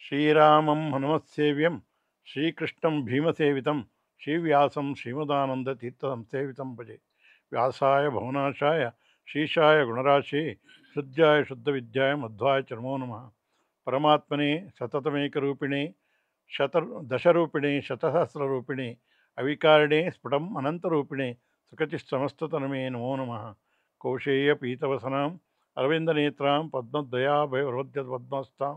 ಶ್ರೀರಾಮಂ ಹನುಮತ್ಸೇವ್ಯಂ ಶ್ರೀಕೃಷ್ಣಂ ಭೀಮಸೇವಿತಂ ಶ್ರೀವ್ಯಾಸಂ ಶ್ರೀಮದಾನಂದತೀರ್ಥಸಂಸೇವಿತಂ ಭಜೆ. ವ್ಯಾಸಾಯ ಭವನಾಶಾಯ ಶ್ರೀಶಾಯ ಗುಣರಾಶಿ ಶುದ್ಧಾಯ ಶುದ್ಧವಿದ್ಯಾಯ ಮಧ್ವಾಯ ಚರ್ಮೋ ನಮಃ. ಪರಮಾತ್ಮನೇ ಸತತಮೇಕರೂಪಿಣೇ ದಶರೂಪಿಣೇ ಶತಸಹಸ್ರರೂಪಿಣೇ ಅವಿಕಾರಿಣೇ ಸ್ಫುಟಂ ಅನಂತರೂಪಿಣೇ ಸುಖಚಿಸ್ತಮಸ್ತತನಮೇ ನಮೋ ನಮಃ. ಕೌಶೇಯ ಪೀತವಸನಾಂ ಅರವಿಂದನೇತ್ರಾಂ ಪದ್ಮದ್ವಯಾಭಯವರೋದ್ಯದ್ವದ್ಮಸ್ತಾಂ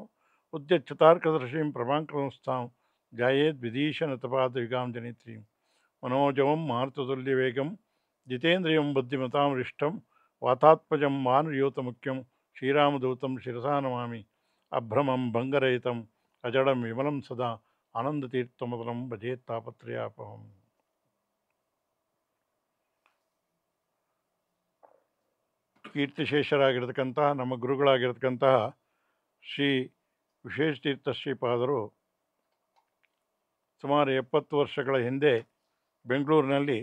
ಉದ್ಯಚ್ಯುತಾರ್ಕದರ್ಶೀಂ ಪ್ರಭಾಂಕರಸ್ತಾಂ ಧ್ಯಾಯೇದ್ವಿಧೀಶನತಪಾದಯುಗಾಂ ಜನಿತ್ರೀಂ. ಮನೋಜವಂ ಮಾರುತತುಲ್ಯವೇಗಂ ಜಿತೇಂದ್ರಿಯಂ ಬುದ್ಧಿಮತಾಂ ವರಿಷ್ಠಂ ವಾತಾತ್ಮಜಂ ಮಾನುರ್ಯೋತಮುಖ್ಯಂ ಶ್ರೀರಾಮದೂತಂ ಶಿರಸಾ ನಮಾಮಿ. ಅಭ್ರಮಂ ಭಂಗರಹಿತಂ ಅಜಡಂ ವಿಮಲಂ ಸದಾ ಆನಂದತೀರ್ಥಮತಲಂ ಭಜೇತ್ತಾಪತ್ರಯಾಪಹಂ. ಕೀರ್ತಿಶೇಷರಾಗಿರ್ತಕ್ಕಂತಹ ನಮ್ಮ ಗುರುಗಳಾಗಿರ್ತಕ್ಕಂತಹ ಶ್ರೀ ವಿಶೇಷತೀರ್ಥ ಶ್ರೀಪಾದರು ಸುಮಾರು 70 ವರ್ಷಗಳ ಹಿಂದೆ ಬೆಂಗಳೂರಿನಲ್ಲಿ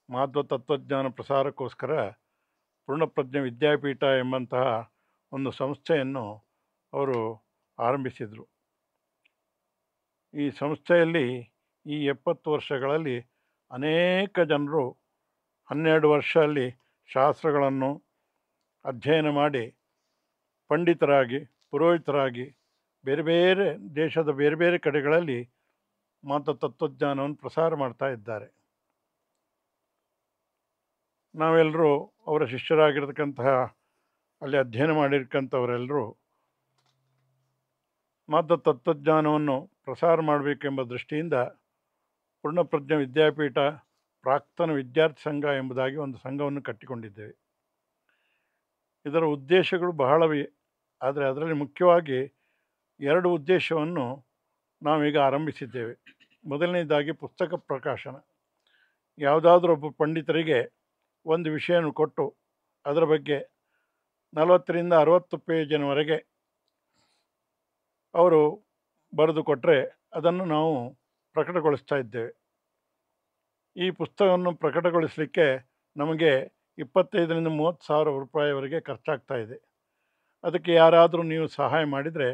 ಮಾಧ್ವ ತತ್ವಜ್ಞಾನ ಪ್ರಸಾರಕ್ಕೋಸ್ಕರ ಪೂರ್ಣಪ್ರಜ್ಞ ವಿದ್ಯಾಪೀಠ ಎಂಬಂತಹ ಒಂದು ಸಂಸ್ಥೆಯನ್ನು ಅವರು ಆರಂಭಿಸಿದರು. ಈ ಸಂಸ್ಥೆಯಲ್ಲಿ ಈ 70 ವರ್ಷಗಳಲ್ಲಿ ಅನೇಕ ಜನರು 12 ವರ್ಷ ಅಲ್ಲಿ ಶಾಸ್ತ್ರಗಳನ್ನು ಅಧ್ಯಯನ ಮಾಡಿ ಪಂಡಿತರಾಗಿ ಪುರೋಹಿತರಾಗಿ ಬೇರೆ ಬೇರೆ ದೇಶದ ಬೇರೆ ಬೇರೆ ಕಡೆಗಳಲ್ಲಿ ಮಾತ ತತ್ವಜ್ಞಾನವನ್ನು ಪ್ರಸಾರ ಮಾಡ್ತಾ ಇದ್ದಾರೆ. ನಾವೆಲ್ಲರೂ ಅವರ ಶಿಷ್ಯರಾಗಿರ್ತಕ್ಕಂತಹ ಅಲ್ಲಿ ಅಧ್ಯಯನ ಮಾಡಿರ್ತಕ್ಕಂಥವರೆಲ್ಲರೂ ಮಾತ ತತ್ವಜ್ಞಾನವನ್ನು ಪ್ರಸಾರ ಮಾಡಬೇಕೆಂಬ ದೃಷ್ಟಿಯಿಂದ ಪೂರ್ಣಪ್ರಜ್ಞ ವಿದ್ಯಾಪೀಠ ಪ್ರಾಕ್ತನ ವಿದ್ಯಾರ್ಥಿ ಸಂಘ ಎಂಬುದಾಗಿ ಒಂದು ಸಂಘವನ್ನು ಕಟ್ಟಿಕೊಂಡಿದ್ದೇವೆ. ಇದರ ಉದ್ದೇಶಗಳು ಬಹಳವೇ, ಆದರೆ ಅದರಲ್ಲಿ ಮುಖ್ಯವಾಗಿ 2 ಉದ್ದೇಶವನ್ನು ನಾವೀಗ ಆರಂಭಿಸಿದ್ದೇವೆ. ಮೊದಲನೇದಾಗಿ ಪುಸ್ತಕ ಪ್ರಕಾಶನ. ಯಾವುದಾದ್ರೂ ಒಬ್ಬ ಪಂಡಿತರಿಗೆ ಒಂದು ವಿಷಯವನ್ನು ಕೊಟ್ಟು ಅದರ ಬಗ್ಗೆ 40 ರಿಂದ 60 ಪೇಜಿನವರೆಗೆ ಅವರು ಬರೆದು ಕೊಟ್ಟರೆ ಅದನ್ನು ನಾವು ಪ್ರಕಟಗೊಳಿಸ್ತಾ ಇದ್ದೇವೆ. ಈ ಪುಸ್ತಕವನ್ನು ಪ್ರಕಟಗೊಳಿಸಲಿಕ್ಕೆ ನಮಗೆ 25 ರಿಂದ 30 ಸಾವಿರ ರೂಪಾಯಿವರೆಗೆ ಖರ್ಚಾಗ್ತಾ ಇದೆ. ಅದಕ್ಕೆ ಯಾರಾದರೂ ನೀವು ಸಹಾಯ ಮಾಡಿದರೆ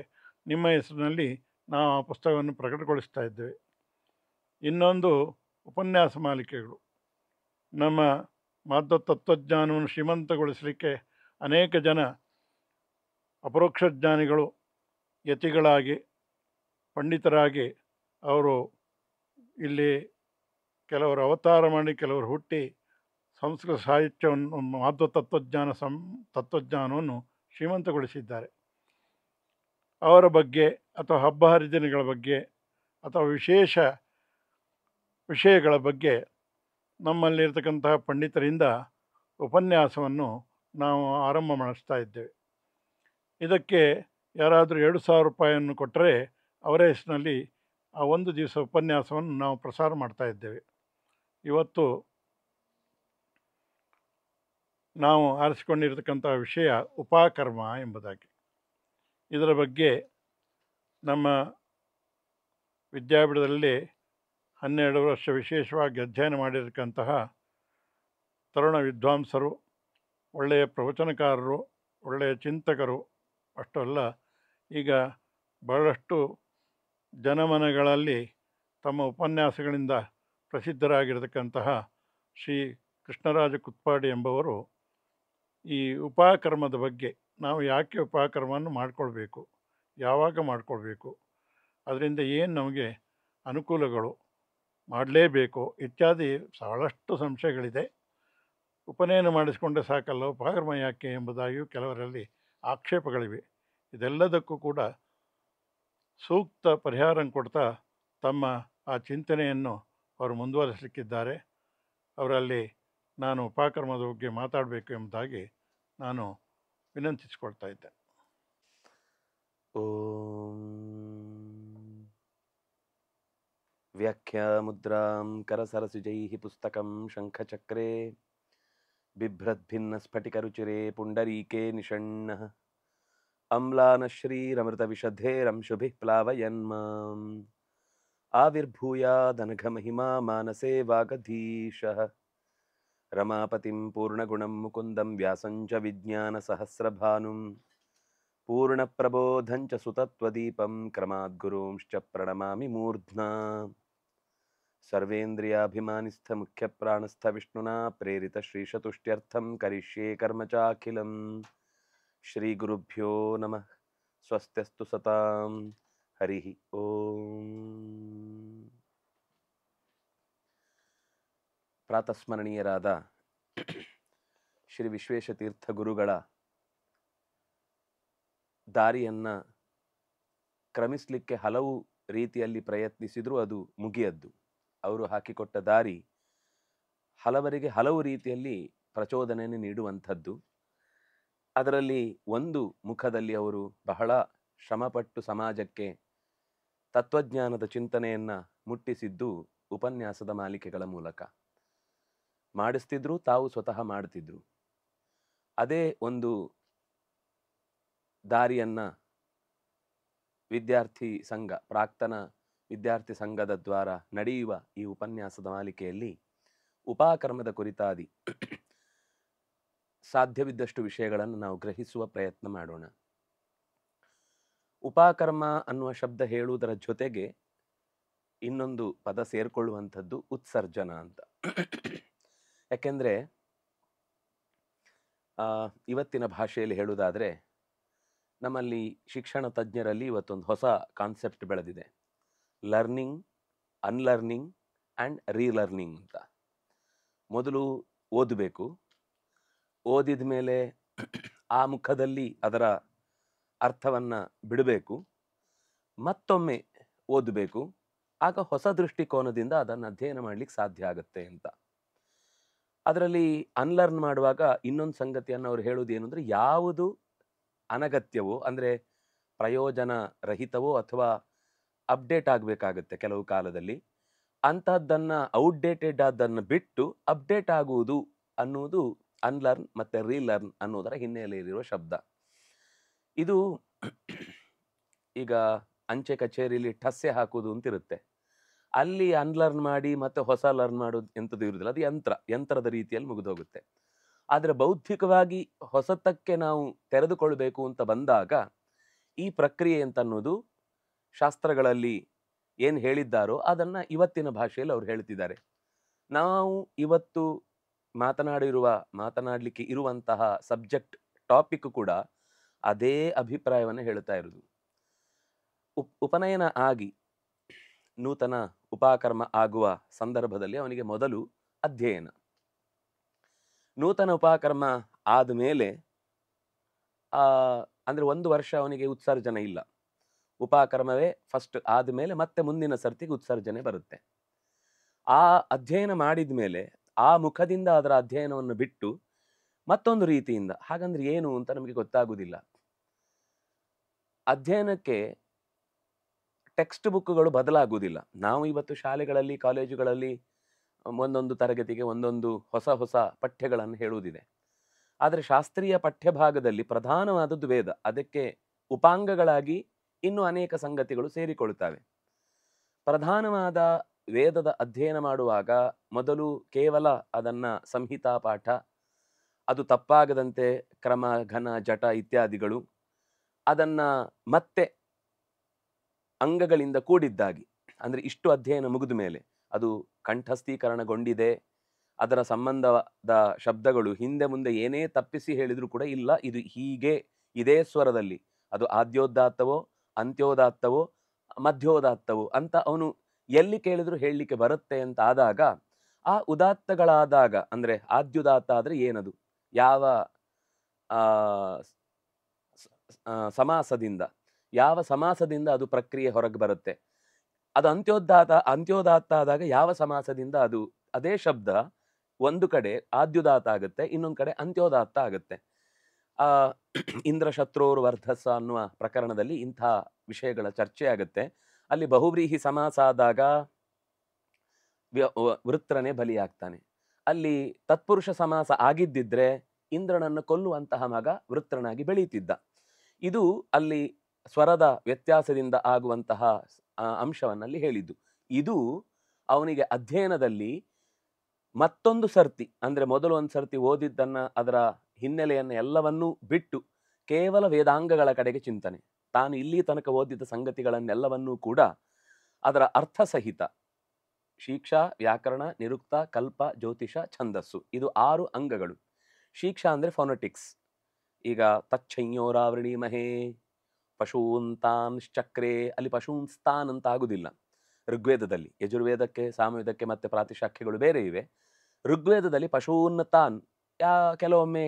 ನಿಮ್ಮ ಹೆಸರಿನಲ್ಲಿ ನಾವು ಆ ಪುಸ್ತಕವನ್ನು ಪ್ರಕಟಗೊಳಿಸ್ತಾ ಇದ್ದೇವೆ. ಇನ್ನೊಂದು ಉಪನ್ಯಾಸ ಮಾಲಿಕೆಗಳು. ನಮ್ಮ ಮಾಧ್ವ ತತ್ವಜ್ಞಾನವನ್ನು ಶ್ರೀಮಂತಗೊಳಿಸಲಿಕ್ಕೆ ಅನೇಕ ಜನ ಅಪರೋಕ್ಷ ಜ್ಞಾನಿಗಳು ಯತಿಗಳಾಗಿ ಪಂಡಿತರಾಗಿ ಅವರು ಇಲ್ಲಿ ಕೆಲವರು ಅವತಾರ ಮಾಡಿ ಕೆಲವರು ಹುಟ್ಟಿ ಸಂಸ್ಕೃತ ಸಾಹಿತ್ಯವನ್ನು ಮಾಧ್ವ ತತ್ವಜ್ಞಾನವನ್ನು ಶ್ರೀಮಂತಗೊಳಿಸಿದ್ದಾರೆ. ಅವರ ಬಗ್ಗೆ ಅಥವಾ ಹಬ್ಬ ಹರಿದಿನಗಳ ಬಗ್ಗೆ ಅಥವಾ ವಿಶೇಷ ವಿಷಯಗಳ ಬಗ್ಗೆ ನಮ್ಮಲ್ಲಿರ್ತಕ್ಕಂತಹ ಪಂಡಿತರಿಂದ ಉಪನ್ಯಾಸವನ್ನು ನಾವು ಆರಂಭ ಮಾಡಿಸ್ತಾ ಇದ್ದೇವೆ. ಇದಕ್ಕೆ ಯಾರಾದರೂ 2,000 ರೂಪಾಯಿಯನ್ನು ಕೊಟ್ಟರೆ ಅವರ ಹೆಸರಿನಲ್ಲಿ ಆ ಒಂದು ದಿವಸ ಉಪನ್ಯಾಸವನ್ನು ನಾವು ಪ್ರಸಾರ ಮಾಡ್ತಾ ಇದ್ದೇವೆ. ಇವತ್ತು ನಾವು ಆರಿಸಿಕೊಂಡಿರತಕ್ಕಂಥ ವಿಷಯ ಉಪಕರ್ಮ ಎಂಬುದಾಗಿ. ಇದರ ಬಗ್ಗೆ ನಮ್ಮ ವಿದ್ಯಾಪೀಠದಲ್ಲಿ 12 ವರ್ಷ ವಿಶೇಷವಾಗಿ ಅಧ್ಯಯನ ಮಾಡಿರತಕ್ಕಂತಹ ತರುಣ ವಿದ್ವಾಂಸರು, ಒಳ್ಳೆಯ ಪ್ರವಚನಕಾರರು, ಒಳ್ಳೆಯ ಚಿಂತಕರು ಅಷ್ಟು ಅಲ್ಲ, ಈಗ ಬಹಳಷ್ಟು ಜನಮನಗಳಲ್ಲಿ ತಮ್ಮ ಉಪನ್ಯಾಸಗಳಿಂದ ಪ್ರಸಿದ್ಧರಾಗಿರತಕ್ಕಂತಹ ಶ್ರೀ ಕೃಷ್ಣರಾಜ ಕುತ್ಪಾಡಿ ಎಂಬವರು ಈ ಉಪಕರ್ಮದ ಬಗ್ಗೆ, ನಾವು ಯಾಕೆ ಉಪಕರ್ಮವನ್ನು ಮಾಡಿಕೊಳ್ಬೇಕು, ಯಾವಾಗ ಮಾಡಿಕೊಳ್ಬೇಕು, ಅದರಿಂದ ಏನು ನಮಗೆ ಅನುಕೂಲಗಳು, ಮಾಡಲೇಬೇಕು ಇತ್ಯಾದಿ ಬಹಳಷ್ಟು ಸಂಶಯಗಳಿದೆ. ಉಪನಯನ ಮಾಡಿಸಿಕೊಂಡ್ರೆ ಸಾಕಲ್ಲ, ಉಪಕರ್ಮ ಯಾಕೆ ಎಂಬುದಾಗಿಯೂ ಕೆಲವರಲ್ಲಿ ಆಕ್ಷೇಪಗಳಿವೆ. ಇದೆಲ್ಲದಕ್ಕೂ ಕೂಡ ಸೂಕ್ತ ಪರಿಹಾರ ಕೊಡ್ತಾ ತಮ್ಮ ಆ ಚಿಂತನೆಯನ್ನು ಅವರು ಮುಂದುವರಿಸಲಿಕ್ಕಿದ್ದಾರೆ. ಅವರಲ್ಲಿ ನಾನು ಉಪಕರ್ಮದ ಬಗ್ಗೆ ಮಾತಾಡಬೇಕು ಎಂಬುದಾಗಿ ನಾನು ವಿನಂತಿಸಿಕೊಳ್ತಾ ಇದ್ದೇನೆ. ಓಂ ವ್ಯಾಖ್ಯಾಮುದ್ರಾಂ ಕರಸರಸಿಜೈಃ ಪುಸ್ತಕಂ ಶಂಖಚಕ್ರೆ ಬಿಭ್ರದ್ಭಿನ್ನಸ್ಫಟಿಕರುಚಿರೆ ಪುಂಡರೀಕೆ ನಿಷಣ್ಣಃ ಅಮ್ಲಾನಶ್ರೀರಮೃತವಿಶಧೇರಂಶುಭಿಃ ಪ್ಲಾವಯನ್ಮಾಂ ಆವಿರ್ಭೂಯಾದನಘಮಹಿಮಾ ಮಾನಸೇ ವಾಗಧೀಶಃ ರಮಾಪತಿಂ ಪೂರ್ಣಗುಣಂ ಮುಕುಂದಂ ವ್ಯಾಸಂಚ ವಿಜ್ಞಾನಸಹಸ್ರಭಾನುಂ ಪೂರ್ಣಪ್ರಬೋಧಂಚ ಸುತತ್ವದೀಪಂ ಕ್ರಮಾದ್ಗುರುಂಶ್ಚ ಪ್ರಣಮಾಮಿ ಮೂರ್ಧ್ನಾ. ಸರ್ವೇಂದ್ರಿಯಾಭಿಮಾನಿಸ್ಥ ಮುಖ್ಯಪ್ರಾಣಸ್ಥ ವಿಷ್ಣುನಾ ಪ್ರೇರಿತ ಶ್ರೀಶತುಷ್ಟ್ಯರ್ಥಂ ಕರಿಷ್ಯೇ ಕರ್ಮ ಚಾಖಿಲಂ. ಶ್ರೀ ಗುರುಭ್ಯೋ ನಮಃ. ಸ್ವಸ್ತ್ಯಸ್ತು ಸತಾಂ. ಹರಿ ಓಂ. ಪ್ರಾತಸ್ಮರಣೀಯರಾದ ಶ್ರೀ ವಿಶ್ವೇಶತೀರ್ಥ ಗುರುಗಳ ದಾರಿಯನ್ನ ಕ್ರಮಿಸಲಿಕ್ಕೆ ಹಲವು ರೀತಿಯಲ್ಲಿ ಪ್ರಯತ್ನಿಸಿದರೂ ಅದು ಮುಗಿಯದ್ದು. ಅವರು ಹಾಕಿಕೊಟ್ಟ ದಾರಿ ಹಲವರಿಗೆ ಹಲವು ರೀತಿಯಲ್ಲಿ ಪ್ರಚೋದನೆಯನ್ನು ನೀಡುವಂಥದ್ದು. ಅದರಲ್ಲಿ ಒಂದು ಮುಖದಲ್ಲಿ ಅವರು ಬಹಳ ಶ್ರಮಪಟ್ಟು ಸಮಾಜಕ್ಕೆ ತತ್ವಜ್ಞಾನದ ಚಿಂತನೆಯನ್ನು ಮುಟ್ಟಿಸಿದ್ದು ಉಪನ್ಯಾಸದ ಮಾಲಿಕೆಗಳ ಮೂಲಕ ಮಾಡಿಸ್ತಿದ್ರು, ತಾವು ಸ್ವತಃ ಮಾಡ್ತಿದ್ರು. ಅದೇ ಒಂದು ದಾರಿಯನ್ನ ವಿದ್ಯಾರ್ಥಿ ಸಂಘ, ಪ್ರಾಕ್ತನ ವಿದ್ಯಾರ್ಥಿ ಸಂಘದ ದ್ವಾರ ನಡೆಯುವ ಈ ಉಪನ್ಯಾಸದ ಮಾಲಿಕೆಯಲ್ಲಿ ಉಪಕರ್ಮದ ಕುರಿತಾದಿ ಸಾಧ್ಯವಿದ್ದಷ್ಟು ವಿಷಯಗಳನ್ನು ನಾವು ಗ್ರಹಿಸುವ ಪ್ರಯತ್ನ ಮಾಡೋಣ. ಉಪಕರ್ಮ ಅನ್ನುವ ಶಬ್ದ ಹೇಳುವುದರ ಜೊತೆಗೆ ಇನ್ನೊಂದು ಪದ ಸೇರ್ಕೊಳ್ಳುವಂಥದ್ದು ಉತ್ಸರ್ಜನ ಅಂತ. ಯಾಕೆಂದ್ರೆ ಇವತ್ತಿನ ಭಾಷೆಯಲ್ಲಿ ಹೇಳುವುದಾದ್ರೆ ನಮ್ಮಲ್ಲಿ ಶಿಕ್ಷಣ ತಜ್ಞರಲ್ಲಿ ಇವತ್ತೊಂದು ಹೊಸ ಕಾನ್ಸೆಪ್ಟ್ ಬೆಳೆದಿದೆ, ಲರ್ನಿಂಗ್, ಅನ್ಲರ್ನಿಂಗ್ ಆ್ಯಂಡ್ ರೀಲರ್ನಿಂಗ್ ಅಂತ. ಮೊದಲು ಓದಬೇಕು, ಓದಿದ ಮೇಲೆ ಆ ಮುಖದಲ್ಲಿ ಅದರ ಅರ್ಥವನ್ನು ಬಿಡಬೇಕು, ಮತ್ತೊಮ್ಮೆ ಓದಬೇಕು, ಆಗ ಹೊಸ ದೃಷ್ಟಿಕೋನದಿಂದ ಅದನ್ನು ಅಧ್ಯಯನ ಮಾಡಲಿಕ್ಕೆ ಸಾಧ್ಯ ಆಗುತ್ತೆ ಅಂತ. ಅದರಲ್ಲಿ ಅನ್ಲರ್ನ್ ಮಾಡುವಾಗ ಇನ್ನೊಂದು ಸಂಗತಿಯನ್ನು ಅವ್ರು ಹೇಳೋದು ಏನು ಅಂದರೆ, ಯಾವುದು ಅನಗತ್ಯವೋ ಅಂದರೆ ಪ್ರಯೋಜನ ರಹಿತವೋ ಅಥವಾ ಅಪ್ಡೇಟ್ ಆಗಬೇಕಾಗತ್ತೆ ಕೆಲವು ಕಾಲದಲ್ಲಿ, ಅಂಥದ್ದನ್ನು ಔಟ್ಡೇಟೆಡ್ ಆದ್ದನ್ನು ಬಿಟ್ಟು ಅಪ್ಡೇಟ್ ಆಗುವುದು ಅನ್ನುವುದು ಅನ್ಲರ್ನ್ ಮತ್ತು ರೀಲರ್ನ್ ಅನ್ನೋದರ ಹಿನ್ನೆಲೆಯಲ್ಲಿರುವ ಶಬ್ದ. ಇದು ಈಗ ಅಂಚೆ ಕಚೇರಿಯಲ್ಲಿ ಠಸ್ಸೆ ಹಾಕುವುದು ಅಂತಿರುತ್ತೆ, ಅಲ್ಲಿ ಅನ್ಲರ್ನ್ ಮಾಡಿ ಮತ್ತೆ ಹೊಸ ಲರ್ನ್ ಮಾಡೋದು ಎಂಥದ್ದು ಇರುವುದಿಲ್ಲ, ಅದು ಯಂತ್ರದ ರೀತಿಯಲ್ಲಿ ಮುಗಿದೋಗುತ್ತೆ. ಆದರೆ ಬೌದ್ಧಿಕವಾಗಿ ಹೊಸತಕ್ಕೆ ನಾವು ತೆರೆದುಕೊಳ್ಬೇಕು ಅಂತ ಬಂದಾಗ ಈ ಪ್ರಕ್ರಿಯೆ ಅಂತ ಅನ್ನೋದು ಶಾಸ್ತ್ರಗಳಲ್ಲಿ ಏನು ಹೇಳಿದ್ದಾರೋ ಅದನ್ನು ಇವತ್ತಿನ ಭಾಷೆಯಲ್ಲಿ ಅವ್ರು ಹೇಳ್ತಿದ್ದಾರೆ. ನಾವು ಇವತ್ತು ಮಾತನಾಡಲಿಕ್ಕೆ ಇರುವಂತಹ ಸಬ್ಜೆಕ್ಟ್ ಟಾಪಿಕ್ ಕೂಡ ಅದೇ ಅಭಿಪ್ರಾಯವನ್ನು ಹೇಳ್ತಾ ಇರೋದು. ಉಪನಯನ ಆಗಿ ನೂತನ ಉಪಕರ್ಮ ಆಗುವ ಸಂದರ್ಭದಲ್ಲಿ ಅವನಿಗೆ ಮೊದಲು ಅಧ್ಯಯನ. ನೂತನ ಉಪಕರ್ಮ ಆದಮೇಲೆ ಅಂದರೆ 1 ವರ್ಷ ಅವನಿಗೆ ಉತ್ಸರ್ಜನೆ ಇಲ್ಲ. ಉಪಕರ್ಮವೇ ಫಸ್ಟ್ ಆದಮೇಲೆ ಮತ್ತೆ ಮುಂದಿನ ಸರ್ತಿಗೆ ಉತ್ಸರ್ಜನೆ ಬರುತ್ತೆ. ಆ ಅಧ್ಯಯನ ಮಾಡಿದ ಮೇಲೆ ಆ ಮುಖದಿಂದ ಅದರ ಅಧ್ಯಯನವನ್ನು ಬಿಟ್ಟು ಮತ್ತೊಂದು ರೀತಿಯಿಂದ, ಹಾಗಂದ್ರೆ ಏನು ಅಂತ ನಮಗೆ ಗೊತ್ತಾಗುವುದಿಲ್ಲ. ಅಧ್ಯಯನಕ್ಕೆ ಟೆಕ್ಸ್ಟ್ ಬುಕ್ಗಳು ಬದಲಾಗುವುದಿಲ್ಲ. ನಾವು ಇವತ್ತು ಶಾಲೆಗಳಲ್ಲಿ, ಕಾಲೇಜುಗಳಲ್ಲಿ ಒಂದೊಂದು ತರಗತಿಗೆ ಒಂದೊಂದು ಹೊಸ ಪಠ್ಯಗಳನ್ನು ಹೇಳುವುದಿದೆ. ಆದರೆ ಶಾಸ್ತ್ರೀಯ ಪಠ್ಯಭಾಗದಲ್ಲಿ ಪ್ರಧಾನವಾದದ್ದು ವೇದ, ಅದಕ್ಕೆ ಉಪಾಂಗಗಳಾಗಿ ಇನ್ನೂ ಅನೇಕ ಸಂಗತಿಗಳು ಸೇರಿಕೊಳ್ಳುತ್ತವೆ. ಪ್ರಧಾನವಾದ ವೇದದ ಅಧ್ಯಯನ ಮಾಡುವಾಗ ಮೊದಲು ಕೇವಲ ಅದನ್ನು ಸಂಹಿತಾ ಪಾಠ, ಅದು ತಪ್ಪಾಗದಂತೆ ಕ್ರಮ, ಘನ, ಜಟ ಇತ್ಯಾದಿಗಳು, ಅದನ್ನು ಮತ್ತೆ ಅಂಗಗಳಿಂದ ಕೂಡಿದ್ದಾಗಿ, ಅಂದರೆ ಇಷ್ಟು ಅಧ್ಯಯನ ಮುಗಿದ ಮೇಲೆ ಅದು ಕಂಠಸ್ಥೀಕರಣಗೊಂಡಿದೆ, ಅದರ ಸಂಬಂಧದ ಶಬ್ದಗಳು ಹಿಂದೆ ಮುಂದೆ ಏನೇ ತಪ್ಪಿಸಿ ಹೇಳಿದರೂ ಕೂಡ ಇಲ್ಲ, ಇದು ಹೀಗೆ ಇದೇ ಸ್ವರದಲ್ಲಿ, ಅದು ಆದ್ಯೋದಾತ್ತವೋ ಅಂತ್ಯೋದಾತ್ತವೋ ಮಧ್ಯೋದಾತ್ತವೋ ಅಂತ ಅವನು ಎಲ್ಲಿ ಕೇಳಿದ್ರು ಹೇಳಲಿಕ್ಕೆ ಬರುತ್ತೆ ಅಂತ ಆದಾಗ, ಆ ಉದಾತ್ತಗಳಾದಾಗ ಅಂದರೆ ಆದ್ಯುದಾತ್ತ ಆದರೆ ಏನದು, ಯಾವ ಸಮಾಸದಿಂದ ಅದು ಪ್ರಕ್ರಿಯೆ ಹೊರಗೆ ಬರುತ್ತೆ, ಅದು ಅಂತ್ಯೋದಾತ್ತ ಆದಾಗ ಯಾವ ಸಮಾಸದಿಂದ ಅದು ಅದೇ ಶಬ್ದ ಒಂದು ಕಡೆ ಆದ್ಯುದಾತ ಆಗುತ್ತೆ, ಇನ್ನೊಂದು ಕಡೆ ಅಂತ್ಯೋದಾತ್ತ ಆಗುತ್ತೆ. ಇಂದ್ರ ಶತ್ರುರ್ ವರ್ಧಸ್ಸ ಅನ್ನುವ ಪ್ರಕರಣದಲ್ಲಿ ಇಂಥ ವಿಷಯಗಳ ಚರ್ಚೆ ಆಗುತ್ತೆ. ಅಲ್ಲಿ ಬಹುವ್ರೀಹಿ ಸಮಾಸ ಆದಾಗ ವೃತ್ರನೇ ಬಲಿಯಾಗ್ತಾನೆ. ಅಲ್ಲಿ ತತ್ಪುರುಷ ಸಮಾಸ ಆಗಿದ್ದಿದ್ರೆ ಇಂದ್ರನನ್ನು ಕೊಲ್ಲುವಂತಹ ಮಗ ವೃತ್ರನಾಗಿ ಬೆಳೀತಿದ್ದ. ಇದು ಅಲ್ಲಿ ಸ್ವರದ ವ್ಯತ್ಯಾಸದಿಂದ ಆಗುವಂತಹ ಅಂಶವನ್ನಲ್ಲಿ ಹೇಳಿದ್ದು. ಇದು ಅವನಿಗೆ ಅಧ್ಯಯನದಲ್ಲಿ ಮತ್ತೊಂದು ಸರ್ತಿ, ಅಂದರೆ ಮೊದಲು ಒಂದು ಸರ್ತಿ ಓದಿದ್ದನ್ನು ಅದರ ಹಿನ್ನೆಲೆಯನ್ನು ಎಲ್ಲವನ್ನೂ ಬಿಟ್ಟು ಕೇವಲ ವೇದಾಂಗಗಳ ಕಡೆಗೆ ಚಿಂತನೆ. ತಾನು ಇಲ್ಲಿ ತನಕ ಓದಿದ ಸಂಗತಿಗಳನ್ನೆಲ್ಲವನ್ನೂ ಕೂಡ ಅದರ ಅರ್ಥ ಸಹಿತ ಶಿಕ್ಷಾ, ವ್ಯಾಕರಣ, ನಿರುಕ್ತ, ಕಲ್ಪ, ಜ್ಯೋತಿಷ, ಛಂದಸ್ಸು, ಇದು 6 ಅಂಗಗಳು. ಶಿಕ್ಷಾ ಅಂದರೆ ಫೊನೆಟಿಕ್ಸ್. ಈಗ ತಚ್ಛಂಯೋರಾವೃಣೀಮಹೇ ಪಶೂನ್ತಾನ್ಶ್ಚಕ್ರೆ, ಅಲ್ಲಿ ಪಶೂನ್ಸ್ತಾನ್ ಅಂತ ಆಗುದಿಲ್ಲ ಋಗ್ವೇದದಲ್ಲಿ. ಯಜುರ್ವೇದಕ್ಕೆ, ಸಾಮವೇದಕ್ಕೆ ಮತ್ತೆ ಪ್ರಾತಿಶಾಖ್ಯಗಳು ಬೇರೆ ಇವೆ. ಋಗ್ವೇದದಲ್ಲಿ ಪಶೂನ್ತಾನ್. ಕೆಲವೊಮ್ಮೆ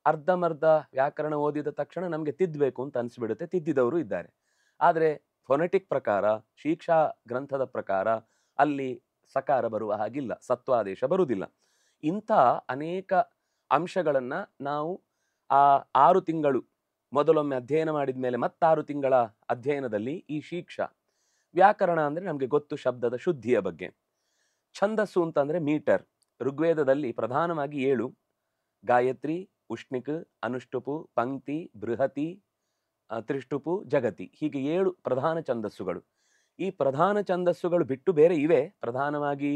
ಅರ್ಧಮರ್ಧ ವ್ಯಾಕರಣ ಓದಿದ ತಕ್ಷಣ ನಮಗೆ ತಿದ್ದಬೇಕು ಅಂತ ಅನಿಸ್ಬಿಡುತ್ತೆ, ತಿದ್ದಿದವರು ಇದ್ದಾರೆ. ಆದರೆ ಫೊನೆಟಿಕ್ ಪ್ರಕಾರ, ಶಿಕ್ಷಾ ಗ್ರಂಥದ ಪ್ರಕಾರ ಅಲ್ಲಿ ಸಕಾರ ಬರುವ ಹಾಗಿಲ್ಲ, ಸತ್ವಾದೇಶ ಬರುವುದಿಲ್ಲ. ಇಂಥ ಅನೇಕ ಅಂಶಗಳನ್ನು ನಾವು ಆ 6 ತಿಂಗಳು ಮೊದಲೊಮ್ಮೆ ಅಧ್ಯಯನ ಮಾಡಿದ ಮೇಲೆ ಮತ್ತೆ 6 ತಿಂಗಳ ಅಧ್ಯಯನದಲ್ಲಿ ಈ ಶಿಕ್ಷಾ. ವ್ಯಾಕರಣ ಅಂದರೆ ನಮಗೆ ಗೊತ್ತು, ಶಬ್ದದ ಶುದ್ಧಿಯ ಬಗ್ಗೆ. ಛಂದಸ್ಸು ಅಂತಂದರೆ ಮೀಟರ್. ಋಗ್ವೇದದಲ್ಲಿ ಪ್ರಧಾನವಾಗಿ 7: ಗಾಯತ್ರಿ, ಉಷ್ಣಿಕ್, ಅನುಷ್ಟುಪು, ಪಂಕ್ತಿ, ಬೃಹತಿ, ತ್ರಿಷ್ಟುಪು, ಜಗತಿ, ಹೀಗೆ 7 ಪ್ರಧಾನ ಛಂದಸ್ಸುಗಳು. ಈ ಪ್ರಧಾನ ಛಂದಸ್ಸುಗಳು ಬಿಟ್ಟು ಬೇರೆ ಇವೆ. ಪ್ರಧಾನವಾಗಿ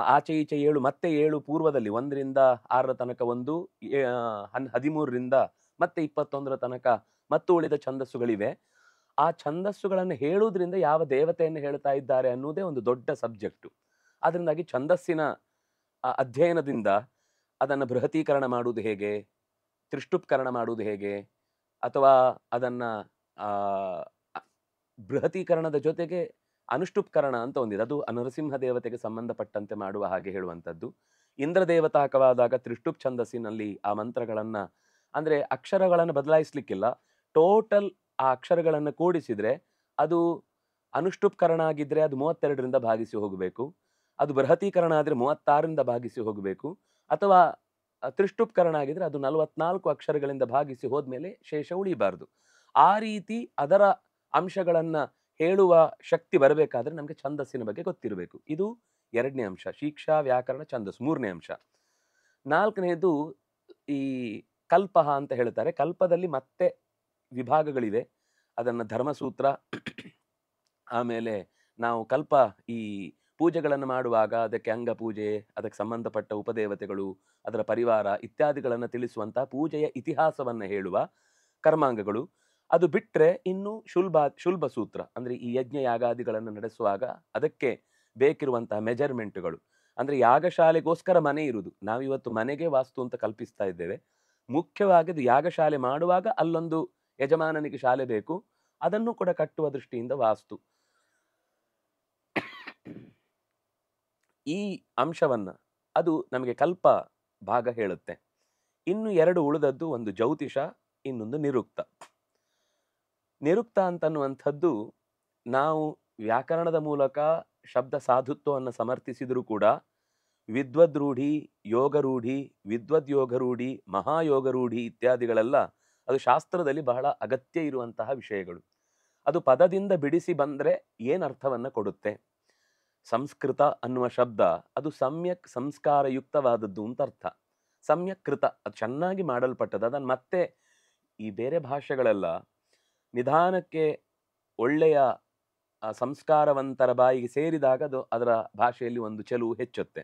ಆಚೆ ಈಚೆ 7, ಮತ್ತೆ 7 ಪೂರ್ವದಲ್ಲಿ 1ರಿಂದ 6 ತನಕ, 13ರಿಂದ ಮತ್ತೆ 21 ತನಕ ಮತ್ತು ಉಳಿದ ಛಂದಸ್ಸುಗಳಿವೆ. ಆ ಛಂದಸ್ಸುಗಳನ್ನು ಹೇಳುವುದರಿಂದ ಯಾವ ದೇವತೆಯನ್ನು ಹೇಳ್ತಾ ಇದ್ದಾರೆ ಅನ್ನುವುದೇ ಒಂದು ದೊಡ್ಡ ಸಬ್ಜೆಕ್ಟು. ಅದರಿಂದಾಗಿ ಛಂದಸ್ಸಿನ ಅಧ್ಯಯನದಿಂದ ಅದನ್ನು ಬೃಹತೀಕರಣ ಮಾಡುವುದು ಹೇಗೆ, ತ್ರಿಷ್ಟುಪ್ಕರಣ ಮಾಡುವುದು ಹೇಗೆ, ಅಥವಾ ಅದನ್ನು ಬೃಹತೀಕರಣದ ಜೊತೆಗೆ ಅನುಷ್ಟುಪ್ಕರಣ ಅಂತ ಒಂದಿದೆ, ಅದು ನರಸಿಂಹ ದೇವತೆಗೆ ಸಂಬಂಧಪಟ್ಟಂತೆ ಮಾಡುವ ಹಾಗೆ ಹೇಳುವಂಥದ್ದು. ಇಂದ್ರ ದೇವತಾಕವಾದಾಗ ತ್ರಿಷ್ಟುಪ್ ಛಂದಸ್ಸಿನಲ್ಲಿ ಆ ಮಂತ್ರಗಳನ್ನು, ಅಂದರೆ ಅಕ್ಷರಗಳನ್ನು ಬದಲಾಯಿಸಲಿಕ್ಕಿಲ್ಲ, ಟೋಟಲ್ ಆ ಅಕ್ಷರಗಳನ್ನು ಕೂಡಿಸಿದರೆ ಅದು ಅನುಷ್ಟುಪ್ಕರಣ ಆಗಿದ್ದರೆ ಅದು 32ರಿಂದ ಭಾಗಿಸಿ ಹೋಗಬೇಕು, ಅದು ಬೃಹತೀಕರಣ ಆದರೆ 36ರಿಂದ ಭಾಗಿಸಿ ಹೋಗಬೇಕು, ಅಥವಾ ತ್ರಿಷ್ಟುಪ್ಕರಣ ಆಗಿದ್ರೆ ಅದು 44 ಅಕ್ಷರಗಳಿಂದ ಭಾಗಿಸಿ ಹೋದ್ಮೇಲೆ ಶೇಷ ಉಳಿಬಾರ್ದು. ಆ ರೀತಿ ಅದರ ಅಂಶಗಳನ್ನು ಹೇಳುವ ಶಕ್ತಿ ಬರಬೇಕಾದ್ರೆ ನಮಗೆ ಛಂದಸ್ಸಿನ ಬಗ್ಗೆ ಗೊತ್ತಿರಬೇಕು. ಇದು 2ನೇ ಅಂಶ. ಶಿಕ್ಷಾ, ವ್ಯಾಕರಣ, ಛಂದಸ್ಸು 3ನೇ ಅಂಶ. 4ನೇದು ಈ ಕಲ್ಪಃ ಅಂತ ಹೇಳ್ತಾರೆ. ಕಲ್ಪದಲ್ಲಿ ಮತ್ತೆ ವಿಭಾಗಗಳಿವೆ. ಅದನ್ನು ಧರ್ಮಸೂತ್ರ, ಆಮೇಲೆ ನಾವು ಕಲ್ಪ ಈ ಪೂಜೆಗಳನ್ನು ಮಾಡುವಾಗ ಅದಕ್ಕೆ ಅಂಗ ಪೂಜೆ, ಅದಕ್ಕೆ ಸಂಬಂಧಪಟ್ಟ ಉಪದೇವತೆಗಳು, ಅದರ ಪರಿವಾರ ಇತ್ಯಾದಿಗಳನ್ನು ತಿಳಿಸುವಂತಹ ಪೂಜೆಯ ಇತಿಹಾಸವನ್ನು ಹೇಳುವ ಕರ್ಮಾಂಗಗಳು. ಅದು ಬಿಟ್ಟರೆ ಇನ್ನು ಶುಲ್ಬ ಸೂತ್ರ, ಅಂದರೆ ಈ ಯಜ್ಞ ಯಾಗಾದಿಗಳನ್ನು ನಡೆಸುವಾಗ ಅದಕ್ಕೆ ಬೇಕಿರುವಂತಹ ಮೆಜರ್ಮೆಂಟ್ಗಳು. ಅಂದರೆ ಯಾಗಶಾಲೆಗೋಸ್ಕರ ಮನೆ ಇರುವುದು. ನಾವಿವತ್ತು ಮನೆಗೆ ವಾಸ್ತು ಅಂತ ಕಲ್ಪಿಸ್ತಾ ಇದ್ದೇವೆ. ಮುಖ್ಯವಾಗಿ ಅದು ಯಾಗಶಾಲೆ ಮಾಡುವಾಗ ಅಲ್ಲೊಂದು ಯಜಮಾನನಿಗೆ ಶಾಲೆ ಬೇಕು, ಅದನ್ನು ಕೂಡ ಕಟ್ಟುವ ದೃಷ್ಟಿಯಿಂದ ವಾಸ್ತು. ಈ ಅಂಶವನ್ನು ಅದು ನಮಗೆ ಕಲ್ಪ ಭಾಗ ಹೇಳುತ್ತೆ. ಇನ್ನು 2 ಉಳಿದದ್ದು, ಒಂದು ಜ್ಯೋತಿಷ, ಇನ್ನೊಂದು ನಿರುಕ್ತ. ನಿರುಕ್ತ ಅಂತನ್ನುವಂಥದ್ದು ನಾವು ವ್ಯಾಕರಣದ ಮೂಲಕ ಶಬ್ದ ಸಾಧುತ್ವವನ್ನು ಸಮರ್ಥಿಸಿದರೂ ಕೂಡ ವಿದ್ವದ್ರೂಢಿ, ಯೋಗರೂಢಿ, ವಿದ್ವದ್ಯೋಗರೂಢಿ, ಮಹಾಯೋಗರೂಢಿ ಇತ್ಯಾದಿಗಳೆಲ್ಲ ಅದು ಶಾಸ್ತ್ರದಲ್ಲಿ ಬಹಳ ಅಗತ್ಯ ಇರುವಂತಹ ವಿಷಯಗಳು. ಅದು ಪದದಿಂದ ಬಿಡಿಸಿ ಬಂದರೆ ಏನು ಅರ್ಥವನ್ನು ಕೊಡುತ್ತೆ. ಸಂಸ್ಕೃತ ಅನ್ನುವ ಶಬ್ದ ಅದು ಸಮ್ಯಕ್ ಸಂಸ್ಕಾರಯುಕ್ತವಾದದ್ದು ಅಂತ ಅರ್ಥ. ಸಮ್ಯಕ್ ಕೃತ, ಅದು ಚೆನ್ನಾಗಿ ಮಾಡಲ್ಪಟ್ಟದ್ದು. ಅದನ್ನು ಮತ್ತೆ ಈ ಬೇರೆ ಭಾಷೆಗಳೆಲ್ಲ ನಿಧಾನಕ್ಕೆ ಒಳ್ಳೆಯ ಸಂಸ್ಕಾರವಂತರ ಬಾಯಿಗೆ ಸೇರಿದಾಗ ಅದು ಅದರ ಭಾಷೆಯಲ್ಲಿ ಒಂದು ಚೆಲುವು ಹೆಚ್ಚುತ್ತೆ.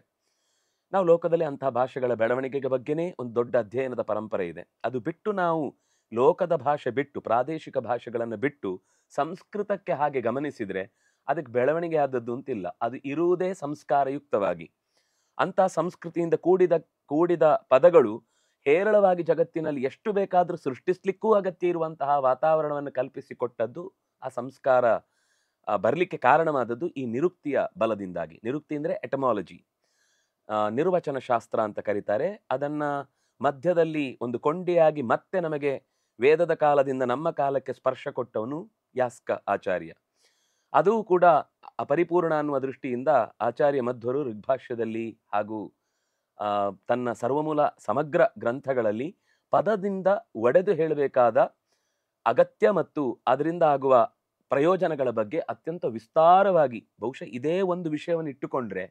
ನಾವು ಲೋಕದಲ್ಲಿ ಅಂತಹ ಭಾಷೆಗಳ ಬೆಳವಣಿಗೆಗೆ ಬಗ್ಗೆನೇ ಒಂದು ದೊಡ್ಡ ಅಧ್ಯಯನದ ಪರಂಪರೆ ಇದೆ. ಅದು ಬಿಟ್ಟು ನಾವು ಲೋಕದ ಭಾಷೆ ಬಿಟ್ಟು, ಪ್ರಾದೇಶಿಕ ಭಾಷೆಗಳನ್ನು ಬಿಟ್ಟು ಸಂಸ್ಕೃತಕ್ಕೆ ಹಾಗೆ ಗಮನಿಸಿದರೆ ಅದಕ್ಕೆ ಬೆಳವಣಿಗೆ ಆದದ್ದು ಅಂತಿಲ್ಲ. ಅದು ಇರುವುದೇ ಸಂಸ್ಕಾರಯುಕ್ತವಾಗಿ. ಅಂಥ ಸಂಸ್ಕೃತಿಯಿಂದ ಕೂಡಿದ ಪದಗಳು ಹೇರಳವಾಗಿ ಜಗತ್ತಿನಲ್ಲಿ ಎಷ್ಟು ಬೇಕಾದರೂ ಸೃಷ್ಟಿಸ್ಲಿಕ್ಕೂ ಅಗತ್ಯ ಇರುವಂತಹ ವಾತಾವರಣವನ್ನು ಕಲ್ಪಿಸಿಕೊಟ್ಟದ್ದು, ಆ ಸಂಸ್ಕಾರ ಬರಲಿಕ್ಕೆ ಕಾರಣವಾದದ್ದು ಈ ನಿರುಕ್ತಿಯ ಬಲದಿಂದಾಗಿ. ನಿರುಕ್ತಿ ಅಂದರೆ ಎಟಮಾಲಜಿ, ನಿರ್ವಚನ ಶಾಸ್ತ್ರ ಅಂತ ಕರೀತಾರೆ. ಅದನ್ನು ಮಧ್ಯದಲ್ಲಿ ಒಂದು ಕೊಂಡಿಯಾಗಿ ಮತ್ತೆ ನಮಗೆ ವೇದದ ಕಾಲದಿಂದ ನಮ್ಮ ಕಾಲಕ್ಕೆ ಸ್ಪರ್ಶ ಕೊಟ್ಟವನು ಯಾಸ್ಕ ಆಚಾರ್ಯ. ಅದು ಕೂಡ ಅಪರಿಪೂರ್ಣ ಅನ್ನುವ ದೃಷ್ಟಿಯಿಂದ ಆಚಾರ್ಯ ಮಧ್ವರು ಋಗ್ಭಾಷ್ಯದಲ್ಲಿ ಹಾಗೂ ತನ್ನ ಸರ್ವಮೂಲ ಸಮಗ್ರ ಗ್ರಂಥಗಳಲ್ಲಿ ಪದದಿಂದ ಒಡೆದು ಹೇಳಬೇಕಾದ ಅಗತ್ಯ ಮತ್ತು ಅದರಿಂದ ಆಗುವ ಪ್ರಯೋಜನಗಳ ಬಗ್ಗೆ ಅತ್ಯಂತ ವಿಸ್ತಾರವಾಗಿ, ಬಹುಶಃ ಇದೇ ಒಂದು ವಿಷಯವನ್ನು ಇಟ್ಟುಕೊಂಡ್ರೆ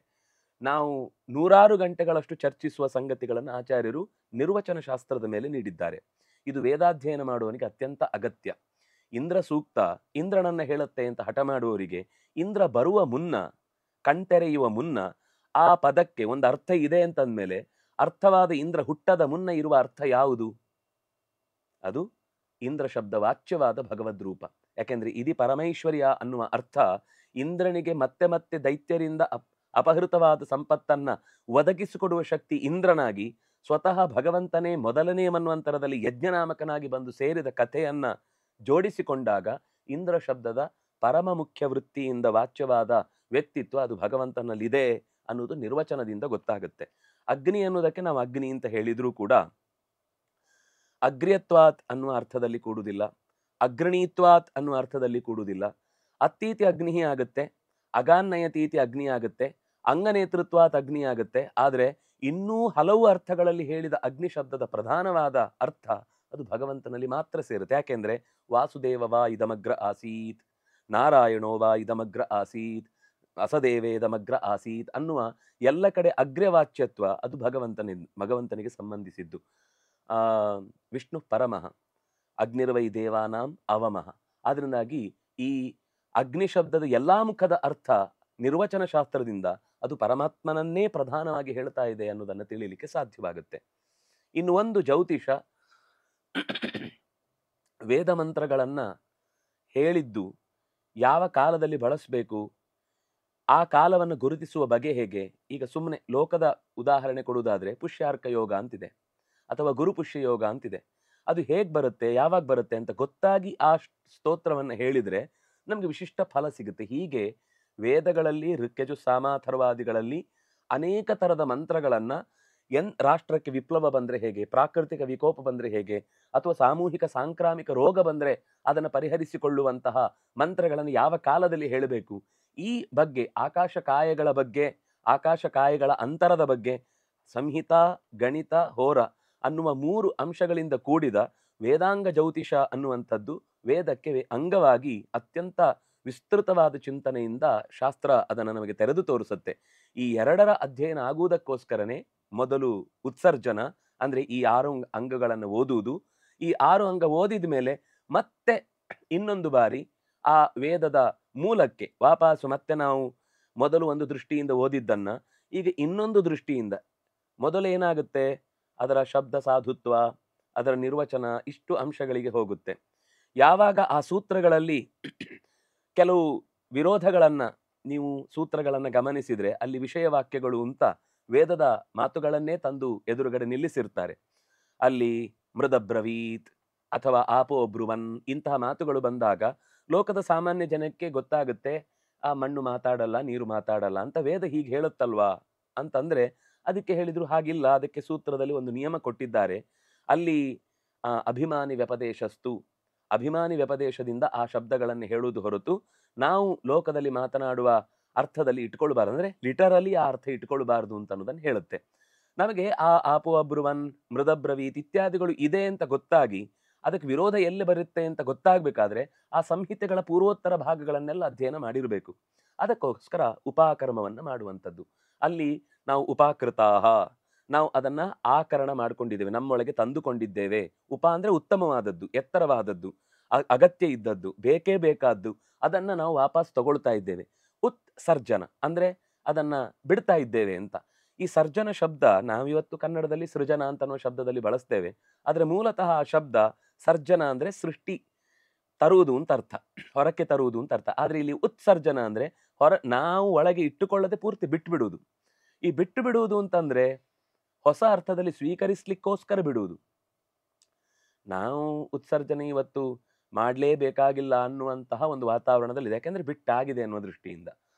ನಾವು 100 ಗಂಟೆಗಳಷ್ಟು ಚರ್ಚಿಸುವ ಸಂಗತಿಗಳನ್ನು ಆಚಾರ್ಯರು ನಿರ್ವಚನ ಶಾಸ್ತ್ರದ ಮೇಲೆ ನೀಡಿದ್ದಾರೆ. ಇದು ವೇದಾಧ್ಯಯನ ಮಾಡುವವನಿಗೆ ಅತ್ಯಂತ ಅಗತ್ಯ. ಇಂದ್ರ ಸೂಕ್ತ ಇಂದ್ರನನ್ನ ಹೇಳುತ್ತೆ ಅಂತ ಹಠ ಮಾಡುವವರಿಗೆ ಇಂದ್ರ ಬರುವ ಮುನ್ನ, ಕಣ್ತೆರೆಯುವ ಮುನ್ನ ಆ ಪದಕ್ಕೆ ಒಂದು ಅರ್ಥ ಇದೆ ಅಂತಂದ್ಮೇಲೆ ಅರ್ಥವಾದ ಇಂದ್ರ ಹುಟ್ಟದ ಮುನ್ನ ಇರುವ ಅರ್ಥ ಯಾವುದು? ಅದು ಇಂದ್ರ ಶಬ್ದ ವಾಚ್ಯವಾದ ಭಗವದ್ ರೂಪ. ಯಾಕೆಂದ್ರೆ ಇದಿ ಪರಮೈಶ್ವರ್ಯ ಅನ್ನುವ ಅರ್ಥ ಇಂದ್ರನಿಗೆ ಮತ್ತೆ ಮತ್ತೆ ದೈತ್ಯರಿಂದ ಅಪಹೃತವಾದ ಸಂಪತ್ತನ್ನ ಒದಗಿಸಿಕೊಡುವ ಶಕ್ತಿ ಇಂದ್ರನಾಗಿ ಸ್ವತಃ ಭಗವಂತನೇ ಮೊದಲನೇ ಮನ್ವಂತರದಲ್ಲಿ ಯಜ್ಞನಾಮಕನಾಗಿ ಬಂದು ಸೇರಿದ ಕಥೆಯನ್ನ ಜೋಡಿಸಿಕೊಂಡಾಗ ಇಂದ್ರ ಶಬ್ದದ ಪರಮ ಮುಖ್ಯ ವೃತ್ತಿಯಿಂದ ವಾಚ್ಯವಾದ ವ್ಯಕ್ತಿತ್ವ ಅದು ಭಗವಂತನಲ್ಲಿದೆ ಅನ್ನೋದು ನಿರ್ವಚನದಿಂದ ಗೊತ್ತಾಗುತ್ತೆ. ಅಗ್ನಿ ಅನ್ನೋದಕ್ಕೆ ನಾವು ಅಗ್ನಿ ಅಂತ ಹೇಳಿದ್ರೂ ಕೂಡ ಅಗ್ರ್ಯತ್ವಾತ್ ಅನ್ನುವ ಅರ್ಥದಲ್ಲಿ ಕೂಡುವುದಿಲ್ಲ, ಅಗ್ರಣೀತ್ವಾತ್ ಅನ್ನುವ ಅರ್ಥದಲ್ಲಿ ಕೂಡುವುದಿಲ್ಲ. ಅತ್ತೀತಿ ಅಗ್ನಿ ಆಗುತ್ತೆ, ಅಗಾನ್ನಯತೀತಿ ಅಗ್ನಿ ಆಗುತ್ತೆ, ಅಂಗನೇತೃತ್ವಾತ್ ಅಗ್ನಿ ಆಗುತ್ತೆ. ಆದರೆ ಇನ್ನೂ ಹಲವು ಅರ್ಥಗಳಲ್ಲಿ ಹೇಳಿದ ಅಗ್ನಿ ಶಬ್ದದ ಪ್ರಧಾನವಾದ ಅರ್ಥ ಅದು ಭಗವಂತನಲ್ಲಿ ಮಾತ್ರ ಸೇರುತ್ತೆ. ಯಾಕೆಂದ್ರೆ ವಾಸುದೇವ ವಾ ಇದಮಗ್ರ ಆಸೀತ್, ನಾರಾಯಣೋ ವಾ ಇದಮಗ್ರ ಆಸೀತ್, ಅಸದೇವೇದಮಗ್ರ ಆಸೀತ್ ಅನ್ನುವ ಎಲ್ಲ ಕಡೆ ಅಗ್ರ್ಯವಾಚ್ಯತ್ವ ಅದು ಭಗವಂತನಿಗೆ ಸಂಬಂಧಿಸಿದ್ದು. ವಿಷ್ಣು ಪರಮಃ ಅಗ್ನಿರ್ವೈ ದೇವಾನಾಂ ಅವಮಃ. ಆದ್ರಿಂದಾಗಿ ಈ ಅಗ್ನಿ ಶಬ್ದದ ಎಲ್ಲಾ ಮುಖದ ಅರ್ಥ ನಿರ್ವಚನ ಶಾಸ್ತ್ರದಿಂದ ಅದು ಪರಮಾತ್ಮನನ್ನೇ ಪ್ರಧಾನವಾಗಿ ಹೇಳ್ತಾ ಇದೆ ಅನ್ನೋದನ್ನು ತಿಳಿಯಲಿಕ್ಕೆ ಸಾಧ್ಯವಾಗುತ್ತೆ. ಇನ್ನು ಒಂದು ಜ್ಯೋತಿಷ ವೇದ ಮಂತ್ರಗಳನ್ನ ಹೇಳಿದ್ದು ಯಾವ ಕಾಲದಲ್ಲಿ ಬಳಸಬೇಕು, ಆ ಕಾಲವನ್ನು ಗುರುತಿಸುವ ಬಗೆ ಹೇಗೆ. ಈಗ ಸುಮ್ಮನೆ ಲೋಕದ ಉದಾಹರಣೆ ಕೊಡುವುದಾದ್ರೆ ಪುಷ್ಯಾರ್ಕ ಯೋಗ ಅಂತಿದೆ, ಅಥವಾ ಗುರುಪುಷ್ಯ ಯೋಗ ಅಂತಿದೆ. ಅದು ಹೇಗೆ ಬರುತ್ತೆ, ಯಾವಾಗ ಬರುತ್ತೆ ಅಂತ ಗೊತ್ತಾಗಿ ಆ ಸ್ತೋತ್ರವನ್ನು ಹೇಳಿದ್ರೆ ನಮ್ಗೆ ವಿಶಿಷ್ಟ ಫಲ ಸಿಗುತ್ತೆ. ಹೀಗೆ ವೇದಗಳಲ್ಲಿ ಋಕ್ಯಜು ಸಾಮಾಥರ್ವಾದಿಗಳಲ್ಲಿ ಅನೇಕ ತರದ ಮಂತ್ರಗಳನ್ನ ರಾಷ್ಟ್ರಕ್ಕೆ ವಿಪ್ಲವ ಬಂದ್ರೆ ಹೇಗೆ, ಪ್ರಾಕೃತಿಕ ವಿಕೋಪ ಬಂದ್ರೆ ಹೇಗೆ, ಅಥವಾ ಸಾಮೂಹಿಕ ಸಾಂಕ್ರಾಮಿಕ ರೋಗ ಬಂದ್ರೆ ಅದನ್ನು ಪರಿಹರಿಸಿಕೊಳ್ಳುವಂತಹ ಮಂತ್ರಗಳನ್ನು ಯಾವ ಕಾಲದಲ್ಲಿ ಹೇಳಬೇಕು, ಈ ಬಗ್ಗೆ ಆಕಾಶಕಾಯಗಳ ಬಗ್ಗೆ, ಆಕಾಶಕಾಯಗಳ ಅಂತರದ ಬಗ್ಗೆ ಸಂಹಿತ, ಗಣಿತ, ಹೋರ ಅನ್ನುವ 3 ಅಂಶಗಳಿಂದ ಕೂಡಿದ ವೇದಾಂಗ ಜ್ಯೋತಿಷ ಅನ್ನುವಂಥದ್ದು ವೇದಕ್ಕೆ ಅಂಗವಾಗಿ ಅತ್ಯಂತ ವಿಸ್ತೃತವಾದ ಚಿಂತನೆಯಿಂದ ಶಾಸ್ತ್ರ ಅದನ್ನು ನಮಗೆ ತೆರೆದು ತೋರಿಸುತ್ತೆ. ಈ 2ರ ಅಧ್ಯಯನ ಆಗುವುದಕ್ಕೋಸ್ಕರನೇ ಮೊದಲು ಉತ್ಸರ್ಜನ ಅಂದ್ರೆ ಈ 6 ಅಂಗಗಳನ್ನು ಓದುವುದು. ಈ 6 ಅಂಗ ಓದಿದ ಮೇಲೆ ಮತ್ತೆ ಇನ್ನೊಂದು ಬಾರಿ ಆ ವೇದದ ಮೂಲಕ್ಕೆ ವಾಪಸ್ಸು ಮತ್ತೆ ನಾವು ಮೊದಲು ಒಂದು ದೃಷ್ಟಿಯಿಂದ ಓದಿದ್ದನ್ನ ಈಗ ಇನ್ನೊಂದು ದೃಷ್ಟಿಯಿಂದ ಮೊದಲು ಏನಾಗುತ್ತೆ, ಅದರ ಶಬ್ದ ಸಾಧುತ್ವ, ಅದರ ನಿರ್ವಚನ, ಇಷ್ಟು ಅಂಶಗಳಿಗೆ ಹೋಗುತ್ತೆ. ಯಾವಾಗ ಆ ಸೂತ್ರಗಳಲ್ಲಿ ಕೆಲವು ವಿರೋಧಗಳನ್ನ ನೀವು ಸೂತ್ರಗಳನ್ನ ಗಮನಿಸಿದ್ರೆ ಅಲ್ಲಿ ವಿಷಯ ವಾಕ್ಯಗಳು ಅಂತ ವೇದದ ಮಾತುಗಳನ್ನೇ ತಂದು ಎದುರುಗಡೆ ನಿಲ್ಲಿಸಿರ್ತಾರೆ. ಅಲ್ಲಿ ಮೃದಬ್ರವೀತ್ ಅಥವಾ ಆಪೋ ಬ್ರುವನ್ ಇಂತಹ ಮಾತುಗಳು ಬಂದಾಗ ಲೋಕದ ಸಾಮಾನ್ಯ ಜನಕ್ಕೆ ಗೊತ್ತಾಗುತ್ತೆ, ಆ ಮಣ್ಣು ಮಾತಾಡಲ್ಲ, ನೀರು ಮಾತಾಡಲ್ಲ ಅಂತ ವೇದ ಹೀಗೆ ಹೇಳುತ್ತಲ್ವಾ ಅಂತಂದ್ರೆ ಅದಕ್ಕೆ ಹೇಳಿದ್ರು ಹಾಗಿಲ್ಲ, ಅದಕ್ಕೆ ಸೂತ್ರದಲ್ಲಿ ಒಂದು ನಿಯಮ ಕೊಟ್ಟಿದ್ದಾರೆ. ಅಲ್ಲಿ ಅಭಿಮಾನಿ ವ್ಯಪದೇಶಸ್ತು, ಅಭಿಮಾನಿ ವ್ಯಪದೇಶದಿಂದ ಆ ಶಬ್ದಗಳನ್ನು ಹೇಳುವುದು ಹೊರತು ನಾವು ಲೋಕದಲ್ಲಿ ಮಾತನಾಡುವ ಅರ್ಥದಲ್ಲಿ ಇಟ್ಕೊಳ್ಬಾರ್ದು, ಅಂದ್ರೆ ಲಿಟರಲಿ ಆ ಅರ್ಥ ಇಟ್ಕೊಳ್ಬಾರ್ದು ಅಂತ ಅನ್ನೋದನ್ನು ಹೇಳುತ್ತೆ. ನಮಗೆ ಆ ಆಪೋ ಅಬ್ರುವನ್, ಮೃದಬ್ರವೀತ್ ಇತ್ಯಾದಿಗಳು ಇದೆ ಅಂತ ಗೊತ್ತಾಗಿ ಅದಕ್ಕೆ ವಿರೋಧ ಎಲ್ಲಿ ಬರುತ್ತೆ ಅಂತ ಗೊತ್ತಾಗ್ಬೇಕಾದ್ರೆ ಆ ಸಂಹಿತೆಗಳ ಪೂರ್ವೋತ್ತರ ಭಾಗಗಳನ್ನೆಲ್ಲ ಅಧ್ಯಯನ ಮಾಡಿರಬೇಕು. ಅದಕ್ಕೋಸ್ಕರ ಉಪಾಕರ್ಮವನ್ನ ಮಾಡುವಂಥದ್ದು. ಅಲ್ಲಿ ನಾವು ಉಪಾಕೃತಾಹ, ನಾವು ಅದನ್ನ ಆಕರಣ ಮಾಡ್ಕೊಂಡಿದ್ದೇವೆ, ನಮ್ಮೊಳಗೆ ತಂದುಕೊಂಡಿದ್ದೇವೆ. ಉಪ ಅಂದ್ರೆ ಉತ್ತಮವಾದದ್ದು, ಎತ್ತರವಾದದ್ದು, ಅಗತ್ಯ ಇದ್ದದ್ದು, ಬೇಕೇ ಬೇಕಾದ್ದು, ಅದನ್ನ ನಾವು ವಾಪಸ್ ತಗೊಳ್ತಾ ಇದ್ದೇವೆ. ಉತ್ಸರ್ಜನ ಅಂದ್ರೆ ಅದನ್ನ ಬಿಡ್ತಾ ಇದ್ದೇವೆ ಅಂತ. ಈ ಸರ್ಜನ ಶಬ್ದ ನಾವಿವತ್ತು ಕನ್ನಡದಲ್ಲಿ ಸೃಜನ ಅಂತ ಅನ್ನೋ ಶಬ್ದದಲ್ಲಿ ಬಳಸ್ತೇವೆ. ಆದ್ರೆ ಮೂಲತಃ ಆ ಶಬ್ದ ಸರ್ಜನ ಅಂದ್ರೆ ಸೃಷ್ಟಿ ತರುವುದು ಅಂತ ಅರ್ಥ, ಹೊರಕ್ಕೆ ತರುವುದು ಅಂತ ಅರ್ಥ. ಆದ್ರೆ ಇಲ್ಲಿ ಉತ್ಸರ್ಜನ ಅಂದ್ರೆ ನಾವು ಒಳಗೆ ಇಟ್ಟುಕೊಳ್ಳದೆ ಪೂರ್ತಿ ಬಿಟ್ಟು ಬಿಡುವುದು. ಈ ಬಿಟ್ಟು ಬಿಡುವುದು ಅಂತಂದ್ರೆ ಹೊಸ ಅರ್ಥದಲ್ಲಿ ಸ್ವೀಕರಿಸ್ಲಿಕ್ಕೋಸ್ಕರ ಬಿಡುವುದು. ನಾವು ಉತ್ಸರ್ಜನೆ ಇವತ್ತು ಮಾಡಲೇಬೇಕಾಗಿಲ್ಲ ಅನ್ನುವಂತಹ ಒಂದು ವಾತಾವರಣದಲ್ಲಿದೆ, ಯಾಕೆಂದ್ರೆ ಬಿಟ್ಟಾಗಿದೆ ಅನ್ನುವ ದೃಷ್ಟಿಯಿಂದ.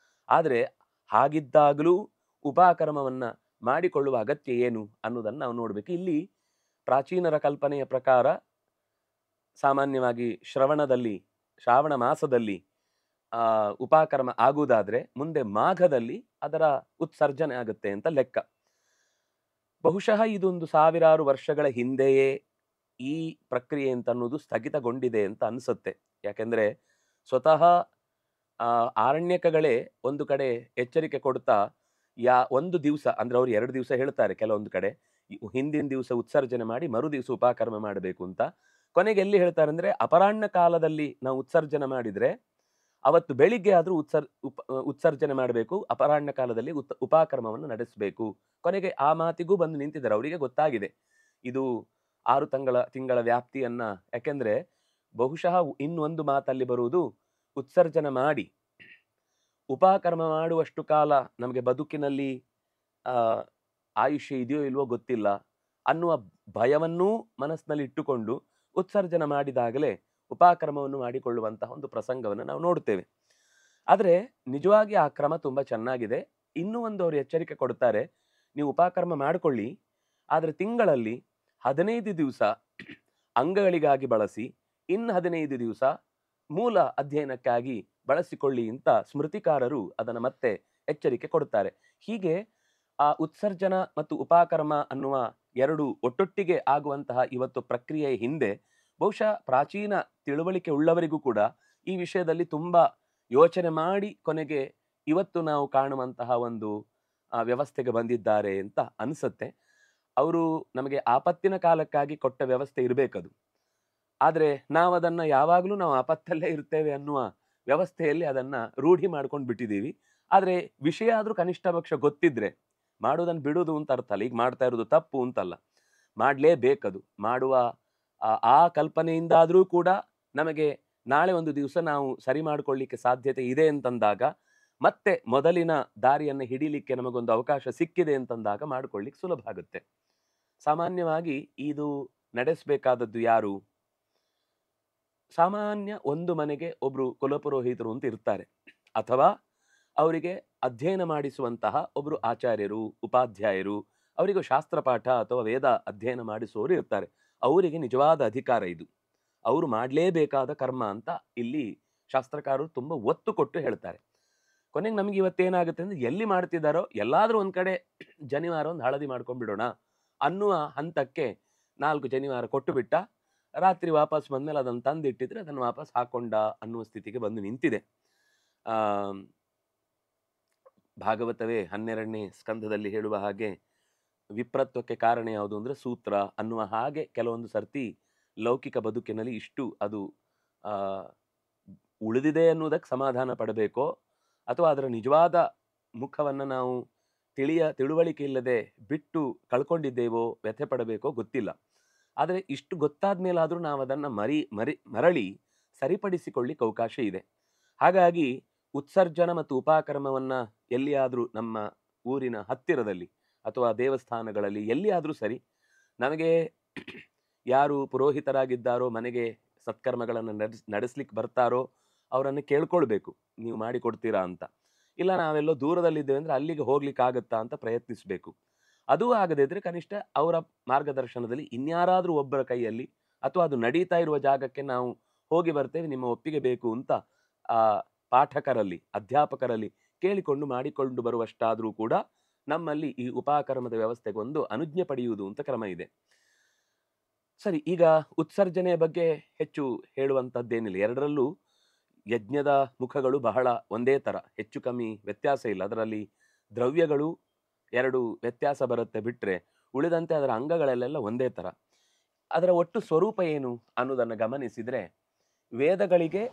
ಆದ್ರೆ ಹಾಗಿದ್ದಾಗಲೂ ಉಪಕರ್ಮವನ್ನ ಮಾಡಿಕೊಳ್ಳುವ ಅಗತ್ಯ ಏನು ಅನ್ನೋದನ್ನು ನಾವು ನೋಡ್ಬೇಕು. ಇಲ್ಲಿ ಪ್ರಾಚೀನರ ಕಲ್ಪನೆಯ ಪ್ರಕಾರ ಸಾಮಾನ್ಯವಾಗಿ ಶ್ರಾವಣ ಮಾಸದಲ್ಲಿ ಉಪಕರ್ಮ ಆಗುವುದಾದ್ರೆ ಮುಂದೆ ಮಾಘದಲ್ಲಿ ಅದರ ಉತ್ಸರ್ಜನೆ ಆಗುತ್ತೆ ಅಂತ ಲೆಕ್ಕ. ಬಹುಶಃ ಇದೊಂದು 1000 ವರ್ಷಗಳ ಹಿಂದೆಯೇ ಈ ಪ್ರಕ್ರಿಯೆ ಅಂತ ಅನ್ನೋದು ಸ್ಥಗಿತಗೊಂಡಿದೆ ಅಂತ ಅನ್ಸುತ್ತೆ. ಯಾಕೆಂದ್ರೆ ಸ್ವತಃ ಆರಣ್ಯಕಗಳೇ ಒಂದು ಕಡೆ ಎಚ್ಚರಿಕೆ ಕೊಡ್ತಾ ಒಂದು ದಿವಸ ಅಂದ್ರೆ ಅವ್ರು 2 ದಿವಸ ಹೇಳ್ತಾರೆ, ಕೆಲವೊಂದು ಕಡೆ ಹಿಂದಿನ ದಿವಸ ಉತ್ಸರ್ಜನೆ ಮಾಡಿ ಮರು ದಿವಸ ಉಪಕರ್ಮ ಮಾಡಬೇಕು ಅಂತ. ಕೊನೆಗೆ ಎಲ್ಲಿ ಹೇಳ್ತಾರೆ ಅಂದ್ರೆ ಅಪರಾಹ್ನ ಕಾಲದಲ್ಲಿ ನಾವು ಉತ್ಸರ್ಜನೆ ಮಾಡಿದ್ರೆ ಅವತ್ತು ಬೆಳಿಗ್ಗೆ ಆದ್ರೂ ಉತ್ಸರ್ಜನೆ ಮಾಡಬೇಕು, ಅಪರಾಹ್ನ ಕಾಲದಲ್ಲಿ ಉಪಕರ್ಮವನ್ನು ನಡೆಸಬೇಕು. ಕೊನೆಗೆ ಆ ಮಾತಿಗೂ ಬಂದು ನಿಂತಿದ್ದಾರೆ. ಅವರಿಗೆ ಗೊತ್ತಾಗಿದೆ ಇದು 6 ತಿಂಗಳ ವ್ಯಾಪ್ತಿಯನ್ನ, ಯಾಕೆಂದ್ರೆ ಬಹುಶಃ ಇನ್ನೊಂದು ಮಾತಲ್ಲಿ ಬರುವುದು, ಉತ್ಸರ್ಜನ ಮಾಡಿ ಉಪಕರ್ಮ ಮಾಡುವಷ್ಟು ಕಾಲ ನಮಗೆ ಬದುಕಿನಲ್ಲಿ ಆ, ಆಯುಷ್ಯ ಇದೆಯೋ ಇಲ್ವೋ ಗೊತ್ತಿಲ್ಲ ಅನ್ನುವ ಭಯವನ್ನೂ ಮನಸ್ಸಿನಲ್ಲಿ ಇಟ್ಟುಕೊಂಡು ಉತ್ಸರ್ಜನ ಮಾಡಿದಾಗಲೇ ಉಪಕರ್ಮವನ್ನು ಮಾಡಿಕೊಳ್ಳುವಂತಹ ಒಂದು ಪ್ರಸಂಗವನ್ನು ನಾವು ನೋಡ್ತೇವೆ. ಆದರೆ ನಿಜವಾಗಿ ಆ ಕ್ರಮ ತುಂಬ ಚೆನ್ನಾಗಿದೆ. ಇನ್ನೂ ಒಂದು ಅವರು ಎಚ್ಚರಿಕೆ ಕೊಡ್ತಾರೆ, ನೀವು ಉಪಕರ್ಮ ಮಾಡಿಕೊಳ್ಳಿ, ಆದರೆ ತಿಂಗಳಲ್ಲಿ 15 ದಿವಸ ಅಂಗಗಳಿಗಾಗಿ ಬಳಸಿ, ಇನ್ನು 15 ದಿವಸ ಮೂಲ ಅಧ್ಯಯನಕ್ಕಾಗಿ ಬಳಸಿಕೊಳ್ಳಿ ಅಂತ ಸ್ಮೃತಿಕಾರರು ಅದನ್ನು ಮತ್ತೆ ಎಚ್ಚರಿಕೆ ಕೊಡುತ್ತಾರೆ. ಹೀಗೆ ಆ ಉತ್ಸರ್ಜನ ಮತ್ತು ಉಪಕರ್ಮ ಅನ್ನುವ ಎರಡು ಒಟ್ಟೊಟ್ಟಿಗೆ ಆಗುವಂತಹ ಇವತ್ತು ಪ್ರಕ್ರಿಯೆಯ ಹಿಂದೆ ಬಹುಶಃ ಪ್ರಾಚೀನ ತಿಳುವಳಿಕೆ ಉಳ್ಳವರಿಗೂ ಕೂಡ ಈ ವಿಷಯದಲ್ಲಿ ತುಂಬಾ ಯೋಚನೆ ಮಾಡಿ ಕೊನೆಗೆ ಇವತ್ತು ನಾವು ಕಾಣುವಂತಹ ಒಂದು ವ್ಯವಸ್ಥೆಗೆ ಬಂದಿದ್ದಾರೆ ಅಂತ ಅನಿಸುತ್ತೆ. ಅವರು ನಮಗೆ ಆಪತ್ತಿನ ಕಾಲಕ್ಕಾಗಿ ಕೊಟ್ಟ ವ್ಯವಸ್ಥೆ ಇರಬೇಕದು. ಆದರೆ ನಾವು ಅದನ್ನು ಯಾವಾಗಲೂ ನಾವು ಆಪತ್ತಲ್ಲೇ ಇರ್ತೇವೆ ಅನ್ನುವ ವ್ಯವಸ್ಥೆಯಲ್ಲಿ ಅದನ್ನು ರೂಢಿ ಮಾಡ್ಕೊಂಡು ಬಿಟ್ಟಿದ್ದೀವಿ. ಆದರೆ ವಿಷಯ ಆದರೂ ಕನಿಷ್ಠ ಪಕ್ಷ ಗೊತ್ತಿದ್ರೆ ಮಾಡೋದನ್ನು ಬಿಡೋದು ಅಂತ ಅರ್ಥ ಅಲ್ಲ. ಈಗ ಮಾಡ್ತಾ ಇರೋದು ತಪ್ಪು ಅಂತಲ್ಲ, ಮಾಡಲೇಬೇಕದು. ಮಾಡುವ ಆ ಕಲ್ಪನೆಯಿಂದಾದರೂ ಕೂಡ ನಮಗೆ ನಾಳೆ ಒಂದು ದಿವಸ ನಾವು ಸರಿ ಮಾಡಿಕೊಳ್ಳಿಕ್ಕೆ ಸಾಧ್ಯತೆ ಇದೆ ಅಂತಂದಾಗ, ಮತ್ತೆ ಮೊದಲಿನ ದಾರಿಯನ್ನು ಹಿಡಿಲಿಕ್ಕೆ ನಮಗೊಂದು ಅವಕಾಶ ಸಿಕ್ಕಿದೆ ಅಂತಂದಾಗ ಮಾಡಿಕೊಳ್ಳಿಕ್ಕೆ ಸುಲಭ ಆಗುತ್ತೆ. ಸಾಮಾನ್ಯವಾಗಿ ಇದು ನಡೆಸಬೇಕಾದದ್ದು ಯಾರು? ಸಾಮಾನ್ಯ ಒಂದು ಮನೆಗೆ ಒಬ್ರು ಕುಲಪುರೋಹಿತರು ಅಂತ ಇರ್ತಾರೆ, ಅಥವಾ ಅವರಿಗೆ ಅಧ್ಯಯನ ಮಾಡಿಸುವಂತಹ ಒಬ್ರು ಆಚಾರ್ಯರು, ಉಪಾಧ್ಯಾಯರು, ಅವರಿಗೂ ಶಾಸ್ತ್ರಪಾಠ ಅಥವಾ ವೇದ ಅಧ್ಯಯನ ಮಾಡಿಸುವವರು ಇರ್ತಾರೆ. ಅವರಿಗೆ ನಿಜವಾದ ಅಧಿಕಾರ ಇದು. ಅವರು ಮಾಡಲೇಬೇಕಾದ ಕರ್ಮ ಅಂತ ಇಲ್ಲಿ ಶಾಸ್ತ್ರಕಾರರು ತುಂಬ ಒತ್ತು ಕೊಟ್ಟು ಹೇಳ್ತಾರೆ. ಕೊನೆಗೆ ನಮ್ಗೆ ಇವತ್ತೇನಾಗುತ್ತೆ ಅಂದ್ರೆ, ಎಲ್ಲಿ ಮಾಡ್ತಿದ್ದಾರೋ ಎಲ್ಲಾದ್ರೂ ಒಂದ್ ಕಡೆ ಜನಿವಾರ ಒಂದು ಹಳದಿ ಮಾಡ್ಕೊಂಡ್ಬಿಡೋಣ ಅನ್ನುವ ಹಂತಕ್ಕೆ 4 ಜನಿವಾರ ಕೊಟ್ಟು ಬಿಟ್ಟ, ರಾತ್ರಿ ವಾಪಸ್ ಬಂದ್ಮೇಲೆ ಅದನ್ನು ತಂದಿಟ್ಟಿದ್ರೆ ಅದನ್ನು ವಾಪಸ್ ಹಾಕೊಂಡ ಅನ್ನುವ ಸ್ಥಿತಿಗೆ ಬಂದು ನಿಂತಿದೆ. ಭಾಗವತವೇ 12ನೇ ಸ್ಕಂಧದಲ್ಲಿ ಹೇಳುವ ಹಾಗೆ ವಿಪ್ರತ್ವಕ್ಕೆ ಕಾರಣ ಯಾವುದು ಅಂದ್ರೆ ಸೂತ್ರ ಅನ್ನುವ ಹಾಗೆ ಕೆಲವೊಂದು ಸರ್ತಿ ಲೌಕಿಕ ಬದುಕಿನಲ್ಲಿ ಇಷ್ಟು ಅದು ಉಳಿದಿದೆ ಅನ್ನುವುದಕ್ಕೆ ಸಮಾಧಾನ ಪಡಬೇಕೋ ಅಥವಾ ಅದರ ನಿಜವಾದ ಮುಖವನ್ನು ನಾವು ತಿಳುವಳಿಕೆ ಇಲ್ಲದೆ ಬಿಟ್ಟು ಕಳ್ಕೊಂಡಿದ್ದೇವೋ ವ್ಯಥೆ ಪಡಬೇಕೋ ಗೊತ್ತಿಲ್ಲ. ಆದರೆ ಇಷ್ಟು ಗೊತ್ತಾದ ಮೇಲಾದರೂ ನಾವು ಅದನ್ನು ಮರಳಿ ಸರಿಪಡಿಸಿಕೊಳ್ಳಿಕ್ಕೆ ಅವಕಾಶ ಇದೆ. ಹಾಗಾಗಿ ಉತ್ಸರ್ಜನ ಮತ್ತು ಉಪಕರ್ಮವನ್ನು ಎಲ್ಲಿಯಾದರೂ ನಮ್ಮ ಊರಿನ ಹತ್ತಿರದಲ್ಲಿ ಅಥವಾ ದೇವಸ್ಥಾನಗಳಲ್ಲಿ ಎಲ್ಲಿಯಾದರೂ ಸರಿ, ನಮಗೆ ಯಾರು ಪುರೋಹಿತರಾಗಿದ್ದಾರೋ, ಮನೆಗೆ ಸತ್ಕರ್ಮಗಳನ್ನು ನಡೆಸ್ಲಿಕ್ಕೆ ಬರ್ತಾರೋ ಅವರನ್ನು ಕೇಳ್ಕೊಳ್ಬೇಕು, ನೀವು ಮಾಡಿಕೊಡ್ತೀರಾ ಅಂತ. ಇಲ್ಲ ನಾವೆಲ್ಲೋ ದೂರದಲ್ಲಿದ್ದೇವೆ ಅಂದರೆ ಅಲ್ಲಿಗೆ ಹೋಗ್ಲಿಕ್ಕೆ ಆಗುತ್ತಾ ಅಂತ ಪ್ರಯತ್ನಿಸಬೇಕು. ಅದೂ ಆಗದೇ ಇದ್ರೆ ಕನಿಷ್ಠ ಅವರ ಮಾರ್ಗದರ್ಶನದಲ್ಲಿ ಇನ್ಯಾರಾದರೂ ಒಬ್ಬರ ಕೈಯಲ್ಲಿ ಅಥವಾ ಅದು ನಡೀತಾ ಇರುವ ಜಾಗಕ್ಕೆ ನಾವು ಹೋಗಿ ಬರ್ತೇವೆ, ನಿಮ್ಮ ಒಪ್ಪಿಗೆ ಬೇಕು ಅಂತ ಆ ಪಾಠಕರಲ್ಲಿ, ಅಧ್ಯಾಪಕರಲ್ಲಿ ಕೇಳಿಕೊಂಡು ಮಾಡಿಕೊಂಡು ಬರುವಷ್ಟಾದರೂ ಕೂಡ ನಮ್ಮಲ್ಲಿ ಈ ಉಪಕರ್ಮದ ವ್ಯವಸ್ಥೆಗೆ ಒಂದು ಅನುಜ್ಞೆ ಪಡೆಯುವುದು ಅಂತ ಕ್ರಮ ಇದೆ. ಸರಿ, ಈಗ ಉತ್ಸರ್ಜನೆಯ ಬಗ್ಗೆ ಹೆಚ್ಚು ಹೇಳುವಂಥದ್ದೇನಿಲ್ಲ. ಎರಡರಲ್ಲೂ ಯಜ್ಞದ ಮುಖಗಳು ಬಹಳ ಒಂದೇ ಥರ, ಹೆಚ್ಚು ಕಮ್ಮಿ ವ್ಯತ್ಯಾಸ ಇಲ್ಲ. ಅದರಲ್ಲಿ ದ್ರವ್ಯಗಳು 2 ವ್ಯತ್ಯಾಸ ಬರುತ್ತೆ ಬಿಟ್ಟರೆ ಉಳಿದಂತೆ ಅದರ ಅಂಗಗಳಲ್ಲೆಲ್ಲ ಒಂದೇ ಥರ. ಅದರ ಒಟ್ಟು ಸ್ವರೂಪ ಏನು ಅನ್ನೋದನ್ನು ಗಮನಿಸಿದರೆ, ವೇದಗಳಿಗೆ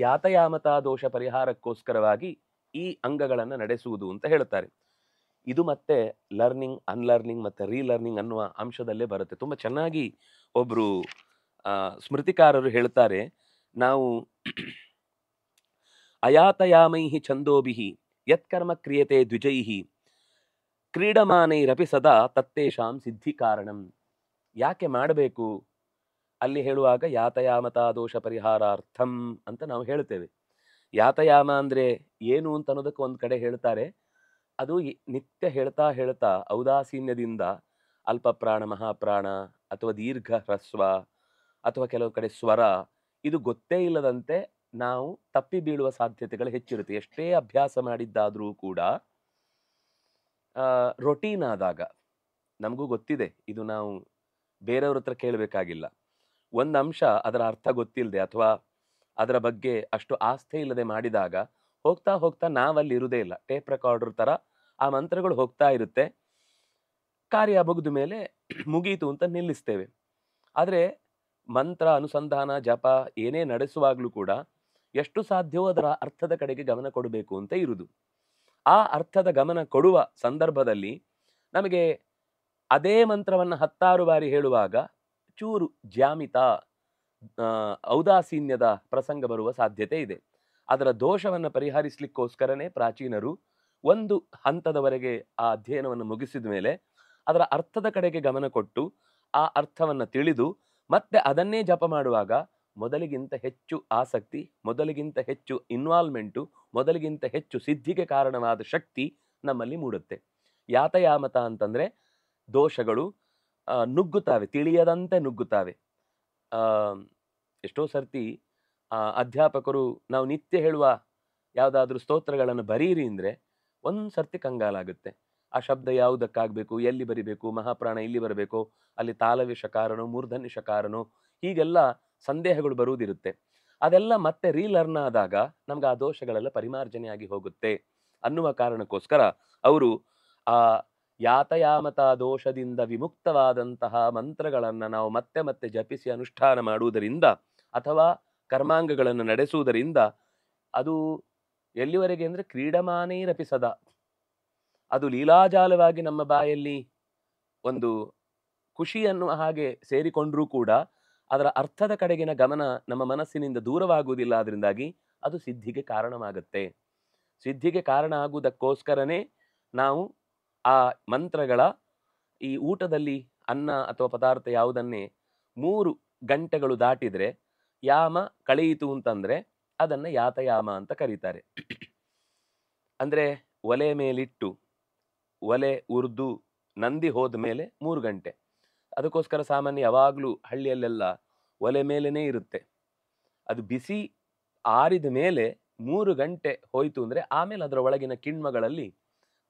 ಯಾತಯಾಮತ ದೋಷ ಪರಿಹಾರಕ್ಕೋಸ್ಕರವಾಗಿ ಈ ಅಂಗಗಳನ್ನು ನಡೆಸುವುದು ಅಂತ ಹೇಳ್ತಾರೆ. ಇದು ಮತ್ತೆ ಲರ್ನಿಂಗ್, ಅನ್ಲರ್ನಿಂಗ್ ಮತ್ತು ರೀಲರ್ನಿಂಗ್ ಅನ್ನುವ ಅಂಶದಲ್ಲೇ ಬರುತ್ತೆ. ತುಂಬ ಚೆನ್ನಾಗಿ ಒಬ್ಬರು ಸ್ಮೃತಿಕಾರರು ಹೇಳ್ತಾರೆ, ನಾವು ಅಯಾತಯಾಮೈಹಿ ಛಂದೋಭಿಹಿ ಯತ್ಕರ್ಮ ಕ್ರಿಯತೆ ದ್ವಿಜೈಹಿ ಕ್ರೀಡಮಾನೈರಪಿ ಸದಾ ತತ್ತೇಷಾಂ ಸಿದ್ಧಿ ಕಾರಣಂ. ಯಾಕೆ ಮಾಡಬೇಕು ಅಲ್ಲಿ ಹೇಳುವಾಗ ಯಾತಯಾಮತ ದೋಷ ಪರಿಹಾರಾರ್ಥಂ ಅಂತ ನಾವು ಹೇಳ್ತೇವೆ. ಯಾತಯಾಮ ಅಂದರೆ ಏನು ಅಂತ ಅನ್ನೋದಕ್ಕೆ ಒಂದು ಕಡೆ ಹೇಳ್ತಾರೆ, ಅದು ನಿತ್ಯ ಹೇಳ್ತಾ ಹೇಳ್ತಾ ಔದಾಸೀನ್ಯದಿಂದ ಅಲ್ಪ ಪ್ರಾಣ, ಮಹಾಪ್ರಾಣ ಅಥವಾ ದೀರ್ಘ ಹ್ರಸ್ವ ಅಥವಾ ಕೆಲವು ಕಡೆ ಸ್ವರ, ಇದು ಗೊತ್ತೇ ಇಲ್ಲದಂತೆ ನಾವು ತಪ್ಪಿ ಬೀಳುವ ಸಾಧ್ಯತೆಗಳು ಹೆಚ್ಚಿರುತ್ತೆ. ಎಷ್ಟೇ ಅಭ್ಯಾಸ ಮಾಡಿದ್ದಾದರೂ ಕೂಡ ರೊಟೀನ್ ಆದಾಗ ನಮಗೂ ಗೊತ್ತಿದೆ, ಇದು ನಾವು ಬೇರೆಯವ್ರ ಹತ್ರ ಕೇಳಬೇಕಾಗಿಲ್ಲ. ಒಂದು ಅಂಶ ಅದರ ಅರ್ಥ ಗೊತ್ತಿಲ್ಲದೆ ಅಥವಾ ಅದರ ಬಗ್ಗೆ ಅಷ್ಟು ಆಸ್ಥೆ ಇಲ್ಲದೆ ಮಾಡಿದಾಗ ಹೋಗ್ತಾ ಹೋಗ್ತಾ ನಾವಲ್ಲಿ ಇರುವುದೇ ಇಲ್ಲ. ಟೇಪ್ ರೆಕಾರ್ಡರ್ ಥರ ಆ ಮಂತ್ರಗಳು ಹೋಗ್ತಾ ಇರುತ್ತೆ, ಕಾರ್ಯ ಮುಗಿದ ಮೇಲೆ ಮುಗೀತು ಅಂತ ನಿಲ್ಲಿಸ್ತೇವೆ. ಆದರೆ ಮಂತ್ರ ಅನುಸಂಧಾನ ಜಪ ಏನೇ ನಡೆಸುವಾಗಲೂ ಕೂಡ ಎಷ್ಟು ಸಾಧ್ಯವೋ ಅದರ ಅರ್ಥದ ಕಡೆಗೆ ಗಮನ ಕೊಡಬೇಕು ಅಂತ ಇರುವುದು. ಆ ಅರ್ಥದ ಗಮನ ಕೊಡುವ ಸಂದರ್ಭದಲ್ಲಿ ನಮಗೆ ಅದೇ ಮಂತ್ರವನ್ನು 10 ಬಾರಿ ಹೇಳುವಾಗ ಚೂರು ಜ್ಯಾಮಿತ ಔದಾಸೀನ್ಯದ ಪ್ರಸಂಗ ಬರುವ ಸಾಧ್ಯತೆ ಇದೆ. ಅದರ ದೋಷವನ್ನು ಪರಿಹರಿಸಲಿಕ್ಕೋಸ್ಕರನೇ ಪ್ರಾಚೀನರು ಒಂದು ಹಂತದವರೆಗೆ ಆ ಅಧ್ಯಯನವನ್ನು ಮುಗಿಸಿದ ಮೇಲೆ ಅದರ ಅರ್ಥದ ಕಡೆಗೆ ಗಮನ ಕೊಟ್ಟು ಆ ಅರ್ಥವನ್ನು ತಿಳಿದು ಮತ್ತೆ ಅದನ್ನೇ ಜಪ ಮಾಡುವಾಗ ಮೊದಲಿಗಿಂತ ಹೆಚ್ಚು ಆಸಕ್ತಿ, ಮೊದಲಿಗಿಂತ ಹೆಚ್ಚು ಇನ್ವಾಲ್ವ್ಮೆಂಟು, ಮೊದಲಿಗಿಂತ ಹೆಚ್ಚು ಸಿದ್ಧಿಗೆ ಕಾರಣವಾದ ಶಕ್ತಿ ನಮ್ಮಲ್ಲಿ ಮೂಡುತ್ತೆ. ಯಾತಯಾಮತ ಅಂತಂದ್ರೆ ದೋಷಗಳು ನುಗ್ಗುತ್ತಾವೆ, ತಿಳಿಯದಂತೆ ನುಗ್ಗುತ್ತಾವೆ. ಎಷ್ಟೋ ಸರ್ತಿ ಅಧ್ಯಾಪಕರು ನಾವು ನಿತ್ಯ ಹೇಳುವ ಯಾವುದಾದ್ರೂ ಸ್ತೋತ್ರಗಳನ್ನು ಬರೀರಿ ಅಂದರೆ ಒಂದು ಸರ್ತಿ ಕಂಗಾಲಾಗುತ್ತೆ. ಆ ಶಬ್ದ ಯಾವುದಕ್ಕಾಗಬೇಕು, ಎಲ್ಲಿ ಬರಿಬೇಕು, ಮಹಾಪ್ರಾಣ ಇಲ್ಲಿ ಬರಬೇಕು, ಅಲ್ಲಿ ತಾಲವ್ಯ ಶಕಾರನೋ ಮೂರ್ಧನ್ಯ ಶಕಾರನೋ, ಹೀಗೆಲ್ಲ ಸಂದೇಹಗಳು ಬರುವುದಿರುತ್ತೆ. ಅದೆಲ್ಲ ಮತ್ತೆ ರೀಲರ್ನ್ ಆದಾಗ ನಮ್ಗೆ ಆ ದೋಷಗಳೆಲ್ಲ ಪರಿಮಾರ್ಜನೆಯಾಗಿ ಹೋಗುತ್ತೆ ಅನ್ನುವ ಕಾರಣಕ್ಕೋಸ್ಕರ ಅವರು ಆ ಯಾತಯಾಮತ ದೋಷದಿಂದ ವಿಮುಕ್ತವಾದಂತಹ ಮಂತ್ರಗಳನ್ನು ನಾವು ಮತ್ತೆ ಮತ್ತೆ ಜಪಿಸಿ ಅನುಷ್ಠಾನ ಮಾಡುವುದರಿಂದ ಅಥವಾ ಕರ್ಮಾಂಗಗಳನ್ನು ನಡೆಸುವುದರಿಂದ ಅದು ಎಲ್ಲಿವರೆಗೆ ಅಂದರೆ ಕ್ರೀಡಮಾನೈರಪಿ ಸದಾ, ಅದು ಲೀಲಾಜಾಲವಾಗಿ ನಮ್ಮ ಬಾಯಲ್ಲಿ ಒಂದು ಖುಷಿಯನ್ನು ಹಾಗೆ ಸೇರಿಕೊಂಡ್ರೂ ಕೂಡ ಅದರ ಅರ್ಥದ ಕಡೆಗಿನ ಗಮನ ನಮ್ಮ ಮನಸ್ಸಿನಿಂದ ದೂರವಾಗುವುದಿಲ್ಲ. ಅದರಿಂದಾಗಿ ಅದು ಸಿದ್ಧಿಗೆ ಕಾರಣವಾಗುತ್ತೆ. ಸಿದ್ಧಿಗೆ ಕಾರಣ ಆಗುವುದಕ್ಕೋಸ್ಕರನೇ ನಾವು ಆ ಮಂತ್ರಗಳ ಈ ಊಟದಲ್ಲಿ ಅನ್ನ ಅಥವಾ ಪದಾರ್ಥ ಯಾವುದನ್ನೇ 3 ಗಂಟೆಗಳು ದಾಟಿದರೆ ಯಾಮ ಕಳೆಯಿತು ಅಂತಂದ್ರೆ ಅದನ್ನ ಯಾತಯಾಮ ಅಂತ ಕರೀತಾರೆ. ಅಂದ್ರೆ ಒಲೆ ಮೇಲಿಟ್ಟು ಒಲೆ ಉರ್ದು ನಂದಿ ಹೋದ ಮೇಲೆ 3 ಗಂಟೆ. ಅದಕ್ಕೋಸ್ಕರ ಸಾಮಾನ್ಯ ಯಾವಾಗಲೂ ಹಳ್ಳಿಯಲ್ಲೆಲ್ಲ ಒಲೆ ಮೇಲೇನೆ ಇರುತ್ತೆ. ಅದು ಬಿಸಿ ಆರಿದ ಮೇಲೆ 3 ಗಂಟೆ ಹೋಯ್ತು ಅಂದ್ರೆ ಆಮೇಲೆ ಅದರ ಒಳಗಿನ ಕಿಣ್ಮಗಳಲ್ಲಿ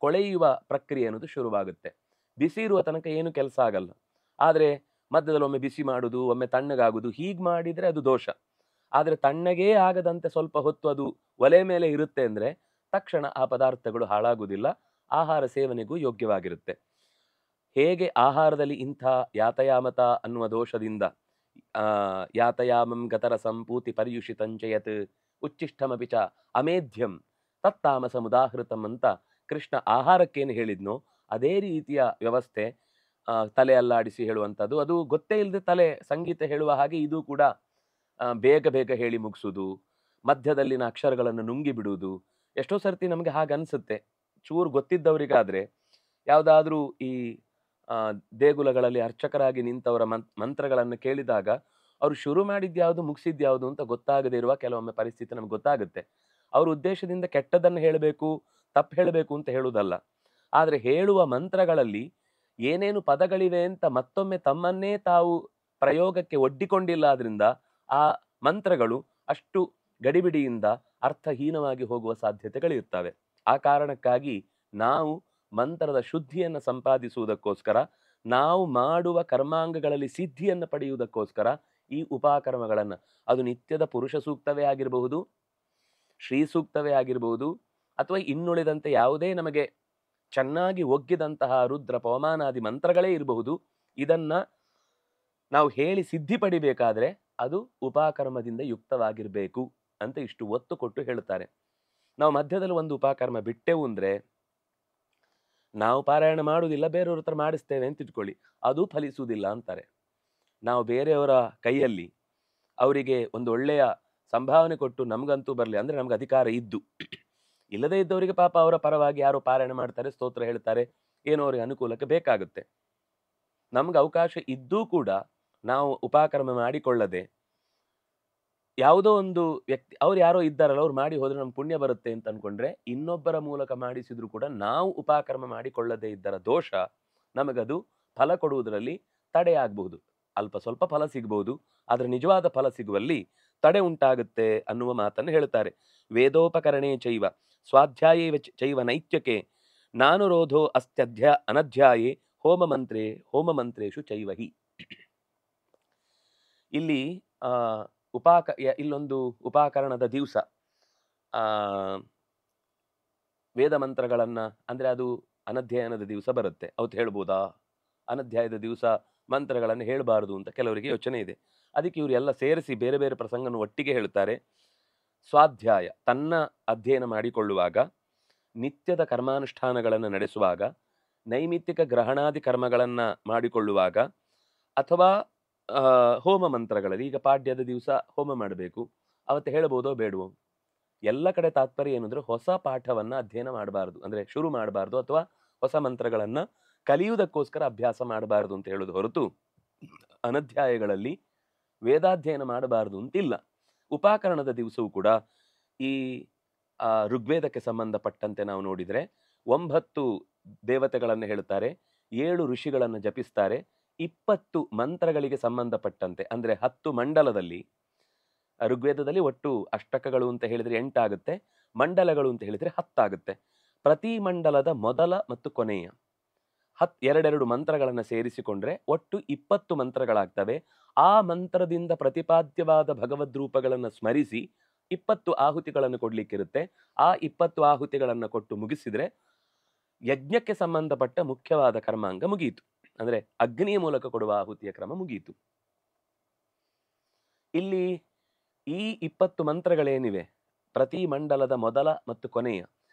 ಕೊಳೆಯುವ ಪ್ರಕ್ರಿಯೆ ಅನ್ನೋದು ಶುರುವಾಗುತ್ತೆ. ಬಿಸಿ ಇರುವ ತನಕ ಏನು ಕೆಲಸ ಆಗಲ್ಲ. ಆದರೆ ಮಧ್ಯದಲ್ಲಿ ಒಮ್ಮೆ ಬಿಸಿ ಮಾಡುದು, ಒಮ್ಮೆ ತಣ್ಣಗಾಗುದು, ಹೀಗೆ ಮಾಡಿದ್ರೆ ಅದು ದೋಷ. ಆದರೆ ತಣ್ಣಗೇ ಆಗದಂತೆ ಸ್ವಲ್ಪ ಹೊತ್ತು ಅದು ಒಲೆ ಮೇಲೆ ಇರುತ್ತೆ ಅಂದ್ರೆ ತಕ್ಷಣ ಆ ಪದಾರ್ಥಗಳು ಹಾಳಾಗುವುದಿಲ್ಲ, ಆಹಾರ ಸೇವನೆಗೂ ಯೋಗ್ಯವಾಗಿರುತ್ತೆ. ಹೇಗೆ ಆಹಾರದಲ್ಲಿ ಇಂಥ ಯಾತಯಾಮತ ಅನ್ನುವ ದೋಷದಿಂದ ಯಾತಯಾಮಂ ಗತರಸಂ ಪೂತಿ ಪರ್ಯುಷಿತಂಚಯತ್ ಉಚ್ಚಿಷ್ಟಮಪಿ ಚ ಅಮೇಧ್ಯಂ ತತ್ತಾಮಸಮುದಾಹೃತಂ ಅಂತ ಕೃಷ್ಣ ಆಹಾರಕ್ಕೇನು ಹೇಳಿದ್ನೋ ಅದೇ ರೀತಿಯ ವ್ಯವಸ್ಥೆ ತಲೆ ಅಲ್ಲಾಡಿಸಿ ಹೇಳುವಂಥದ್ದು. ಅದು ಗೊತ್ತೇ ಇಲ್ಲದೆ ತಲೆ ಸಂಗೀತ ಹೇಳುವ ಹಾಗೆ ಇದು ಕೂಡ ಬೇಗ ಬೇಗ ಹೇಳಿ ಮುಗಿಸುವುದು, ಮಧ್ಯದಲ್ಲಿನ ಅಕ್ಷರಗಳನ್ನು ನುಂಗಿ ಬಿಡುವುದು. ಎಷ್ಟೋ ಸರ್ತಿ ನಮಗೆ ಹಾಗೆ ಅನಿಸುತ್ತೆ. ಚೂರು ಗೊತ್ತಿದ್ದವರಿಗಾದ್ರೆ ಯಾವುದಾದ್ರೂ ಈ ದೇಗುಲಗಳಲ್ಲಿ ಅರ್ಚಕರಾಗಿ ನಿಂತವರ ಮಂತ್ರಗಳನ್ನು ಕೇಳಿದಾಗ ಅವರು ಶುರು ಮಾಡಿದ್ಯಾವುದು ಮುಗಿಸಿದ್ಯಾವುದು ಅಂತ ಗೊತ್ತಾಗದೇ ಇರುವ ಕೆಲವೊಮ್ಮೆ ಪರಿಸ್ಥಿತಿ ನಮ್ಗೆ ಗೊತ್ತಾಗುತ್ತೆ. ಅವ್ರ ಉದ್ದೇಶದಿಂದ ಕೆಟ್ಟದನ್ನು ಹೇಳಬೇಕು, ತಪ್ಪು ಹೇಳಬೇಕು ಅಂತ ಹೇಳುವುದಲ್ಲ. ಆದರೆ ಹೇಳುವ ಮಂತ್ರಗಳಲ್ಲಿ ಏನೇನು ಪದಗಳಿವೆ ಅಂತ ಮತ್ತೊಮ್ಮೆ ತಮ್ಮನ್ನೇ ತಾವು ಪ್ರಯೋಗಕ್ಕೆ ಒಡ್ಡಿಕೊಂಡಿಲ್ಲ. ಆದ್ರಿಂದ ಆ ಮಂತ್ರಗಳು ಅಷ್ಟು ಗಡಿಬಿಡಿಯಿಂದ ಅರ್ಥಹೀನವಾಗಿ ಹೋಗುವ ಸಾಧ್ಯತೆಗಳಿರ್ತವೆ. ಆ ಕಾರಣಕ್ಕಾಗಿ ನಾವು ಮಂತ್ರದ ಶುದ್ಧಿಯನ್ನು ಸಂಪಾದಿಸುವುದಕ್ಕೋಸ್ಕರ, ನಾವು ಮಾಡುವ ಕರ್ಮಾಂಗಗಳಲ್ಲಿ ಸಿದ್ಧಿಯನ್ನು ಪಡೆಯುವುದಕ್ಕೋಸ್ಕರ ಈ ಉಪಕರ್ಮಗಳನ್ನು, ಅದು ನಿತ್ಯದ ಪುರುಷ ಸೂಕ್ತವೇ ಆಗಿರಬಹುದು, ಶ್ರೀ ಸೂಕ್ತವೇ ಆಗಿರಬಹುದು, ಅಥವಾ ಇನ್ನುಳಿದಂತೆ ಯಾವುದೇ ನಮಗೆ ಚೆನ್ನಾಗಿ ಒಗ್ಗಿದಂತಹ ರುದ್ರ ಪವಮಾನಾದಿ ಮಂತ್ರಗಳೇ ಇರಬಹುದು. ಇದನ್ನ ನಾವು ಹೇಳಿ ಸಿದ್ಧಿ ಪಡಿಬೇಕಾದ್ರೆ ಅದು ಉಪಕರ್ಮದಿಂದ ಯುಕ್ತವಾಗಿರಬೇಕು ಅಂತ ಇಷ್ಟು ಒತ್ತು ಕೊಟ್ಟು ಹೇಳ್ತಾರೆ. ನಾವು ಮಧ್ಯದಲ್ಲಿ ಒಂದು ಉಪಕರ್ಮ ಬಿಟ್ಟೆವು ಅಂದ್ರೆ, ನಾವು ಪಾರಾಯಣ ಮಾಡುವುದಿಲ್ಲ, ಬೇರೆಯವ್ರ ಹತ್ರ ಮಾಡಿಸ್ತೇವೆ ಅಂತ ಇಟ್ಕೊಳ್ಳಿ, ಅದು ಫಲಿಸುವುದಿಲ್ಲ ಅಂತಾರೆ. ನಾವು ಬೇರೆಯವರ ಕೈಯಲ್ಲಿ ಅವರಿಗೆ ಒಂದು ಒಳ್ಳೆಯ ಸಂಭಾವನೆ ಕೊಟ್ಟು ನಮಗಂತೂ ಬರಲಿ ಅಂದ್ರೆ ನಮ್ಗೆ ಅಧಿಕಾರ ಇದ್ದು, ಇಲ್ಲದೇ ಇದ್ದವರಿಗೆ ಪಾಪ ಅವರ ಪರವಾಗಿ ಯಾರೋ ಪಾರಾಯಣ ಮಾಡ್ತಾರೆ, ಸ್ತೋತ್ರ ಹೇಳ್ತಾರೆ, ಏನೋ ಅವರಿಗೆ ಅನುಕೂಲಕ್ಕೆ ಬೇಕಾಗುತ್ತೆ. ನಮ್ಗೆ ಅವಕಾಶ ಇದ್ದೂ ಕೂಡ ನಾವು ಉಪಕರ್ಮ ಮಾಡಿಕೊಳ್ಳದೆ ಯಾವುದೋ ಒಂದು ವ್ಯಕ್ತಿ, ಅವ್ರು ಯಾರೋ ಇದ್ದಾರಲ್ಲ, ಅವ್ರು ಮಾಡಿ ಹೋದ್ರೆ ನಮ್ಗೆ ಪುಣ್ಯ ಬರುತ್ತೆ ಅಂತ ಅನ್ಕೊಂಡ್ರೆ ಇನ್ನೊಬ್ಬರ ಮೂಲಕ ಮಾಡಿಸಿದ್ರು ಕೂಡ ನಾವು ಉಪಕರ್ಮ ಮಾಡಿಕೊಳ್ಳದೆ ಇದ್ದರ ದೋಷ ನಮಗದು ಫಲ ಕೊಡುವುದರಲ್ಲಿ ತಡೆಯಾಗಬಹುದು. ಅಲ್ಪ ಸ್ವಲ್ಪ ಫಲ ಸಿಗಬಹುದು, ಆದ್ರೆ ನಿಜವಾದ ಫಲ ಸಿಗುವಲ್ಲಿ ತಡೆ ಉಂಟಾಗುತ್ತೆ ಅನ್ನುವ ಮಾತನ್ನು ಹೇಳ್ತಾರೆ. ವೇದೋಪಕರಣೇ ಚೈವ ಸ್ವಾಧ್ಯಾಯೇ ಚೈವ ನೈತ್ಯಕೆ ನಾನುರೋಧೋ ಅಸ್ತ್ಯಧ್ಯ ಅನಧ್ಯಾಯೇ ಹೋಮ ಮಂತ್ರೇಶು ಚೈವಹಿ. ಇಲ್ಲಿ ಇಲ್ಲೊಂದು ಉಪಕರಣದ ದಿವಸ ವೇದ ಮಂತ್ರಗಳನ್ನ, ಅಂದ್ರೆ ಅದು ಅನಧ್ಯಯನದ ದಿವಸ ಬರುತ್ತೆ, ಅವತ್ತು ಹೇಳ್ಬೋದಾ, ಅನಧ್ಯಾಯದ ದಿವಸ ಮಂತ್ರಗಳನ್ನು ಹೇಳಬಾರದು ಅಂತ ಕೆಲವರಿಗೆ ಯೋಚನೆ ಇದೆ. ಅದಕ್ಕೆ ಇವರು ಎಲ್ಲ ಸೇರಿಸಿ ಬೇರೆ ಬೇರೆ ಪ್ರಸಂಗವನ್ನು ಒಟ್ಟಿಗೆ ಹೇಳ್ತಾರೆ. ಸ್ವಾಧ್ಯಾಯ, ತನ್ನ ಅಧ್ಯಯನ ಮಾಡಿಕೊಳ್ಳುವಾಗ, ನಿತ್ಯದ ಕರ್ಮಾನುಷ್ಠಾನಗಳನ್ನು ನಡೆಸುವಾಗ, ನೈಮಿತ್ತಿಕ ಗ್ರಹಣಾದಿ ಕರ್ಮಗಳನ್ನು ಮಾಡಿಕೊಳ್ಳುವಾಗ, ಅಥವಾ ಹೋಮ ಮಂತ್ರಗಳಲ್ಲಿ ಈಗ ಪಾಡ್ಯದ ದಿವಸ ಹೋಮ ಮಾಡಬೇಕು, ಅವತ್ತು ಹೇಳಬಹುದೋ ಬೇಡವೋ? ಎಲ್ಲ ಕಡೆ ತಾತ್ಪರ್ಯ ಏನಂದ್ರೆ ಹೊಸ ಪಾಠವನ್ನ ಅಧ್ಯಯನ ಮಾಡಬಾರದು, ಅಂದ್ರೆ ಶುರು ಮಾಡಬಾರದು, ಅಥವಾ ಹೊಸ ಮಂತ್ರಗಳನ್ನ ಕಲಿಯುವುದಕ್ಕೋಸ್ಕರ ಅಭ್ಯಾಸ ಮಾಡಬಾರದು ಅಂತ ಹೇಳೋದು ಹೊರತು ಅನಧ್ಯಾಯಗಳಲ್ಲಿ ವೇದಾಧ್ಯಯನ ಮಾಡಬಾರದು ಅಂತಿಲ್ಲ. ಉಪಾಕರಣದ ದಿವಸವೂ ಕೂಡ ಈ ಋಗ್ವೇದಕ್ಕೆ ಸಂಬಂಧಪಟ್ಟಂತೆ ನಾವು ನೋಡಿದ್ರೆ 9 ದೇವತೆಗಳನ್ನು ಹೇಳ್ತಾರೆ, 7 ಋಷಿಗಳನ್ನು ಜಪಿಸ್ತಾರೆ, 20 ಮಂತ್ರಗಳಿಗೆ ಸಂಬಂಧಪಟ್ಟಂತೆ ಅಂದ್ರೆ 10 ಮಂಡಲದಲ್ಲಿ, ಋಗ್ವೇದದಲ್ಲಿ ಒಟ್ಟು ಅಷ್ಟಕಗಳು ಅಂತ ಹೇಳಿದ್ರೆ 8 ಆಗುತ್ತೆ, ಮಂಡಲಗಳು ಅಂತ ಹೇಳಿದ್ರೆ 10 ಆಗುತ್ತೆ. ಪ್ರತಿ ಮಂಡಲದ ಮೊದಲ ಮತ್ತು ಕೊನೆಯ 2 ಮಂತ್ರಗಳನ್ನು ಸೇರಿಸಿಕೊಂಡ್ರೆ ಒಟ್ಟು 20 ಮಂತ್ರಗಳಾಗ್ತವೆ. ಆ ಮಂತ್ರದಿಂದ ಪ್ರತಿಪಾದ್ಯವಾದ ಭಗವದ್ ರೂಪಗಳನ್ನು ಸ್ಮರಿಸಿ 20 ಆಹುತಿಗಳನ್ನು ಕೊಡ್ಲಿಕ್ಕಿರುತ್ತೆ. ಆ 20 ಆಹುತಿಗಳನ್ನು ಕೊಟ್ಟು ಮುಗಿಸಿದ್ರೆ ಯಜ್ಞಕ್ಕೆ ಸಂಬಂಧಪಟ್ಟ ಮುಖ್ಯವಾದ ಕರ್ಮಾಂಗ ಮುಗಿಯಿತು, ಅಂದ್ರೆ ಅಗ್ನಿಯ ಮೂಲಕ ಕೊಡುವ ಆಹುತಿಯ ಕ್ರಮ ಮುಗಿಯಿತು. ಇಲ್ಲಿ ಈ 20 ಮಂತ್ರಗಳೇನಿವೆ, ಪ್ರತಿ ಮಂಡಲದ ಮೊದಲ ಮತ್ತು ಕೊನೆಯ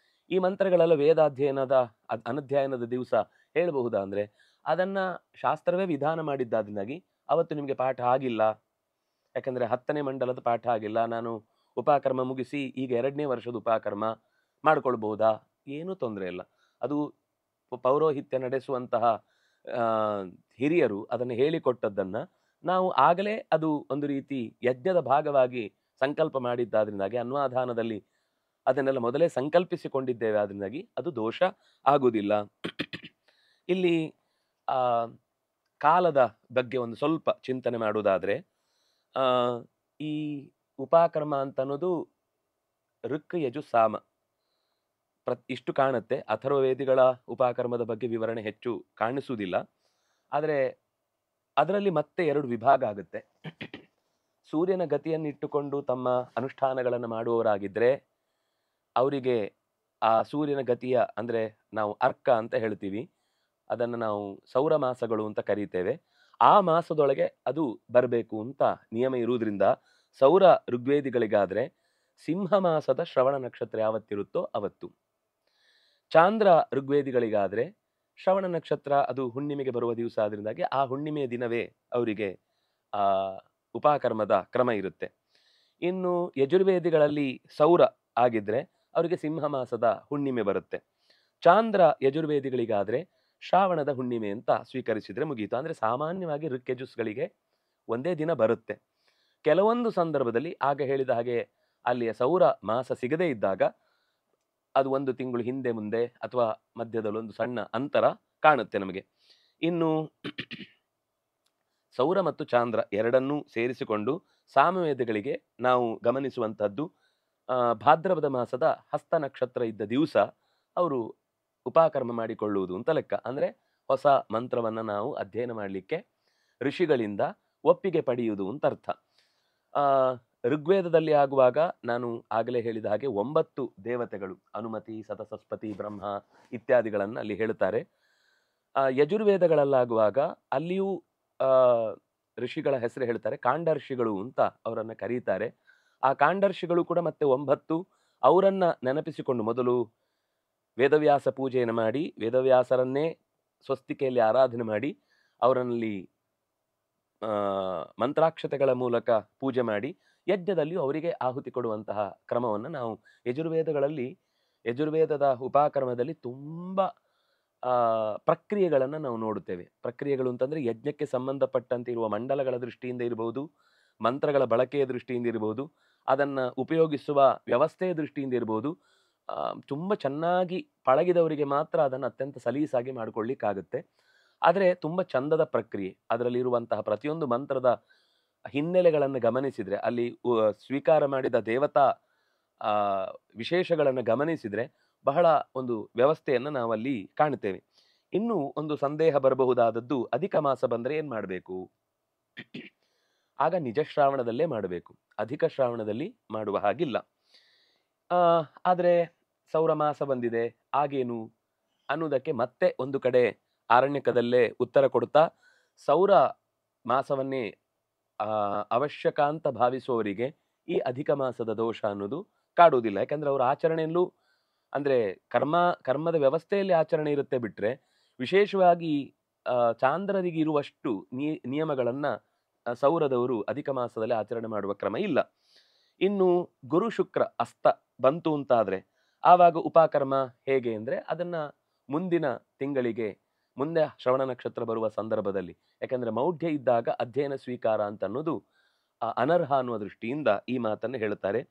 ಈ ಮಂತ್ರಗಳೆಲ್ಲ ವೇದಾಧ್ಯಯನದ ಅನಧ್ಯಯನದ ದಿವಸ ಹೇಳಬಹುದಾ ಅಂದ್ರೆ ಅದನ್ನ ಶಾಸ್ತ್ರವೇ ವಿಧಾನ ಮಾಡಿದ್ದಾದ್ರಿಂದಾಗಿ ಅವತ್ತು ನಿಮಗೆ ಪಾಠ ಆಗಿಲ್ಲ, ಯಾಕಂದ್ರೆ 10ನೇ ಮಂಡಲದ ಪಾಠ ಆಗಿಲ್ಲ, ನಾನು ಉಪಕರ್ಮ ಮುಗಿಸಿ ಈಗ 2ನೇ ವರ್ಷದ ಉಪಕರ್ಮ ಮಾಡ್ಕೊಳ್ಬಹುದಾ? ಏನೂ ತೊಂದರೆ ಇಲ್ಲ. ಅದು ಪೌರೋಹಿತ್ಯ ನಡೆಸುವಂತಹ ಹಿರಿಯರು ಅದನ್ನು ಹೇಳಿಕೊಟ್ಟದ್ದನ್ನ ನಾವು ಆಗಲೇ ಅದು ಒಂದು ರೀತಿ ಯಜ್ಞದ ಭಾಗವಾಗಿ ಸಂಕಲ್ಪ ಮಾಡಿದ್ದಾದ್ರಿಂದಾಗಿ ಅನ್ವಾಧಾನದಲ್ಲಿ ಅದನ್ನೆಲ್ಲ ಮೊದಲೇ ಸಂಕಲ್ಪಿಸಿಕೊಂಡಿದ್ದೇವೆ, ಆದ್ರಿಂದಾಗಿ ಅದು ದೋಷ ಆಗುವುದಿಲ್ಲ. ಇಲ್ಲಿ ಕಾಲದ ಬಗ್ಗೆ ಒಂದು ಸ್ವಲ್ಪ ಚಿಂತನೆ ಮಾಡುವುದಾದ್ರೆ ಈ ಉಪಕರ್ಮ ಅಂತ ಅನ್ನೋದು ಋಕ್ ಯಜು ಸಾಮ ಇಷ್ಟು ಕಾಣುತ್ತೆ. ಅಥರ್ವವೇದಿಗಳ ಉಪಕರ್ಮದ ಬಗ್ಗೆ ವಿವರಣೆ ಹೆಚ್ಚು ಕಾಣಿಸುವುದಿಲ್ಲ. ಆದರೆ ಅದರಲ್ಲಿ ಮತ್ತೆ 2 ವಿಭಾಗ ಆಗುತ್ತೆ. ಸೂರ್ಯನ ಗತಿಯನ್ನು ಇಟ್ಟುಕೊಂಡು ತಮ್ಮ ಅನುಷ್ಠಾನಗಳನ್ನು ಮಾಡುವವರಾಗಿದ್ರೆ ಅವರಿಗೆ ಆ ಸೂರ್ಯನ ಗತಿಯ ಅಂದ್ರೆ ನಾವು ಅರ್ಕ ಅಂತ ಹೇಳ್ತೀವಿ, ಅದನ್ನು ನಾವು ಸೌರ ಮಾಸಗಳು ಅಂತ ಕರೀತೇವೆ. ಆ ಮಾಸದೊಳಗೆ ಅದು ಬರಬೇಕು ಅಂತ ನಿಯಮ ಇರುವುದರಿಂದ ಸೌರ ಋಗ್ವೇದಿಗಳಿಗಾದ್ರೆ ಸಿಂಹ ಮಾಸದ ಶ್ರವಣ ನಕ್ಷತ್ರ ಯಾವತ್ತಿರುತ್ತೋ ಅವತ್ತು, ಚಾಂದ್ರ ಋಗ್ವೇದಿಗಳಿಗಾದ್ರೆ ಶ್ರವಣ ನಕ್ಷತ್ರ ಅದು ಹುಣ್ಣಿಮೆಗೆ ಬರುವ ದಿವಸ ಆದ್ರಿಂದಾಗಿ ಆ ಹುಣ್ಣಿಮೆಯ ದಿನವೇ ಅವರಿಗೆ ಆ ಉಪಕರ್ಮದ ಕ್ರಮ ಇರುತ್ತೆ. ಇನ್ನು ಯಜುರ್ವೇದಿಗಳಲ್ಲಿ ಸೌರ ಆಗಿದ್ರೆ ಅವರಿಗೆ ಸಿಂಹ ಮಾಸದ ಹುಣ್ಣಿಮೆ ಬರುತ್ತೆ. ಚಾಂದ್ರ ಯಜುರ್ವೇದಿಗಳಿಗಾದ್ರೆ ಶ್ರಾವಣದ ಹುಣ್ಣಿಮೆ ಅಂತ ಸ್ವೀಕರಿಸಿದ್ರೆ ಮುಗೀತು. ಅಂದ್ರೆ ಸಾಮಾನ್ಯವಾಗಿ ಋಕ್ಯಜುಸ್ಗಳಿಗೆ ಒಂದೇ ದಿನ ಬರುತ್ತೆ. ಕೆಲವೊಂದು ಸಂದರ್ಭದಲ್ಲಿ ಆಗ ಹೇಳಿದ ಹಾಗೆ ಅಲ್ಲಿಯ ಸೌರ ಮಾಸ ಸಿಗದೇ ಇದ್ದಾಗ ಅದು 1 ತಿಂಗಳು ಹಿಂದೆ ಮುಂದೆ ಅಥವಾ ಮಧ್ಯದಲ್ಲಿ ಒಂದು ಸಣ್ಣ ಅಂತರ ಕಾಣುತ್ತೆ ನಮಗೆ. ಇನ್ನು ಸೌರ ಮತ್ತು ಚಾಂದ್ರ ಎರಡನ್ನೂ ಸೇರಿಸಿಕೊಂಡು ಸಾಮವೇದಗಳಿಗೆ ನಾವು ಗಮನಿಸುವಂತಹದ್ದು ಭಾದ್ರಪದ ಮಾಸದ ಹಸ್ತ ನಕ್ಷತ್ರ ಇದ್ದ ದಿವಸ ಅವರು ಉಪಕರ್ಮ ಮಾಡಿಕೊಳ್ಳುವುದು ಅಂತ ಲೆಕ್ಕ. ಅಂದ್ರೆ ಹೊಸ ಮಂತ್ರವನ್ನ ನಾವು ಅಧ್ಯಯನ ಮಾಡಲಿಕ್ಕೆ ಋಷಿಗಳಿಂದ ಒಪ್ಪಿಗೆ ಪಡೆಯುವುದು ಅಂತ ಅರ್ಥ. ಋಗ್ವೇದದಲ್ಲಿ ಆಗುವಾಗ ನಾನು ಆಗಲೇ ಹೇಳಿದ ಹಾಗೆ 9 ದೇವತೆಗಳು ಅನುಮತಿ, ಸತಸಸ್ಪತಿ, ಬ್ರಹ್ಮ ಇತ್ಯಾದಿಗಳನ್ನು ಅಲ್ಲಿ ಹೇಳ್ತಾರೆ. ಯಜುರ್ವೇದಗಳಲ್ಲಾಗುವಾಗ ಅಲ್ಲಿಯೂ ಋಷಿಗಳ ಹೆಸರು ಹೇಳ್ತಾರೆ, ಕಾಂಡರ್ಷಿಗಳು ಅಂತ ಅವರನ್ನ ಕರೀತಾರೆ. ಆ ಕಾಂಡರ್ಷಿಗಳು ಕೂಡ ಮತ್ತೆ 9 ಅವರನ್ನ ನೆನಪಿಸಿಕೊಂಡು ಮೊದಲು ವೇದವ್ಯಾಸ ಪೂಜೆಯನ್ನು ಮಾಡಿ ವೇದವ್ಯಾಸರನ್ನೇ ಸ್ವಸ್ತಿಕೆಯಲ್ಲಿ ಆರಾಧನೆ ಮಾಡಿ ಅವರಲ್ಲಿ ಮಂತ್ರಾಕ್ಷತೆಗಳ ಮೂಲಕ ಪೂಜೆ ಮಾಡಿ ಯಜ್ಞದಲ್ಲಿ ಅವರಿಗೆ ಆಹುತಿ ಕೊಡುವಂತಹ ಕ್ರಮವನ್ನು ನಾವು ಯಜುರ್ವೇದದ ಉಪಕರ್ಮದಲ್ಲಿ ತುಂಬಾ ಪ್ರಕ್ರಿಯೆಗಳನ್ನು ನಾವು ನೋಡುತ್ತೇವೆ. ಪ್ರಕ್ರಿಯೆಗಳು ಅಂತಂದ್ರೆ ಯಜ್ಞಕ್ಕೆ ಸಂಬಂಧಪಟ್ಟಂತೆ ಇರುವ ಮಂಡಲಗಳ ದೃಷ್ಟಿಯಿಂದ ಇರಬಹುದು, ಮಂತ್ರಗಳ ಬಳಕೆಯ ದೃಷ್ಟಿಯಿಂದ ಇರಬಹುದು, ಅದನ್ನ ಉಪಯೋಗಿಸುವ ವ್ಯವಸ್ಥೆಯ ದೃಷ್ಟಿಯಿಂದ ಇರಬಹುದು. ತುಂಬಾ ಚೆನ್ನಾಗಿ ಪಳಗಿದವರಿಗೆ ಮಾತ್ರ ಅದನ್ನು ಅತ್ಯಂತ ಸಲೀಸಾಗಿ ಮಾಡ್ಕೊಳ್ಳಿಕ್ಕಾಗುತ್ತೆ. ಆದರೆ ತುಂಬಾ ಚಂದದ ಪ್ರಕ್ರಿಯೆ. ಅದರಲ್ಲಿರುವಂತಹ ಪ್ರತಿಯೊಂದು ಮಂತ್ರದ ಹಿನ್ನೆಲೆಗಳನ್ನು ಗಮನಿಸಿದ್ರೆ, ಅಲ್ಲಿ ಸ್ವೀಕಾರ ಮಾಡಿದ ದೇವತಾ ವಿಶೇಷಗಳನ್ನು ಗಮನಿಸಿದ್ರೆ ಬಹಳ ಒಂದು ವ್ಯವಸ್ಥೆಯನ್ನು ನಾವಲ್ಲಿ ಕಾಣುತ್ತೇವೆ. ಇನ್ನು ಒಂದು ಸಂದೇಹ ಬರಬಹುದಾದದ್ದು, ಅಧಿಕ ಮಾಸ ಬಂದ್ರೆ ಏನ್ ಮಾಡಬೇಕು? ಆಗ ನಿಜ ಶ್ರಾವಣದಲ್ಲೇ ಮಾಡಬೇಕು, ಅಧಿಕ ಶ್ರಾವಣದಲ್ಲಿ ಮಾಡುವ ಹಾಗಿಲ್ಲ. ಆದರೆ ಸೌರ ಮಾಸ ಬಂದಿದೆ ಆಗೇನು ಅನ್ನುವುದಕ್ಕೆ ಮತ್ತೆ ಒಂದು ಕಡೆ ಆರಣ್ಯಕದಲ್ಲೇ ಉತ್ತರ ಕೊಡ್ತಾ, ಸೌರ ಮಾಸವನ್ನೇ ಅವಶ್ಯಕ ಅಂತ ಭಾವಿಸುವವರಿಗೆ ಈ ಅಧಿಕ ಮಾಸದ ದೋಷ ಅನ್ನೋದು ಕಾಡುವುದಿಲ್ಲ. ಯಾಕಂದ್ರೆ ಅವರ ಆಚರಣೆಯಲ್ಲೂ ಅಂದ್ರೆ ಕರ್ಮದ ವ್ಯವಸ್ಥೆಯಲ್ಲಿ ಆಚರಣೆ ಇರುತ್ತೆ ಬಿಟ್ರೆ ವಿಶೇಷವಾಗಿ ಚಾಂದ್ರರಿಗೆ ಇರುವಷ್ಟು ನಿಯಮಗಳನ್ನ ಸೌರದವರು ಅಧಿಕ ಮಾಸದಲ್ಲಿ ಆಚರಣೆ ಮಾಡುವ ಕ್ರಮ ಇಲ್ಲ. ಇನ್ನು ಗುರು ಶುಕ್ರ ಅಸ್ತ ಬಂತು ಅಂತಾದರೆ ಆವಾಗ ಉಪಕರ್ಮ ಹೇಗೆ ಅಂದರೆ ಅದನ್ನ ಮುಂದಿನ ತಿಂಗಳಿಗೆ, ಮುಂದೆ ಶ್ರವಣ ನಕ್ಷತ್ರ ಬರುವ ಸಂದರ್ಭದಲ್ಲಿ, ಯಾಕಂದ್ರೆ ಮೌಢ್ಯ ಇದ್ದಾಗ ಅಧ್ಯಯನ ಸ್ವೀಕಾರ ಅಂತ ಅನ್ನೋದು ಅನರ್ಹ ಅನ್ನುವ ದೃಷ್ಟಿಯಿಂದ ಈ ಮಾತನ್ನು ಹೇಳುತ್ತಾರೆ.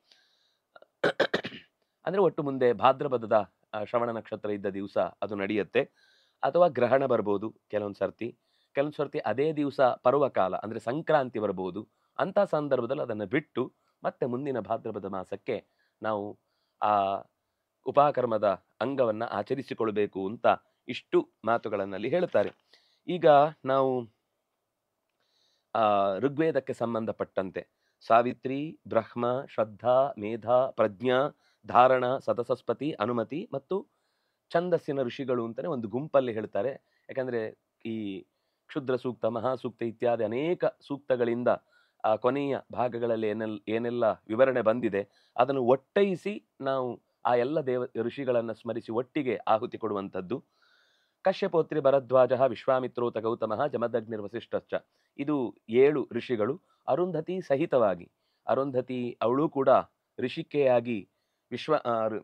ಅಂದ್ರೆ ಒಟ್ಟು ಮುಂದೆ ಭಾದ್ರಪದದ ಶ್ರವಣ ನಕ್ಷತ್ರ ಇದ್ದ ದಿವಸ ಅದು ನಡೆಯುತ್ತೆ. ಅಥವಾ ಗ್ರಹಣ ಬರ್ಬೋದು ಕೆಲವೊಂದು ಸರ್ತಿ ಅದೇ ದಿವಸ ಪರ್ವಕಾಲ ಅಂದ್ರೆ ಸಂಕ್ರಾಂತಿ ಬರ್ಬೋದು. ಅಂತ ಸಂದರ್ಭದಲ್ಲಿ ಅದನ್ನು ಬಿಟ್ಟು ಮತ್ತೆ ಮುಂದಿನ ಭಾದ್ರಪದ ಮಾಸಕ್ಕೆ ನಾವು ಆ ಉಪಕರ್ಮದ ಅಂಗವನ್ನ ಆಚರಿಸಿಕೊಳ್ಬೇಕು ಅಂತ ಇಷ್ಟು ಮಾತುಗಳನ್ನಲ್ಲಿ ಹೇಳುತ್ತಾರೆ. ಈಗ ನಾವು ಋಗ್ವೇದಕ್ಕೆ ಸಂಬಂಧಪಟ್ಟಂತೆ ಸಾವಿತ್ರಿ, ಬ್ರಹ್ಮ, ಶ್ರದ್ಧಾ, ಮೇಧಾ, ಪ್ರಜ್ಞಾ, ಧಾರಣ, ಸತಸಸ್ಪತಿ, ಅನುಮತಿ ಮತ್ತು ಛಂದಸ್ಸಿನ ಋಷಿಗಳು ಅಂತಾನೆ ಒಂದು ಗುಂಪಲ್ಲಿ ಹೇಳ್ತಾರೆ. ಯಾಕಂದ್ರೆ ಈ ಕ್ಷುದ್ರ ಸೂಕ್ತ, ಮಹಾಸೂಕ್ತ ಇತ್ಯಾದಿ ಅನೇಕ ಸೂಕ್ತಗಳಿಂದ ಕೊನೆಯ ಭಾಗಗಳಲ್ಲಿ ಏನೆಲ್ಲ ವಿವರಣೆ ಬಂದಿದೆ ಅದನ್ನು ಒಟ್ಟೈಸಿ ನಾವು ಆ ಎಲ್ಲ ಋಷಿಗಳನ್ನು ಸ್ಮರಿಸಿ ಒಟ್ಟಿಗೆ ಆಹುತಿ ಕೊಡುವಂಥದ್ದು. ಕಶ್ಯಪೋತ್ರಿ ಭರದ್ವಾಜ, ವಿಶ್ವಾಮಿತ್ರೋತ ಗೌತಮ, ಜಮದಗ್ನಿರ್ ವಸಿಷ್ಠಶ್ಚ. ಇದು 7 ಋಷಿಗಳು ಅರುಂಧತಿ ಸಹಿತವಾಗಿ. ಅರುಂಧತಿ ಅವಳು ಕೂಡ ಋಷಿಕೆಯಾಗಿ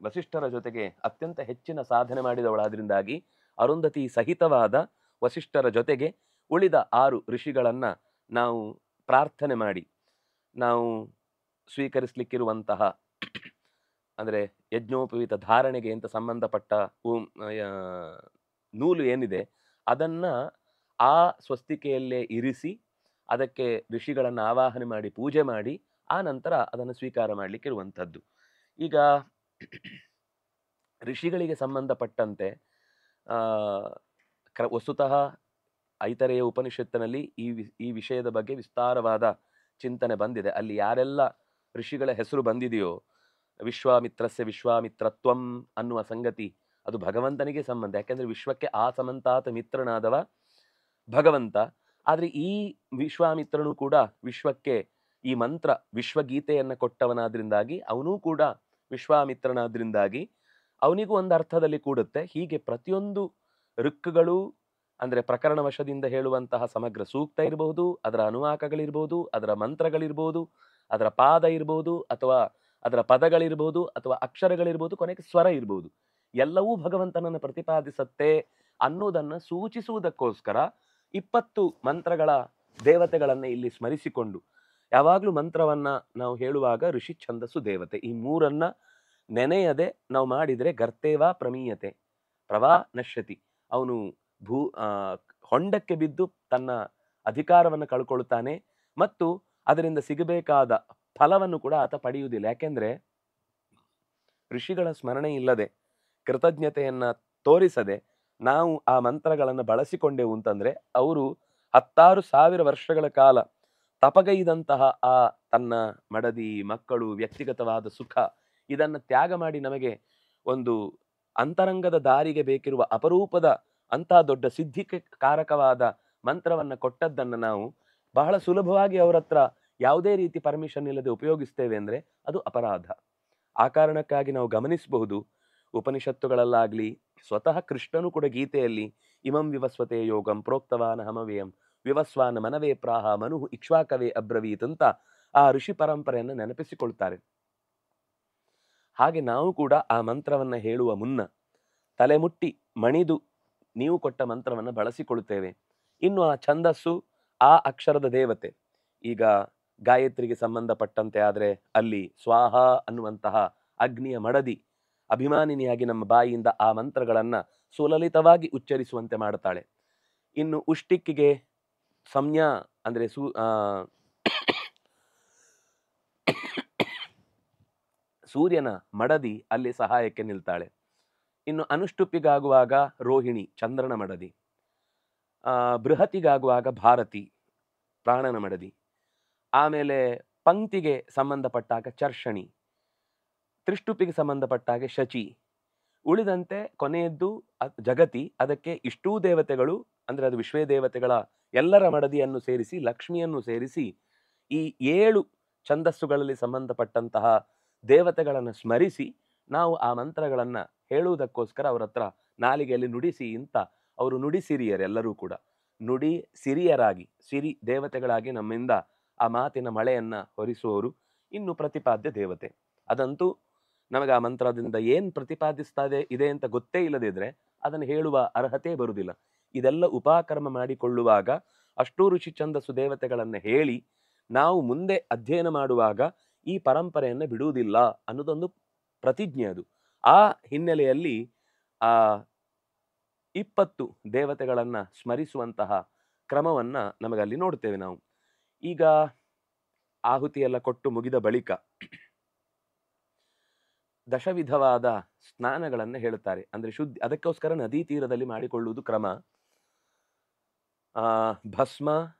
ವಸಿಷ್ಠರ ಜೊತೆಗೆ ಅತ್ಯಂತ ಹೆಚ್ಚಿನ ಸಾಧನೆ ಮಾಡಿದವಳಾದ್ರಿಂದಾಗಿ ಅರುಂಧತಿ ಸಹಿತವಾದ ವಸಿಷ್ಠರ ಜೊತೆಗೆ ಉಳಿದ 6 ಋಷಿಗಳನ್ನ ನಾವು ಪ್ರಾರ್ಥನೆ ಮಾಡಿ ನಾವು ಸ್ವೀಕರಿಸಲಿಕ್ಕಿರುವಂತಹ ಅಂದ್ರೆ ಯಜ್ಞೋಪವೀತ ಧಾರಣೆಗೆ ಅಂತ ಸಂಬಂಧಪಟ್ಟ ನೂಲು ಏನಿದೆ ಅದನ್ನ ಆ ಸ್ವಸ್ತಿಕೆಯಲ್ಲೇ ಇರಿಸಿ ಅದಕ್ಕೆ ಋಷಿಗಳನ್ನು ಆವಾಹನೆ ಮಾಡಿ ಪೂಜೆ ಮಾಡಿ ಆ ನಂತರ ಅದನ್ನು ಸ್ವೀಕಾರ ಮಾಡಲಿಕ್ಕಿರುವಂಥದ್ದು. ಈಗ ಋಷಿಗಳಿಗೆ ಸಂಬಂಧಪಟ್ಟಂತೆ ವಸ್ತುತಃ ಐತರೇಯ ಉಪನಿಷತ್ತಿನಲ್ಲಿ ಈ ವಿಷಯದ ಬಗ್ಗೆ ವಿಸ್ತಾರವಾದ ಚಿಂತನೆ ಬಂದಿದೆ. ಅಲ್ಲಿ ಯಾರೆಲ್ಲ ಋಷಿಗಳ ಹೆಸರು ಬಂದಿದೆಯೋ ವಿಶ್ವಾಮಿತ್ರಸ್ಯ ವಿಶ್ವಾಮಿತ್ರತ್ವಂ ಅನ್ನುವ ಸಂಗತಿ ಅದು ಭಗವಂತನಿಗೆ ಸಂಬಂಧ. ಯಾಕೆಂದ್ರೆ ವಿಶ್ವಕ್ಕೆ ಆ ಸಮಂತಾತ ಮಿತ್ರನಾದವ ಭಗವಂತ. ಆದ್ರೆ ಈ ವಿಶ್ವಾಮಿತ್ರನು ಕೂಡ ವಿಶ್ವಕ್ಕೆ ಈ ಮಂತ್ರ ವಿಶ್ವಗೀತೆಯನ್ನ ಕೊಟ್ಟವನಾದ್ರಿಂದಾಗಿ ಅವನೂ ಕೂಡ ವಿಶ್ವಾಮಿತ್ರನಾದ್ರಿಂದಾಗಿ ಅವನಿಗೂ ಒಂದು ಅರ್ಥದಲ್ಲಿ ಕೂಡುತ್ತೆ. ಹೀಗೆ ಪ್ರತಿಯೊಂದು ಋಕ್ಕುಗಳು ಅಂದ್ರೆ ಪ್ರಕರಣ ವಶದಿಂದ ಹೇಳುವಂತಹ ಸಮಗ್ರ ಸೂಕ್ತ ಇರಬಹುದು, ಅದರ ಅನುವಾಕಗಳಿರ್ಬೋದು, ಅದರ ಮಂತ್ರಗಳಿರ್ಬೋದು, ಅದರ ಪಾದ ಇರ್ಬೋದು, ಅಥವಾ ಅದರ ಪದಗಳಿರ್ಬೋದು, ಅಥವಾ ಅಕ್ಷರಗಳಿರ್ಬೋದು, ಕೊನೆಗೆ ಸ್ವರ ಇರ್ಬೋದು, ಎಲ್ಲವೂ ಭಗವಂತನನ್ನು ಪ್ರತಿಪಾದಿಸತ್ತೆ ಅನ್ನೋದನ್ನ ಸೂಚಿಸುವುದಕ್ಕೋಸ್ಕರ 20 ಮಂತ್ರಗಳ ದೇವತೆಗಳನ್ನ ಇಲ್ಲಿ ಸ್ಮರಿಸಿಕೊಂಡು ಯಾವಾಗ್ಲೂ ಮಂತ್ರವನ್ನ ನಾವು ಹೇಳುವಾಗ ಋಷಿ, ಛಂದಸ್ಸು, ದೇವತೆ ಈ ಮೂರನ್ನ ನೆನೆಯದೆ ನಾವು ಮಾಡಿದ್ರೆ ಗರ್ತೇವಾ ಪ್ರಮೀಯತೆ ಪ್ರವಾ ನಶ್ಯತಿ. ಅವನು ಹೊಂಡಕ್ಕೆ ಬಿದ್ದು ತನ್ನ ಅಧಿಕಾರವನ್ನು ಕಳ್ಕೊಳ್ತಾನೆ ಮತ್ತು ಅದರಿಂದ ಸಿಗಬೇಕಾದ ಫಲವನ್ನು ಕೂಡ ಆತ ಪಡೆಯುವುದಿಲ್ಲ. ಯಾಕೆಂದ್ರೆ ಋಷಿಗಳ ಸ್ಮರಣೆ ಇಲ್ಲದೆ ಕೃತಜ್ಞತೆಯನ್ನ ತೋರಿಸದೆ ನಾವು ಆ ಮಂತ್ರಗಳನ್ನು ಬಳಸಿಕೊಂಡೆವು ಅಂತಂದ್ರೆ ಅವರು 16,000 ವರ್ಷಗಳ ಕಾಲ ತಪಗೈದಂತಹ ಆ ತನ್ನ ಮಡದಿ, ಮಕ್ಕಳು, ವ್ಯಕ್ತಿಗತವಾದ ಸುಖ ಇದನ್ನ ತ್ಯಾಗ ಮಾಡಿ ನಮಗೆ ಒಂದು ಅಂತರಂಗದ ದಾರಿಗೆ ಬೇಕಿರುವ ಅಪರೂಪದ ಅಂತಹ ದೊಡ್ಡ ಸಿದ್ಧಿಗೆ ಕಾರಕವಾದ ಮಂತ್ರವನ್ನ ಕೊಟ್ಟದ್ದನ್ನು ನಾವು ಬಹಳ ಸುಲಭವಾಗಿ ಅವರ ಹತ್ರ ಯಾವುದೇ ರೀತಿ ಪರ್ಮಿಷನ್ ಇಲ್ಲದೆ ಉಪಯೋಗಿಸ್ತೇವೆ ಅಂದ್ರೆ ಅದು ಅಪರಾಧ. ಆ ಕಾರಣಕ್ಕಾಗಿ ನಾವು ಗಮನಿಸಬಹುದು ಉಪನಿಷತ್ತುಗಳಲ್ಲಾಗ್ಲಿ ಸ್ವತಃ ಕೃಷ್ಣನು ಕೂಡ ಗೀತೆಯಲ್ಲಿ ಇಮಂ ವಿವಸ್ವತೆ ಯೋಗಂ ಪ್ರೋಕ್ತವಾನ ಹಮವೇಯಂ ವಿವಸ್ವಾನ ಮನವೇ ಪ್ರಾಹ ಮನು ಇಕ್ಷ್ವಾಕವೇ ಅಬ್ರವೀತ್ ಅಂತ ಆ ಋಷಿ ಪರಂಪರೆಯನ್ನು ನೆನಪಿಸಿಕೊಳ್ತಾರೆ. ಹಾಗೆ ನಾವು ಕೂಡ ಆ ಮಂತ್ರವನ್ನ ಹೇಳುವ ಮುನ್ನ ತಲೆ ಮುಟ್ಟಿ ಮಣಿದು ನೀವು ಕೊಟ್ಟ ಮಂತ್ರವನ್ನು ಬಳಸಿಕೊಳ್ಳುತ್ತೇವೆ. ಇನ್ನು ಆ ಛಂದಸ್ಸು, ಆ ಅಕ್ಷರದ ದೇವತೆ, ಈಗ ಗಾಯತ್ರಿಗೆ ಸಂಬಂಧಪಟ್ಟಂತೆ ಆದ್ರೆ ಅಲ್ಲಿ ಸ್ವಾಹ ಅನ್ನುವಂತಹ ಅಗ್ನಿಯ ಮಡದಿ ಅಭಿಮಾನಿನಿಯಾಗಿ ನಮ್ಮ ಬಾಯಿಯಿಂದ ಆ ಮಂತ್ರಗಳನ್ನ ಸುಲಲಿತವಾಗಿ ಉಚ್ಚರಿಸುವಂತೆ ಮಾಡುತ್ತಾಳೆ. ಇನ್ನು ಉಷ್ಟಿಕ್ಕಿಗೆ ಸಂಜ್ಞಾ ಅಂದ್ರೆ ಸೂರ್ಯನ ಮಡದಿ ಅಲ್ಲಿ ಸಹಾಯಕ್ಕೆ ನಿಲ್ತಾಳೆ. ಇನ್ನು ಅನುಷ್ಟುಪ್ಪಿಗಾಗುವಾಗ ರೋಹಿಣಿ ಚಂದ್ರನ ಮಡದಿ, ಬೃಹತಿಗಾಗುವಾಗ ಭಾರತಿ ಪ್ರಾಣನ ಮಡದಿ, ಆಮೇಲೆ ಪಂಕ್ತಿಗೆ ಸಂಬಂಧಪಟ್ಟಾಗ ಚರ್ಷಣಿ, ತ್ರಿಷ್ಟುಪಿಗೆ ಸಂಬಂಧಪಟ್ಟಾಗ ಶಚಿ, ಉಳಿದಂತೆ ಕೊನೆಯದ್ದು ಜಗತಿ. ಅದಕ್ಕೆ ಇಷ್ಟೂ ದೇವತೆಗಳು ಅಂದ್ರೆ ಅದು ವಿಶ್ವೇ ದೇವತೆಗಳ ಎಲ್ಲರ ಮಡದಿಯನ್ನು ಸೇರಿಸಿ ಲಕ್ಷ್ಮಿಯನ್ನು ಸೇರಿಸಿ ಈ 7 ಛಂದಸ್ಸುಗಳಲ್ಲಿ ಸಂಬಂಧಪಟ್ಟಂತಹ ದೇವತೆಗಳನ್ನು ಸ್ಮರಿಸಿ ನಾವು ಆ ಮಂತ್ರಗಳನ್ನ ಹೇಳುವುದಕ್ಕೋಸ್ಕರ ಅವರ ಹತ್ರ ನಾಲಿಗೆಯಲ್ಲಿ ನುಡಿಸಿ ಅಂತ ಅವರು ನುಡಿಸಿರಿಯರೆಲ್ಲರೂ ಕೂಡ. ನುಡಿ ಸಿರಿಯರಾಗಿ, ಸಿರಿ ದೇವತೆಗಳಾಗಿ ನಮ್ಮಿಂದ ಆ ಮಾತಿನ ಮಳೆಯನ್ನ ಹೊರಿಸುವವರು ಇನ್ನು ಪ್ರತಿಪಾದ್ಯ ದೇವತೆ. ಅದಂತೂ ನಮಗೆ ಆ ಮಂತ್ರದಿಂದ ಏನ್ ಪ್ರತಿಪಾದಿಸ್ತಾ ಇದೆ ಅಂತ ಗೊತ್ತೇ ಇಲ್ಲದಿದ್ರೆ ಅದನ್ನು ಹೇಳುವ ಅರ್ಹತೆ ಬರುವುದಿಲ್ಲ. ಇದೆಲ್ಲ ಉಪಕರ್ಮ ಮಾಡಿಕೊಳ್ಳುವಾಗ ಅಷ್ಟೂ ಋಷಿ ಛಂದಸ್ಸು ದೇವತೆಗಳನ್ನ ಹೇಳಿ ನಾವು ಮುಂದೆ ಅಧ್ಯಯನ ಮಾಡುವಾಗ ಈ ಪರಂಪರೆಯನ್ನು ಬಿಡುವುದಿಲ್ಲ ಅನ್ನೋದೊಂದು ಪ್ರತಿಜ್ಞೆ. ಅದು ಆ ಹಿನ್ನೆಲೆಯಲ್ಲಿ ಆ 20 ದೇವತೆಗಳನ್ನ ಸ್ಮರಿಸುವಂತಹ ಕ್ರಮವನ್ನ ನಮಗಲ್ಲಿ ನೋಡ್ತೇವೆ ನಾವು. ಈಗ ಆಹುತಿ ಎಲ್ಲ ಕೊಟ್ಟು ಮುಗಿದ ಬಳಿಕ ದಶವಿಧವಾದ ಸ್ನಾನಗಳನ್ನು ಹೇಳುತ್ತಾರೆ. ಅಂದ್ರೆ ಶುದ್ಧಿ, ಅದಕ್ಕೋಸ್ಕರ ನದಿ ತೀರದಲ್ಲಿ ಮಾಡಿಕೊಳ್ಳುವುದು ಕ್ರಮ. ಭಸ್ಮ,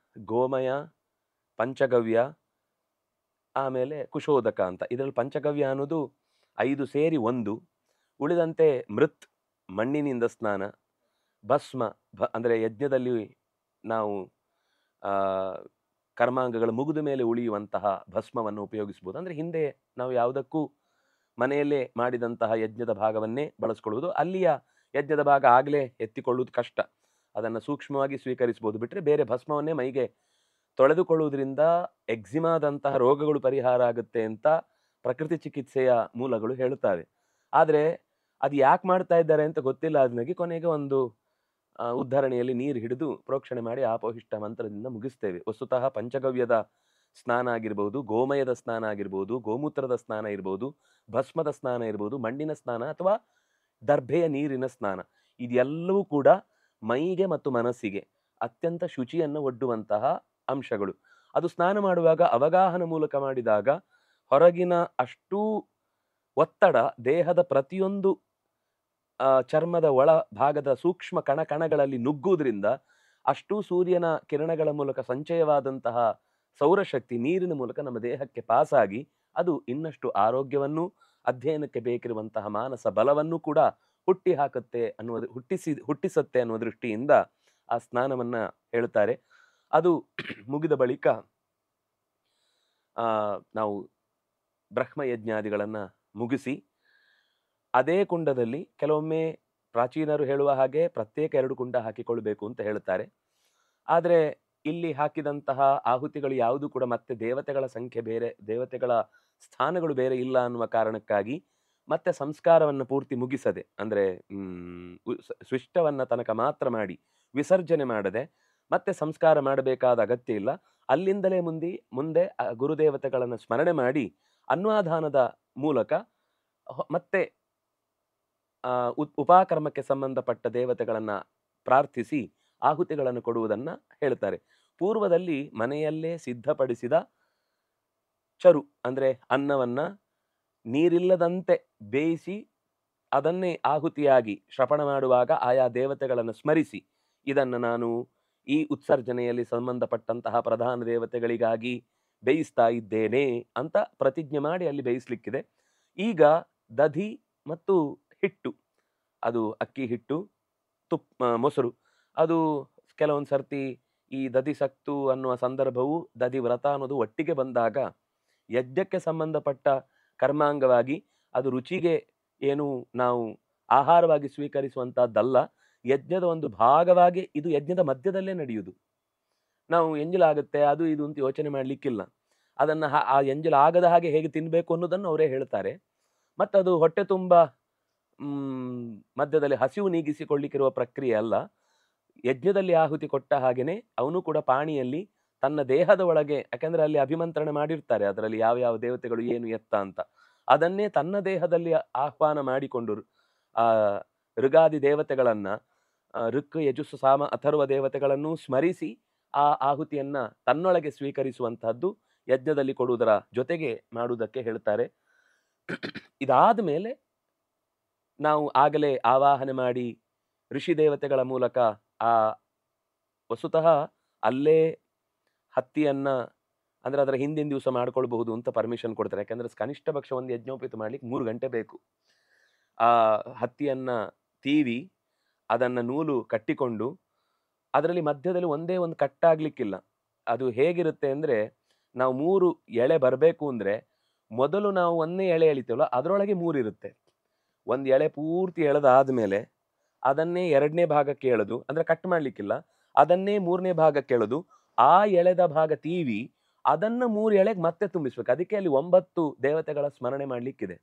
ಗೋಮಯ, ಪಂಚಗವ್ಯ, ಆಮೇಲೆ ಕುಶೋದಕ ಅಂತ. ಇದರಲ್ಲಿ ಪಂಚಗವ್ಯ ಅನ್ನೋದು 5 ಸೇರಿ 1, ಉಳಿದಂತೆ ಮೃತ್ ಮಣ್ಣಿನಿಂದ ಸ್ನಾನ, ಭಸ್ಮ ಅಂದರೆ ಯಜ್ಞದಲ್ಲಿ ನಾವು ಕರ್ಮಾಂಗಗಳು ಮುಗಿದ ಮೇಲೆ ಉಳಿಯುವಂತಹ ಭಸ್ಮವನ್ನು ಉಪಯೋಗಿಸ್ಬೋದು. ಅಂದರೆ ಹಿಂದೆ ನಾವು ಯಾವುದಕ್ಕೂ ಮನೆಯಲ್ಲೇ ಮಾಡಿದಂತಹ ಯಜ್ಞದ ಭಾಗವನ್ನೇ ಬಳಸ್ಕೊಳ್ಳುವುದು. ಅಲ್ಲಿಯ ಯಜ್ಞದ ಭಾಗ ಆಗಲೇ ಎತ್ತಿಕೊಳ್ಳುವುದು ಕಷ್ಟ, ಅದನ್ನು ಸೂಕ್ಷ್ಮವಾಗಿ ಸ್ವೀಕರಿಸ್ಬೋದು. ಬಿಟ್ಟರೆ ಬೇರೆ ಭಸ್ಮವನ್ನೇ ಮೈಗೆ ತೊಳೆದುಕೊಳ್ಳುವುದರಿಂದ ಎಕ್ಸಿಮಾದಂತಹ ರೋಗಗಳು ಪರಿಹಾರ ಆಗುತ್ತೆ ಅಂತ ಪ್ರಕೃತಿ ಚಿಕಿತ್ಸೆಯ ಮೂಲಗಳು ಹೇಳುತ್ತವೆ. ಆದರೆ ಅದು ಯಾಕೆ ಮಾಡ್ತಾ ಇದ್ದಾರೆ ಅಂತ ಗೊತ್ತಿಲ್ಲ. ಅದನ್ನಾಗಿ ಕೊನೆಗೆ ಒಂದು ಉದ್ಧರಣೆಯಲ್ಲಿ ನೀರು ಹಿಡಿದು ಪ್ರೋಕ್ಷಣೆ ಮಾಡಿ ಆಪೋಹಿಷ್ಟ ಮಂತ್ರದಿಂದ ಮುಗಿಸ್ತೇವೆ. ವಸ್ತುತಃ ಪಂಚಗವ್ಯದ ಸ್ನಾನ ಆಗಿರ್ಬೋದು, ಗೋಮಯದ ಸ್ನಾನ ಆಗಿರ್ಬೋದು, ಗೋಮೂತ್ರದ ಸ್ನಾನ ಇರ್ಬೋದು, ಭಸ್ಮದ ಸ್ನಾನ ಇರ್ಬೋದು, ಮಣ್ಣಿನ ಸ್ನಾನ ಅಥವಾ ದರ್ಭೆಯ ನೀರಿನ ಸ್ನಾನ, ಇದೆಲ್ಲವೂ ಕೂಡ ಮೈಗೆ ಮತ್ತು ಮನಸ್ಸಿಗೆ ಅತ್ಯಂತ ಶುಚಿಯನ್ನು ಒಡ್ಡುವಂತಹ ಅಂಶಗಳು. ಅದು ಸ್ನಾನ ಮಾಡುವಾಗ ಅವಗಾಹನ ಮೂಲಕ ಮಾಡಿದಾಗ ಹೊರಗಿನ ಅಷ್ಟೂ ಒತ್ತಡ ದೇಹದ ಪ್ರತಿಯೊಂದು ಚರ್ಮದ ಒಳ ಭಾಗದ ಸೂಕ್ಷ್ಮ ಕಣಗಳಲ್ಲಿ ನುಗ್ಗುವುದರಿಂದ ಅಷ್ಟೂ ಸೂರ್ಯನ ಕಿರಣಗಳ ಮೂಲಕ ಸಂಚಯವಾದಂತಹ ಸೌರಶಕ್ತಿ ನೀರಿನ ಮೂಲಕ ನಮ್ಮ ದೇಹಕ್ಕೆ ಪಾಸಾಗಿ ಅದು ಇನ್ನಷ್ಟು ಆರೋಗ್ಯವನ್ನು, ಅಧ್ಯಯನಕ್ಕೆ ಬೇಕಿರುವಂತಹ ಮಾನಸ ಬಲವನ್ನು ಕೂಡ ಹುಟ್ಟಿಸುತ್ತೆ ಅನ್ನುವ ದೃಷ್ಟಿಯಿಂದ ಆ ಸ್ನಾನವನ್ನ ಹೇಳುತ್ತಾರೆ. ಅದು ಮುಗಿದ ಬಳಿಕ ನಾವು ಬ್ರಹ್ಮಯಜ್ಞಾದಿಗಳನ್ನ ಮುಗಿಸಿ ಅದೇ ಕುಂಡದಲ್ಲಿ, ಕೆಲವೊಮ್ಮೆ ಪ್ರಾಚೀನರು ಹೇಳುವ ಹಾಗೆ ಪ್ರತ್ಯೇಕ 2 ಕುಂಡ ಹಾಕಿಕೊಳ್ಬೇಕು ಅಂತ ಹೇಳ್ತಾರೆ. ಆದರೆ ಇಲ್ಲಿ ಹಾಕಿದಂತಹ ಆಹುತಿಗಳು ಯಾವುದು ಕೂಡ ಮತ್ತೆ ದೇವತೆಗಳ ಸಂಖ್ಯೆ ಬೇರೆ, ದೇವತೆಗಳ ಸ್ಥಾನಗಳು ಬೇರೆ ಇಲ್ಲ ಅನ್ನುವ ಕಾರಣಕ್ಕಾಗಿ ಮತ್ತೆ ಸಂಸ್ಕಾರವನ್ನು ಪೂರ್ತಿ ಮುಗಿಸದೆ, ಅಂದ್ರೆ ಸ್ವಿಷ್ಟವನ್ನ ತನಕ ಮಾತ್ರ ಮಾಡಿ ವಿಸರ್ಜನೆ ಮಾಡದೆ ಮತ್ತೆ ಸಂಸ್ಕಾರ ಮಾಡಬೇಕಾದ ಅಗತ್ಯ ಇಲ್ಲ. ಅಲ್ಲಿಂದಲೇ ಮುಂದೆ ಗುರುದೇವತೆಗಳನ್ನು ಸ್ಮರಣೆ ಮಾಡಿ ಅನ್ವಾಧಾನದ ಮೂಲಕ ಮತ್ತೆ ಉಪಕರ್ಮಕ್ಕೆ ಸಂಬಂಧಪಟ್ಟ ದೇವತೆಗಳನ್ನ ಪ್ರಾರ್ಥಿಸಿ ಆಹುತಿಗಳನ್ನು ಕೊಡುವುದನ್ನ ಹೇಳ್ತಾರೆ. ಪೂರ್ವದಲ್ಲಿ ಮನೆಯಲ್ಲೇ ಸಿದ್ಧಪಡಿಸಿದ ಚರು ಅಂದ್ರೆ ಅನ್ನವನ್ನ ನೀರಿಲ್ಲದಂತೆ ಬೇಯಿಸಿ ಅದನ್ನೇ ಆಹುತಿಯಾಗಿ ಶ್ರಪಣ ಮಾಡುವಾಗ ಆಯಾ ದೇವತೆಗಳನ್ನು ಸ್ಮರಿಸಿ, ಇದನ್ನು ನಾನು ಈ ಉತ್ಸರ್ಜನೆಯಲ್ಲಿ ಸಂಬಂಧಪಟ್ಟಂತಹ ಪ್ರಧಾನ ದೇವತೆಗಳಿಗಾಗಿ ಬೇಯಿಸ್ತಾ ಇದ್ದೇನೆ ಅಂತ ಪ್ರತಿಜ್ಞೆ ಮಾಡಿ ಅಲ್ಲಿ ಬೇಯಿಸ್ಲಿಕ್ಕಿದೆ. ಈಗ ದಧಿ ಮತ್ತು ಹಿಟ್ಟು, ಅದು ಅಕ್ಕಿ ಹಿಟ್ಟು, ಮೊಸರು, ಅದು ಕೆಲವೊಂದು ಸರ್ತಿ ಈ ದಧಿ ಸಕ್ತು ಅನ್ನುವ ಸಂದರ್ಭವು ದಧಿ ವ್ರತ ಅನ್ನೋದು ಒಟ್ಟಿಗೆ ಬಂದಾಗ ಯಜ್ಞಕ್ಕೆ ಸಂಬಂಧಪಟ್ಟ ಕರ್ಮಾಂಗವಾಗಿ ಅದು ರುಚಿಗೆ ಏನು ನಾವು ಆಹಾರವಾಗಿ ಸ್ವೀಕರಿಸುವಂತಹದ್ದಲ್ಲ, ಯಜ್ಞದ ಒಂದು ಭಾಗವಾಗಿ ಇದು ಯಜ್ಞದ ಮಧ್ಯದಲ್ಲೇ ನಡೆಯುವುದು. ನಾವು ಎಂಜಲಾಗುತ್ತೆ ಅದು ಇದು ಅಂತ ಯೋಚನೆ ಮಾಡ್ಲಿಕ್ಕಿಲ್ಲ. ಅದನ್ನ ಆ ಎಂಜಲಾಗದ ಹಾಗೆ ಹೇಗೆ ತಿನ್ಬೇಕು ಅನ್ನೋದನ್ನು ಅವರೇ ಹೇಳ್ತಾರೆ. ಮತ್ತದು ಹೊಟ್ಟೆ ತುಂಬ ಮಧ್ಯದಲ್ಲಿ ಹಸಿವು ನೀಗಿಸಿಕೊಳ್ಳಿಕ್ಕಿರುವ ಪ್ರಕ್ರಿಯೆ ಅಲ್ಲ. ಯಜ್ಞದಲ್ಲಿ ಆಹುತಿ ಕೊಟ್ಟ ಹಾಗೇನೆ ಅವನು ಕೂಡ ಪಾಣಿಯಲ್ಲಿ ತನ್ನ ದೇಹದ ಒಳಗೆ, ಯಾಕಂದ್ರೆ ಅಲ್ಲಿ ಅಭಿಮಂತ್ರಣ ಮಾಡಿರ್ತಾರೆ ಅದರಲ್ಲಿ ಯಾವ ದೇವತೆಗಳು ಏನು ಎತ್ತ ಅಂತ, ಅದನ್ನೇ ತನ್ನ ದೇಹದಲ್ಲಿ ಆಹ್ವಾನ ಮಾಡಿಕೊಂಡು ಋಗಾದಿ ದೇವತೆಗಳನ್ನ, ಋಕ್, ಯಜುಸ್ಸು, ಸಾಮ, ಅಥರ್ವ ದೇವತೆಗಳನ್ನು ಸ್ಮರಿಸಿ ಆ ಆಹುತಿಯನ್ನ ತನ್ನೊಳಗೆ ಸ್ವೀಕರಿಸುವಂತಹದ್ದು ಯಜ್ಞದಲ್ಲಿ ಕೊಡುವುದರ ಜೊತೆಗೆ ಮಾಡುವುದಕ್ಕೆ ಹೇಳ್ತಾರೆ. ಇದಾದ ಮೇಲೆ ನಾವು ಆಗಲೇ ಆವಾಹನೆ ಮಾಡಿ ಋಷಿ ದೇವತೆಗಳ ಮೂಲಕ ಆ ವಸ್ತುತಃ ಅಲ್ಲೇ ಹತ್ತಿಯನ್ನ, ಅಂದ್ರೆ ಅದರ ಹಿಂದಿನ ದಿವಸ ಮಾಡ್ಕೊಳ್ಬಹುದು ಅಂತ ಪರ್ಮಿಷನ್ ಕೊಡ್ತಾರೆ. ಯಾಕಂದ್ರೆ ಕನಿಷ್ಠ ಪಕ್ಷ ಒಂದು ಯಜ್ಞೋಪೇತ ಮಾಡ್ಲಿಕ್ಕೆ 3 ಗಂಟೆ ಬೇಕು. ಆ ಹತ್ತಿಯನ್ನ ತೀವಿ ಅದನ್ನ ನೂಲು ಕಟ್ಟಿಕೊಂಡು ಅದರಲ್ಲಿ ಮಧ್ಯದಲ್ಲಿ ಒಂದೇ ಒಂದು ಕಟ್ಟಾಗ್ಲಿಕ್ಕಿಲ್ಲ. ಅದು ಹೇಗಿರುತ್ತೆ ಅಂದ್ರೆ, ನಾವು 3 ಎಳೆ ಬರಬೇಕು ಅಂದ್ರೆ ಮೊದಲು ನಾವು 1ನೇ ಎಳೆ ಎಳಿತೇವಲ್ಲ ಅದರೊಳಗೆ 3 ಇರುತ್ತೆ. ಒಂದು ಎಳೆ ಪೂರ್ತಿ ಎಳೆದಾದ್ಮೇಲೆ ಅದನ್ನೇ 2ನೇ ಭಾಗಕ್ಕೆ ಎಳೆದು, ಅಂದ್ರೆ ಕಟ್ ಮಾಡ್ಲಿಕ್ಕಿಲ್ಲ, ಅದನ್ನೇ 3ನೇ ಭಾಗಕ್ಕೆ ಎಳೆದು ಆ ಎಳೆದ ಭಾಗ ತೀವಿ ಅದನ್ನ 3 ಎಳೆಗೆ ಮತ್ತೆ ತುಂಬಿಸ್ಬೇಕು. ಅದಕ್ಕೆ ಅಲ್ಲಿ 9 ದೇವತೆಗಳ ಸ್ಮರಣೆ ಮಾಡ್ಲಿಕ್ಕಿದೆ.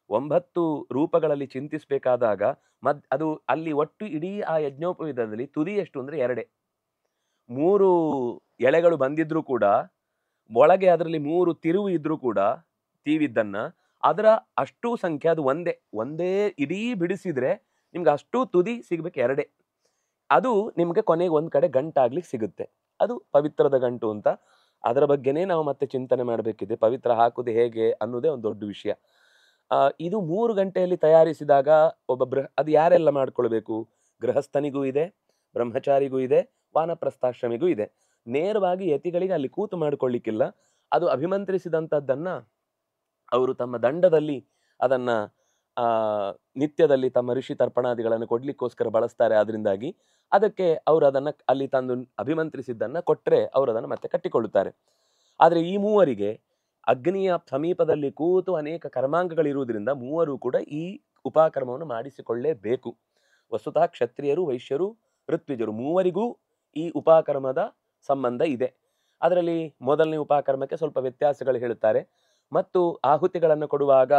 9 ರೂಪಗಳಲ್ಲಿ ಚಿಂತಿಸಬೇಕಾದಾಗ ಅದು ಅಲ್ಲಿ ಒಟ್ಟು ಇಡೀ ಆ ಯಜ್ಞೋಪವೀತದಲ್ಲಿ ತುದಿ ಎಷ್ಟು ಅಂದ್ರೆ 2. 3 ಎಳೆಗಳು ಬಂದಿದ್ರು ಕೂಡ ಒಳಗೆ ಅದರಲ್ಲಿ 3 ತಿರುವು ಇದ್ರೂ ಕೂಡ ತೀವಿದ್ದನ್ನ ಅದರ ಅಷ್ಟು ಸಂಖ್ಯೆ ಅದು ಒಂದೇ ಇಡೀ ಬಿಡಿಸಿದ್ರೆ ನಿಮ್ಗೆ ಅಷ್ಟು ತುದಿ ಸಿಗ್ಬೇಕು 2. ಅದು ನಿಮ್ಗೆ ಕೊನೆಗೆ ಒಂದ್ ಕಡೆ ಗಂಟಾಗ್ಲಿಕ್ಕೆ ಸಿಗುತ್ತೆ. ಅದು ಪವಿತ್ರದ ಗಂಟು ಅಂತ. ಅದರ ಬಗ್ಗೆನೇ ನಾವು ಮತ್ತೆ ಚಿಂತನೆ ಮಾಡಬೇಕಿದೆ. ಪವಿತ್ರ ಹಾಕುದು ಹೇಗೆ ಅನ್ನೋದೇ ಒಂದು ದೊಡ್ಡ ವಿಷಯ. ಇದು 3 ಗಂಟೆಯಲ್ಲಿ ತಯಾರಿಸಿದಾಗ ಅದು ಯಾರೆಲ್ಲ ಮಾಡ್ಕೊಳ್ಬೇಕು? ಗೃಹಸ್ಥನಿಗೂ ಇದೆ, ಬ್ರಹ್ಮಚಾರಿಗೂ ಇದೆ, ವಾನಪ್ರಸ್ಥಾಶ್ರಮಿಗೂ ಇದೆ. ನೇರವಾಗಿ ಯತಿಗಳಿಗೆ ಅಲ್ಲಿ ಕೂತು ಮಾಡ್ಕೊಳ್ಳಿಕ್ಕಿಲ್ಲ. ಅದು ಅಭಿಮಂತ್ರಿಸಿದಂಥದ್ದನ್ನ ಅವರು ತಮ್ಮ ದಂಡದಲ್ಲಿ ಅದನ್ನ ನಿತ್ಯದಲ್ಲಿ ತಮ್ಮ ಋಷಿ ತರ್ಪಣಾದಿಗಳನ್ನು ಕೊಡ್ಲಿಕ್ಕೋಸ್ಕರ ಬಳಸ್ತಾರೆ. ಆದ್ರಿಂದಾಗಿ ಅದಕ್ಕೆ ಅವರು ಅದನ್ನ ಅಲ್ಲಿ ತಂದು ಅಭಿಮಂತ್ರಿಸಿದ್ದನ್ನ ಕೊಟ್ರೆ ಅವರು ಅದನ್ನು ಮತ್ತೆ ಕಟ್ಟಿಕೊಳ್ಳುತ್ತಾರೆ. ಆದ್ರೆ ಈ ಮೂವರಿಗೆ ಅಗ್ನಿಯ ಸಮೀಪದಲ್ಲಿ ಕೂತು ಅನೇಕ ಕರ್ಮಾಂಗಗಳಿರುವುದರಿಂದ ಮೂವರು ಕೂಡ ಈ ಉಪಕರ್ಮವನ್ನು ಮಾಡಿಸಿಕೊಳ್ಳೇಬೇಕು. ವಸ್ತುತಃ ಕ್ಷತ್ರಿಯರು, ವೈಶ್ಯರು, ಋತ್ವಿಜರು ಮೂವರಿಗೂ ಈ ಉಪಕರ್ಮದ ಸಂಬಂಧ ಇದೆ. ಅದರಲ್ಲಿ ಮೊದಲನೇ ಉಪಕರ್ಮಕ್ಕೆ ಸ್ವಲ್ಪ ವ್ಯತ್ಯಾಸಗಳು ಹೇಳುತ್ತಾರೆ. ಮತ್ತು ಆಹುತಿಗಳನ್ನು ಕೊಡುವಾಗ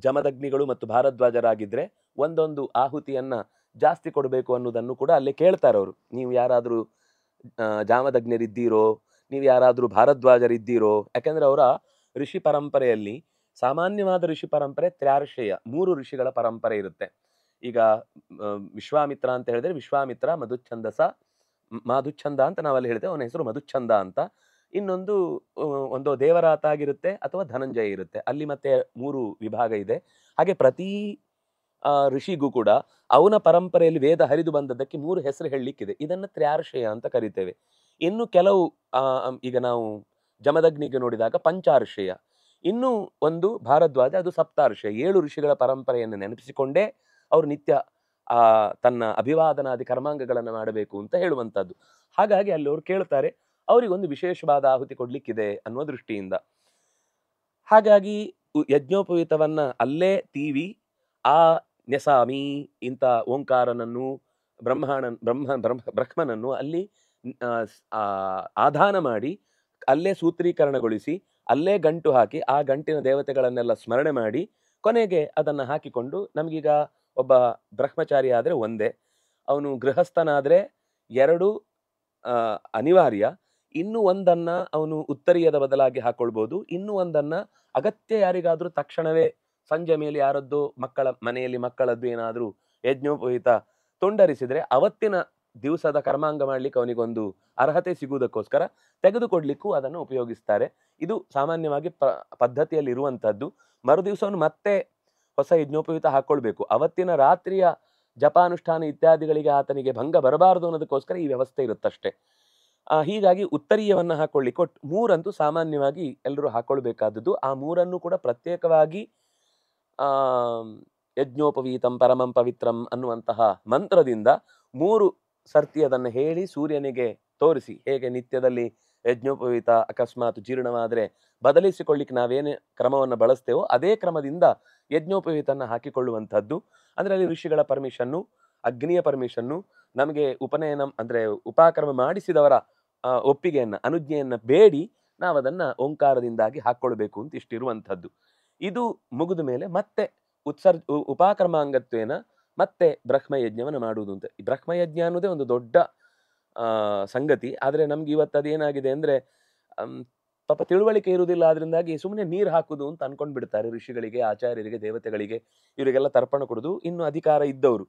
ಜಮದಗ್ನಿಗಳು ಮತ್ತು ಭಾರದ್ವಾಜರಾಗಿದ್ರೆ ಒಂದೊಂದು ಆಹುತಿಯನ್ನ ಜಾಸ್ತಿ ಕೊಡಬೇಕು ಅನ್ನೋದನ್ನು ಕೂಡ ಅಲ್ಲೇ ಕೇಳ್ತಾರೆ ಅವರು. ನೀವು ಯಾರಾದರೂ ಜಾಮದಗ್ನಿಯರಿದ್ದೀರೋ, ನೀವು ಯಾರಾದರೂ ಭಾರದ್ವಾಜರಿದ್ದೀರೋ? ಯಾಕೆಂದ್ರೆ ಅವರ ಋಷಿ ಪರಂಪರೆಯಲ್ಲಿ ಸಾಮಾನ್ಯವಾದ ಋಷಿ ಪರಂಪರೆ ತ್ರ್ಯಾರ್ಷೇಯ 3 ಋಷಿಗಳ ಪರಂಪರೆ ಇರುತ್ತೆ. ಈಗ ವಿಶ್ವಾಮಿತ್ರ ಅಂತ ಹೇಳಿದ್ರೆ ವಿಶ್ವಾಮಿತ್ರ, ಮಾಧುಚ್ಛಂದ ಅಂತ ನಾವಲ್ಲಿ ಹೇಳ್ತೇವೆ, ಅವನ ಹೆಸರು ಮಧುಚ್ಛಂದ ಅಂತ. ಒಂದು ದೇವರಾತ ಆಗಿರುತ್ತೆ ಅಥವಾ ಧನಂಜಯ ಇರುತ್ತೆ. ಅಲ್ಲಿ ಮತ್ತೆ 3 ವಿಭಾಗ ಇದೆ. ಹಾಗೆ ಪ್ರತಿ ಋಷಿಗೂ ಕೂಡ ಅವನ ಪರಂಪರೆಯಲ್ಲಿ ವೇದ ಹರಿದು ಬಂದದ್ದಕ್ಕೆ 3 ಹೆಸರು ಹೇಳಲಿಕ್ಕಿದೆ. ಇದನ್ನ ತ್ರ್ಯಾರ್ಷೇಯ ಅಂತ ಕರಿತೇವೆ. ಇನ್ನು ಕೆಲವು ಈಗ ನಾವು ಜಮದಗ್ನಿಗೆ ನೋಡಿದಾಗ ಪಂಚಾರ್ಷೇಯ, ಇನ್ನು ಒಂದು ಭಾರದ್ವಾಜ, ಅದು ಸಪ್ತಾರ್ಷೇಯ. 7 ಋಷಿಗಳ ಪರಂಪರೆಯನ್ನು ನೆನಪಿಸಿಕೊಂಡೇ ಅವರು ನಿತ್ಯ ತನ್ನ ಅಭಿವಾದನಾದಿ ಕರ್ಮಾಂಗಗಳನ್ನು ಮಾಡಬೇಕು ಅಂತ ಹೇಳುವಂಥದ್ದು. ಹಾಗಾಗಿ ಅಲ್ಲಿ ಅವರು ಕೇಳ್ತಾರೆ, ಅವರಿಗೊಂದು ವಿಶೇಷವಾದ ಆಹುತಿ ಕೊಡ್ಲಿಕ್ಕಿದೆ ಅನ್ನುವ ದೃಷ್ಟಿಯಿಂದ. ಹಾಗಾಗಿ ಯಜ್ಞೋಪವೀತವನ್ನ ಅಲ್ಲೇ ತೀವಿ ಆ ನೆಸಾಮಿ ಇಂಥ ಓಂಕಾರನನ್ನು ಬ್ರಹ್ಮನನ್ನು ಅಲ್ಲಿ ಆಧಾನ ಮಾಡಿ ಅಲ್ಲೇ ಸೂತ್ರೀಕರಣಗೊಳಿಸಿ ಅಲ್ಲೇ ಗಂಟು ಹಾಕಿ ಆ ಗಂಟಿನ ದೇವತೆಗಳನ್ನೆಲ್ಲ ಸ್ಮರಣೆ ಮಾಡಿ ಕೊನೆಗೆ ಅದನ್ನು ಹಾಕಿಕೊಂಡು, ನಮಗೀಗ ಒಬ್ಬ ಬ್ರಹ್ಮಚಾರಿ ಆದರೆ ಒಂದೇ, ಅವನು ಗೃಹಸ್ಥನಾದರೆ 2 ಅನಿವಾರ್ಯ. ಇನ್ನೂ ಒಂದನ್ನ ಅವನು ಉತ್ತರೀಯದ ಬದಲಾಗಿ ಹಾಕೊಳ್ಬೋದು. ಇನ್ನೂ ಒಂದನ್ನ ಅಗತ್ಯ ಯಾರಿಗಾದ್ರೂ ತಕ್ಷಣವೇ ಸಂಜೆ ಮೇಲೆ ಯಾರದ್ದು ಮನೆಯಲ್ಲಿ ಮಕ್ಕಳದ್ದು ಏನಾದ್ರೂ ಯಜ್ಞೋಪವೀತ ತುಂಡರಿಸಿದ್ರೆ ಅವತ್ತಿನ ದಿವಸದ ಕರ್ಮಾಂಗ ಮಾಡ್ಲಿಕ್ಕೆ ಅವನಿಗೊಂದು ಅರ್ಹತೆ ಸಿಗುವುದಕ್ಕೋಸ್ಕರ ತೆಗೆದುಕೊಡ್ಲಿಕ್ಕೂ ಅದನ್ನು ಉಪಯೋಗಿಸ್ತಾರೆ. ಇದು ಸಾಮಾನ್ಯವಾಗಿ ಪದ್ಧತಿಯಲ್ಲಿ ಇರುವಂತಹದ್ದು. ಮರುದಿವಸವನ್ನು ಮತ್ತೆ ಹೊಸ ಯಜ್ಞೋಪವೀತ ಹಾಕೊಳ್ಬೇಕು. ಅವತ್ತಿನ ರಾತ್ರಿಯ ಜಪಾನುಷ್ಠಾನ ಇತ್ಯಾದಿಗಳಿಗೆ ಆತನಿಗೆ ಭಂಗ ಬರಬಾರದು ಅನ್ನೋದಕ್ಕೋಸ್ಕರ ಈ ವ್ಯವಸ್ಥೆ ಇರುತ್ತಷ್ಟೇ. ಹೀಗಾಗಿ ಉತ್ತರೀಯವನ್ನ ಹಾಕೊಳ್ಳಿಕ್ಕೆ 3 ಅಂತೂ ಸಾಮಾನ್ಯವಾಗಿ ಎಲ್ಲರೂ ಹಾಕೊಳ್ಬೇಕಾದದ್ದು. ಆ 3 ಕೂಡ ಪ್ರತ್ಯೇಕವಾಗಿ ಯಜ್ಞೋಪವೀತಂ ಪರಮಂ ಪವಿತ್ರಂ ಅನ್ನುವಂತಹ ಮಂತ್ರದಿಂದ 3 ಸರ್ತಿ ಅದನ್ನು ಹೇಳಿ ಸೂರ್ಯನಿಗೆ ತೋರಿಸಿ, ಹೇಗೆ ನಿತ್ಯದಲ್ಲಿ ಯಜ್ಞೋಪವೀತ ಅಕಸ್ಮಾತ್ ಜೀರ್ಣವಾದರೆ ಬದಲಿಸಿಕೊಳ್ಳಿಕ್ಕೆ ನಾವೇನೇ ಕ್ರಮವನ್ನು ಬಳಸ್ತೇವೋ ಅದೇ ಕ್ರಮದಿಂದ ಯಜ್ಞೋಪವೀತನ ಹಾಕಿಕೊಳ್ಳುವಂಥದ್ದು. ಅಂದ್ರೆ ಅಲ್ಲಿ ಋಷಿಗಳ ಪರ್ಮಿಷನ್ನು, ಅಗ್ನಿಯ ಪರ್ಮಿಷನ್ನು, ನಮಗೆ ಉಪನಯನ ಅಂದ್ರೆ ಉಪಕರ್ಮ ಮಾಡಿಸಿದವರ ಒಪ್ಪಿಗೆಯನ್ನ, ಅನುಜ್ಞೆಯನ್ನ ಬೇಡಿ ನಾವದನ್ನ ಓಂಕಾರದಿಂದಾಗಿ ಹಾಕೊಳ್ಬೇಕು ಅಂತ ಇಷ್ಟಿರುವಂಥದ್ದು. ಇದು ಮುಗಿದ ಮೇಲೆ ಮತ್ತೆ ಉಪಕರ್ಮಾಂಗತ್ವೇನ ಮತ್ತೆ ಬ್ರಹ್ಮಯಜ್ಞವನ್ನು ಮಾಡುವುದು ಅಂತ. ಈ ಬ್ರಹ್ಮಯಜ್ಞ ಅನ್ನೋದೇ ಒಂದು ದೊಡ್ಡ ಸಂಗತಿ. ಆದ್ರೆ ನಮ್ಗೆ ಇವತ್ತು ಅದೇನಾಗಿದೆ ಅಂದ್ರೆ ಪಾಪ ತಿಳುವಳಿಕೆ ಇರುವುದಿಲ್ಲ. ಆದ್ರಿಂದಾಗಿ ಸುಮ್ಮನೆ ನೀರು ಹಾಕುದು ಅಂತ ಅನ್ಕೊಂಡ್ ಬಿಡ್ತಾರೆ. ಋಷಿಗಳಿಗೆ, ಆಚಾರ್ಯರಿಗೆ, ದೇವತೆಗಳಿಗೆ ಇವರಿಗೆಲ್ಲ ತರ್ಪಣ ಕೊಡುದು. ಇನ್ನು ಅಧಿಕಾರ ಇದ್ದವರು,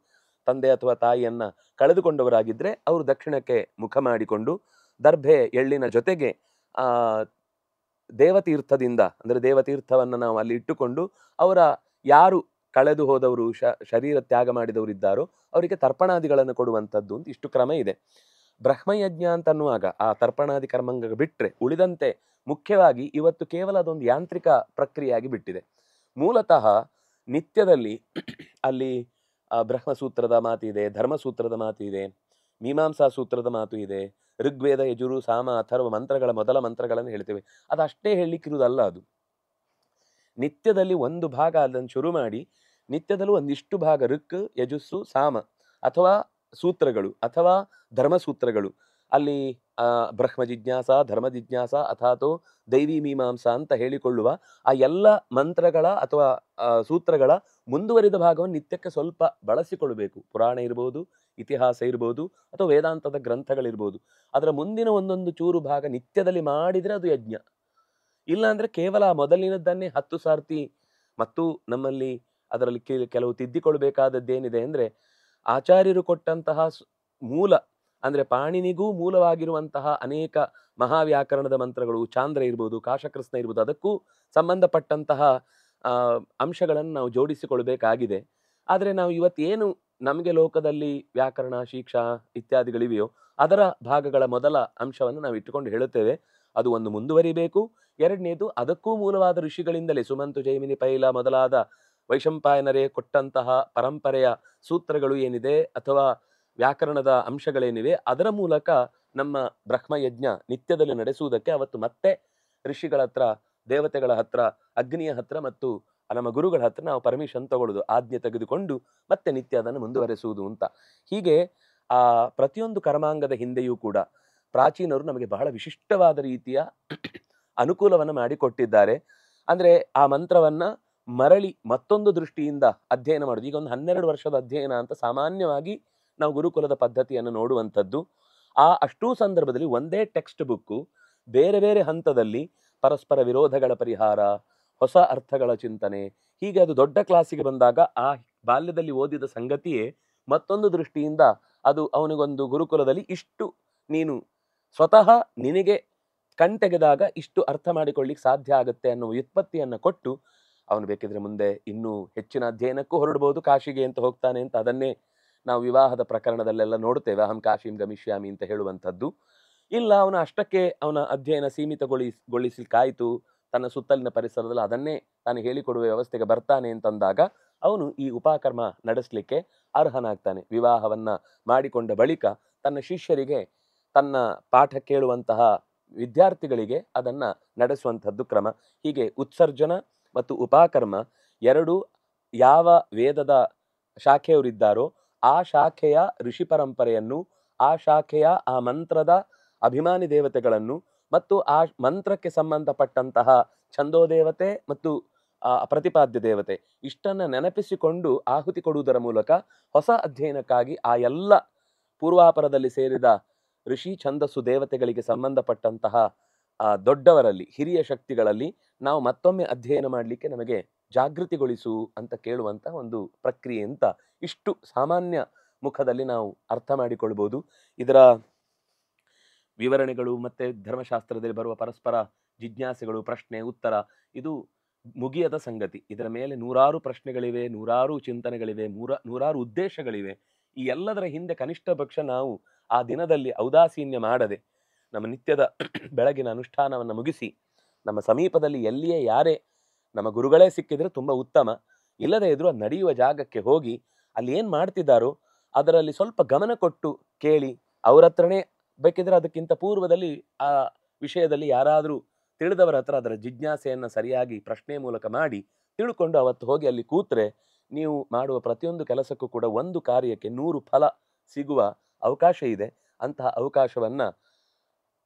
ತಂದೆ ಅಥವಾ ತಾಯಿಯನ್ನ ಕಳೆದುಕೊಂಡವರಾಗಿದ್ರೆ ಅವರು ದಕ್ಷಿಣಕ್ಕೆ ಮುಖ ಮಾಡಿಕೊಂಡು ದರ್ಭೆ ಎಳ್ಳಿನ ಜೊತೆಗೆ ದೇವತೀರ್ಥದಿಂದ, ಅಂದ್ರೆ ದೇವತೀರ್ಥವನ್ನ ನಾವು ಅಲ್ಲಿ ಇಟ್ಟುಕೊಂಡು ಅವರ ಯಾರು ಕಳೆದು ಹೋದವರು, ಶರೀರ ತ್ಯಾಗ ಮಾಡಿದವರು ಇದ್ದಾರೋ ಅವರಿಗೆ ತರ್ಪಣಾದಿಗಳನ್ನು ಕೊಡುವಂಥದ್ದು ಅಂತ ಇಷ್ಟು ಕ್ರಮ ಇದೆ. ಬ್ರಹ್ಮಯಜ್ಞ ಅಂತ ಅನ್ನುವಾಗ ಆ ತರ್ಪಣಾದಿ ಕರ್ಮಂಗ ಬಿಟ್ರೆ ಉಳಿದಂತೆ ಮುಖ್ಯವಾಗಿ ಇವತ್ತು ಕೇವಲ ಅದೊಂದು ಯಾಂತ್ರಿಕ ಪ್ರಕ್ರಿಯೆಯಾಗಿ ಬಿಟ್ಟಿದೆ. ಮೂಲತಃ ನಿತ್ಯದಲ್ಲಿ ಅಲ್ಲಿ ಬ್ರಹ್ಮಸೂತ್ರದ ಮಾತಿದೆ, ಧರ್ಮಸೂತ್ರದ ಮಾತು ಇದೆ, ಮೀಮಾಂಸಾ ಸೂತ್ರದ ಮಾತು ಇದೆ, ಋಗ್ವೇದ, ಯಜುರು, ಸಾಮ, ಅಥರ್ವ ಮಂತ್ರಗಳ ಮೊದಲ ಮಂತ್ರಗಳನ್ನು ಹೇಳ್ತೇವೆ. ಅದಷ್ಟೇ ಹೇಳಲಿಕ್ಕಿರುವುದಲ್ಲ. ಅದು ನಿತ್ಯದಲ್ಲಿ ಒಂದು ಭಾಗ ಅದನ್ನು ಶುರು ಮಾಡಿ ನಿತ್ಯದಲ್ಲೂ ಒಂದಿಷ್ಟು ಭಾಗ ಋಕ್, ಯಜುಸ್ಸು, ಸಾಮ ಅಥವಾ ಸೂತ್ರಗಳು ಅಥವಾ ಧರ್ಮಸೂತ್ರಗಳು ಅಲ್ಲಿ ಬ್ರಹ್ಮ ಜಿಜ್ಞಾಸ, ಧರ್ಮ ಜಿಜ್ಞಾಸ ಅಥಾತೋ ದೈವಿ ಮೀಮಾಂಸಾ ಅಂತ ಹೇಳಿಕೊಳ್ಳುವ ಆ ಎಲ್ಲ ಮಂತ್ರಗಳ ಅಥವಾ ಸೂತ್ರಗಳ ಮುಂದುವರಿದ ಭಾಗವನ್ನು ನಿತ್ಯಕ್ಕೆ ಸ್ವಲ್ಪ ಬಳಸಿಕೊಳ್ಳಬೇಕು. ಪುರಾಣ ಇರ್ಬೋದು, ಇತಿಹಾಸ ಇರ್ಬೋದು, ಅಥವಾ ವೇದಾಂತದ ಗ್ರಂಥಗಳಿರ್ಬೋದು. ಅದರ ಮುಂದಿನ ಒಂದೊಂದು ಚೂರು ಭಾಗ ನಿತ್ಯದಲ್ಲಿ ಮಾಡಿದರೆ ಅದು ಯಜ್ಞ. ಇಲ್ಲ ಅಂದ್ರೆ ಕೇವಲ ಮೊದಲಿನದ್ದನ್ನೇ 10 ಸಾರ್ತಿ. ಮತ್ತು ನಮ್ಮಲ್ಲಿ ಅದರಲ್ಲಿ ಕೆಲವು ತಿದ್ದಿಕೊಳ್ಬೇಕಾದದ್ದೇನಿದೆ ಅಂದ್ರೆ, ಆಚಾರ್ಯರು ಕೊಟ್ಟಂತಹ ಮೂಲ ಅಂದ್ರೆ ಪಾಣಿನಿಗೂ ಮೂಲವಾಗಿರುವಂತಹ ಅನೇಕ ಮಹಾವ್ಯಾಕರಣದ ಮಂತ್ರಗಳು, ಚಾಂದ್ರ ಇರ್ಬೋದು, ಕಾಶಕೃಷ್ಣ ಇರ್ಬೋದು, ಅದಕ್ಕೂ ಸಂಬಂಧಪಟ್ಟಂತಹ ಅಂಶಗಳನ್ನು ನಾವು ಜೋಡಿಸಿಕೊಳ್ಬೇಕಾಗಿದೆ. ಆದರೆ ನಾವು ಇವತ್ತೇನು ನಮಗೆ ಲೋಕದಲ್ಲಿ ವ್ಯಾಕರಣ, ಶಿಕ್ಷಾ ಇತ್ಯಾದಿಗಳಿವೆಯೋ ಅದರ ಭಾಗಗಳ ಮೊದಲ ಅಂಶವನ್ನು ನಾವು ಇಟ್ಟುಕೊಂಡು ಹೇಳುತ್ತೇವೆ. ಅದು ಒಂದು ಮುಂದುವರಿಬೇಕು. ಎರಡನೇದು, ಅದಕ್ಕೂ ಮೂಲವಾದ ಋಷಿಗಳಿಂದಲೇ ಸುಮಂತು, ಜೈಮಿನಿ, ಪೈಲ ಮೊದಲಾದ ವೈಶಂಪಾಯನರೇ ಕೊಟ್ಟಂತಹ ಪರಂಪರೆಯ ಸೂತ್ರಗಳು ಏನಿದೆ ಅಥವಾ ವ್ಯಾಕರಣದ ಅಂಶಗಳೇನಿವೆ ಅದರ ಮೂಲಕ ನಮ್ಮ ಬ್ರಹ್ಮಯಜ್ಞ ನಿತ್ಯದಲ್ಲಿ ನಡೆಸುವುದಕ್ಕೆ ಅವತ್ತು ಮತ್ತೆ ಋಷಿಗಳ ಹತ್ರ, ದೇವತೆಗಳ ಹತ್ರ, ಅಗ್ನಿಯ ಹತ್ರ ಮತ್ತು ನಮ್ಮ ಗುರುಗಳ ಹತ್ರ ನಾವು ಪರ್ಮಿಷನ್ ತಗೊಳ್ಳೋದು, ಆಜ್ಞೆ ತೆಗೆದುಕೊಂಡು ಮತ್ತೆ ನಿತ್ಯ ಅದನ್ನು ಮುಂದುವರೆಸುವುದು ಅಂತ. ಹೀಗೆ ಆ ಪ್ರತಿಯೊಂದು ಕರ್ಮಾಂಗದ ಹಿಂದೆಯೂ ಕೂಡ ಪ್ರಾಚೀನರು ನಮಗೆ ಬಹಳ ವಿಶಿಷ್ಟವಾದ ರೀತಿಯ ಅನುಕೂಲವನ್ನು ಮಾಡಿಕೊಟ್ಟಿದ್ದಾರೆ. ಅಂದ್ರೆ ಆ ಮಂತ್ರವನ್ನ ಮರಳಿ ಮತ್ತೊಂದು ದೃಷ್ಟಿಯಿಂದ ಅಧ್ಯಯನ ಮಾಡೋದು. ಈಗ ಒಂದು 12 ವರ್ಷದ ಅಧ್ಯಯನ ಅಂತ ಸಾಮಾನ್ಯವಾಗಿ ನಾವು ಗುರುಕುಲದ ಪದ್ಧತಿಯನ್ನು ನೋಡುವಂಥದ್ದು. ಅಷ್ಟೂ ಸಂದರ್ಭದಲ್ಲಿ ಒಂದೇ ಟೆಕ್ಸ್ಟ್ ಬುಕ್ಕು ಬೇರೆ ಬೇರೆ ಹಂತದಲ್ಲಿ ಪರಸ್ಪರ ವಿರೋಧಗಳ ಪರಿಹಾರ, ಹೊಸ ಅರ್ಥಗಳ ಚಿಂತನೆ, ಹೀಗೆ ಅದು ದೊಡ್ಡ ಕ್ಲಾಸಿಗೆ ಬಂದಾಗ ಆ ಬಾಲ್ಯದಲ್ಲಿ ಓದಿದ ಸಂಗತಿಯೇ ಮತ್ತೊಂದು ದೃಷ್ಟಿಯಿಂದ ಅದು ಅವನಿಗೊಂದು ಗುರುಕುಲದಲ್ಲಿ ಇಷ್ಟು ನೀನು ಸ್ವತಃ ನಿನಗೆ ಕಣ್ತೆಗೆದಾಗ ಇಷ್ಟು ಅರ್ಥ ಮಾಡಿಕೊಳ್ಳಿಕ್ಕೆ ಸಾಧ್ಯ ಆಗುತ್ತೆ ಅನ್ನೋ ವ್ಯುತ್ಪತ್ತಿಯನ್ನು ಕೊಟ್ಟು ಅವನು ಬೇಕಿದ್ರೆ ಮುಂದೆ ಇನ್ನೂ ಹೆಚ್ಚಿನ ಅಧ್ಯಯನಕ್ಕೂ ಹೊರಡ್ಬೋದು. ಕಾಶಿಗೆ ಅಂತ ಹೋಗ್ತಾನೆ ಅಂತ ಅದನ್ನೇ ನಾವು ವಿವಾಹದ ಪ್ರಕರಣದಲ್ಲೆಲ್ಲ ನೋಡ್ತೇವೆ, ಅಹಂ ಕಾಶಿಂ ಗಮಿಷ್ಯಾಮಿ ಅಂತ ಹೇಳುವಂಥದ್ದು. ಇಲ್ಲ, ಅವನ ಅಷ್ಟಕ್ಕೆ ಅವನ ಅಧ್ಯಯನ ಸೀಮಿತಗೊಳಿಸಲಿಕ್ಕಾಯ್ತು, ತನ್ನ ಸುತ್ತಲಿನ ಪರಿಸರದಲ್ಲಿ ಅದನ್ನೇ ತಾನು ಹೇಳಿಕೊಡುವ ವ್ಯವಸ್ಥೆಗೆ ಬರ್ತಾನೆ ಅಂತಂದಾಗ ಅವನು ಈ ಉಪಕರ್ಮ ನಡೆಸಲಿಕ್ಕೆ ಅರ್ಹನಾಗ್ತಾನೆ. ವಿವಾಹವನ್ನ ಮಾಡಿಕೊಂಡ ಬಳಿಕ ತನ್ನ ಶಿಷ್ಯರಿಗೆ, ತನ್ನ ಪಾಠ ಕೇಳುವಂತಹ ವಿದ್ಯಾರ್ಥಿಗಳಿಗೆ ಅದನ್ನ ನಡೆಸುವಂಥದ್ದು ಕ್ರಮ. ಹೀಗೆ ಉತ್ಸರ್ಜನ ಮತ್ತು ಉಪಕರ್ಮ ಎರಡು ಯಾವ ವೇದದ ಶಾಖೆಯವರಿದ್ದಾರೋ ಆ ಶಾಖೆಯ ಋಷಿ ಪರಂಪರೆಯನ್ನು, ಆ ಶಾಖೆಯ ಆ ಮಂತ್ರದ ಅಭಿಮಾನಿ ದೇವತೆಗಳನ್ನು ಮತ್ತು ಆ ಮಂತ್ರಕ್ಕೆ ಸಂಬಂಧಪಟ್ಟಂತಹ ಛಂದೋದೇವತೆ ಮತ್ತು ಪ್ರತಿಪಾದ್ಯ ದೇವತೆ ಇಷ್ಟನ್ನ ನೆನಪಿಸಿಕೊಂಡು ಆಹುತಿ ಕೊಡುವುದರ ಮೂಲಕ ಹೊಸ ಅಧ್ಯಯನಕ್ಕಾಗಿ ಆ ಎಲ್ಲ ಪೂರ್ವಾಪರದಲ್ಲಿ ಸೇರಿದ ಋಷಿ ಛಂದಸ್ಸು ದೇವತೆಗಳಿಗೆ ಸಂಬಂಧಪಟ್ಟಂತಹ ದೊಡ್ಡವರಲ್ಲಿ, ಹಿರಿಯ ಶಕ್ತಿಗಳಲ್ಲಿ ನಾವು ಮತ್ತೊಮ್ಮೆ ಅಧ್ಯಯನ ಮಾಡಲಿಕ್ಕೆ ನಮಗೆ ಜಾಗೃತಿಗೊಳಿಸು ಅಂತ ಕೇಳುವಂತಹ ಒಂದು ಪ್ರಕ್ರಿಯೆ ಅಂತ ಇಷ್ಟು ಸಾಮಾನ್ಯ ಮುಖದಲ್ಲಿ ನಾವು ಅರ್ಥ ಮಾಡಿಕೊಳ್ಬೋದು. ಇದರ ವಿವರಣೆಗಳು ಮತ್ತೆ ಧರ್ಮಶಾಸ್ತ್ರದಲ್ಲಿ ಬರುವ ಪರಸ್ಪರ ಜಿಜ್ಞಾಸೆಗಳು, ಪ್ರಶ್ನೆ ಉತ್ತರ, ಇದು ಮುಗಿಯದ ಸಂಗತಿ. ಇದರ ಮೇಲೆ ನೂರಾರು ಪ್ರಶ್ನೆಗಳಿವೆ, ನೂರಾರು ಚಿಂತನೆಗಳಿವೆ, ನೂರಾರು ಉದ್ದೇಶಗಳಿವೆ. ಈ ಎಲ್ಲದರ ಹಿಂದೆ ಕನಿಷ್ಠ ಪಕ್ಷ ನಾವು ಆ ದಿನದಲ್ಲಿ ಔದಾಸೀನ್ಯ ಮಾಡದೆ ನಮ್ಮ ನಿತ್ಯದ ಬೆಳಗಿನ ಅನುಷ್ಠಾನವನ್ನು ಮುಗಿಸಿ ನಮ್ಮ ಸಮೀಪದಲ್ಲಿ ಎಲ್ಲಿಯೇ ಯಾರೇ ನಮ್ಮ ಗುರುಗಳೇ ಸಿಕ್ಕಿದ್ರೆ ತುಂಬ ಉತ್ತಮ, ಇಲ್ಲದೇ ಇದ್ರೂ ಅದು ನಡೆಯುವ ಜಾಗಕ್ಕೆ ಹೋಗಿ ಅಲ್ಲಿ ಏನು ಮಾಡ್ತಿದ್ದಾರೋ ಅದರಲ್ಲಿ ಸ್ವಲ್ಪ ಗಮನ ಕೊಟ್ಟು ಕೇಳಿ, ಅವ್ರ ಹತ್ರನೇ ಬೇಕಿದ್ರೆ ಅದಕ್ಕಿಂತ ಪೂರ್ವದಲ್ಲಿ ಆ ವಿಷಯದಲ್ಲಿ ಯಾರಾದರೂ ತಿಳಿದವರ ಹತ್ರ ಅದರ ಜಿಜ್ಞಾಸೆಯನ್ನು ಸರಿಯಾಗಿ ಪ್ರಶ್ನೆ ಮೂಲಕ ಮಾಡಿ ತಿಳ್ಕೊಂಡು ಅವತ್ತು ಹೋಗಿ ಅಲ್ಲಿ ಕೂತ್ರೆ ನೀವು ಮಾಡುವ ಪ್ರತಿಯೊಂದು ಕೆಲಸಕ್ಕೂ ಕೂಡ ಒಂದು ಕಾರ್ಯಕ್ಕೆ 100 ಫಲ ಸಿಗುವ ಅವಕಾಶ ಇದೆ. ಅಂತಹ ಅವಕಾಶವನ್ನ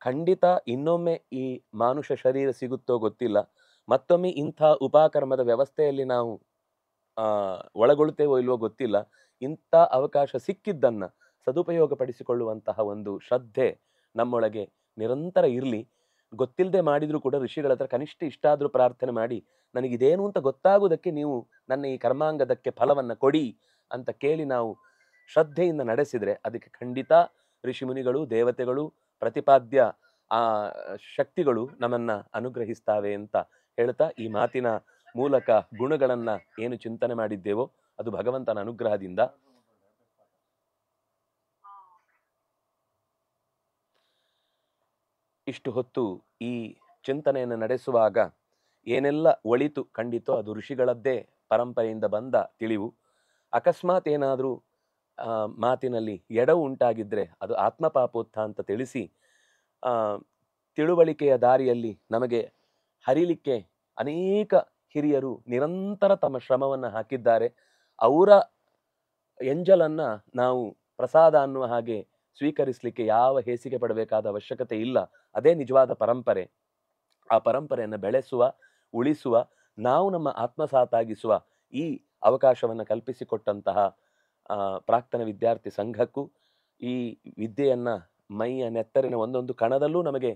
ಖಂಡಿತ ಇನ್ನೊಮ್ಮೆ ಈ ಮಾನುಷ ಶರೀರ ಸಿಗುತ್ತೋ ಗೊತ್ತಿಲ್ಲ, ಮತ್ತೊಮ್ಮೆ ಇಂಥ ಉಪಕರ್ಮದ ವ್ಯವಸ್ಥೆಯಲ್ಲಿ ನಾವು ಒಳಗೊಳ್ತೇವೋ ಇಲ್ವೋ ಗೊತ್ತಿಲ್ಲ. ಇಂಥ ಅವಕಾಶ ಸಿಕ್ಕಿದ್ದನ್ನ ಸದುಪಯೋಗ ಪಡಿಸಿಕೊಳ್ಳುವಂತಹ ಒಂದು ಶ್ರದ್ಧೆ ನಮ್ಮೊಳಗೆ ನಿರಂತರ ಇರಲಿ. ಗೊತ್ತಿಲ್ಲದೆ ಮಾಡಿದ್ರು ಕೂಡ ಋಷಿಗಳ ಹತ್ರ ಕನಿಷ್ಠ ಇಷ್ಟಾದ್ರೂ ಪ್ರಾರ್ಥನೆ ಮಾಡಿ ನನಗಿದೇನು ಅಂತ ಗೊತ್ತಾಗುವುದಕ್ಕೆ ನೀವು ನನ್ನ ಈ ಕರ್ಮಾಂಗದಕ್ಕೆ ಫಲವನ್ನ ಕೊಡಿ ಅಂತ ಕೇಳಿ ನಾವು ಶ್ರದ್ಧೆಯಿಂದ ನಡೆಸಿದ್ರೆ ಅದಕ್ಕೆ ಖಂಡಿತ ಋಷಿಮುನಿಗಳು, ದೇವತೆಗಳು, ಪ್ರತಿಪಾದ್ಯ ಆ ಶಕ್ತಿಗಳು ನಮ್ಮನ್ನ ಅನುಗ್ರಹಿಸ್ತಾವೆ ಅಂತ ಹೇಳ್ತಾ ಈ ಮಾತಿನ ಮೂಲಕ ಗುಣಗಳನ್ನ ಏನು ಚಿಂತನೆ ಮಾಡಿದ್ದೇವೋ ಅದು ಭಗವಂತನ ಅನುಗ್ರಹದಿಂದ ಇಷ್ಟು ಹೊತ್ತು ಈ ಚಿಂತನೆಯನ್ನು ನಡೆಸುವಾಗ ಏನೆಲ್ಲ ಒಳಿತು ಕಂಡಿತೋ ಅದು ಋಷಿಗಳದ್ದೇ ಪರಂಪರೆಯಿಂದ ಬಂದ ತಿಳಿವು. ಅಕಸ್ಮಾತ್ ಏನಾದರೂ ಮಾತಿನಲ್ಲಿ ಎಡವು ಉಂಟಾಗಿದ್ರೆ ಅದು ಆತ್ಮಪಾಪೋತ್ಥ ಅಂತ ತಿಳಿಸಿ ತಿಳುವಳಿಕೆಯ ದಾರಿಯಲ್ಲಿ ನಮಗೆ ಹರಿಲಿಕ್ಕೆ ಅನೇಕ ಹಿರಿಯರು ನಿರಂತರ ತಮ್ಮ ಶ್ರಮವನ್ನು ಹಾಕಿದ್ದಾರೆ. ಅವರ ಎಂಜಲನ್ನ ನಾವು ಪ್ರಸಾದ ಅನ್ನುವ ಹಾಗೆ ಸ್ವೀಕರಿಸಲಿಕ್ಕೆ ಯಾವ ಹೇಸಿಗೆ ಪಡಬೇಕಾದ ಅವಶ್ಯಕತೆ ಇಲ್ಲ. ಅದೇ ನಿಜವಾದ ಪರಂಪರೆ. ಆ ಪರಂಪರೆಯನ್ನು ಬೆಳೆಸುವ, ಉಳಿಸುವ, ನಾವು ನಮ್ಮ ಆತ್ಮಸಾತಾಗಿಸುವ ಈ ಅವಕಾಶವನ್ನು ಕಲ್ಪಿಸಿಕೊಟ್ಟಂತಹ ಪ್ರಾಕ್ತನ ವಿದ್ಯಾರ್ಥಿ ಸಂಘಕ್ಕೂ, ಈ ವಿದ್ಯೆಯನ್ನ ಮೈಯ ನೆತ್ತರಿನ ಒಂದೊಂದು ಕಣದಲ್ಲೂ ನಮಗೆ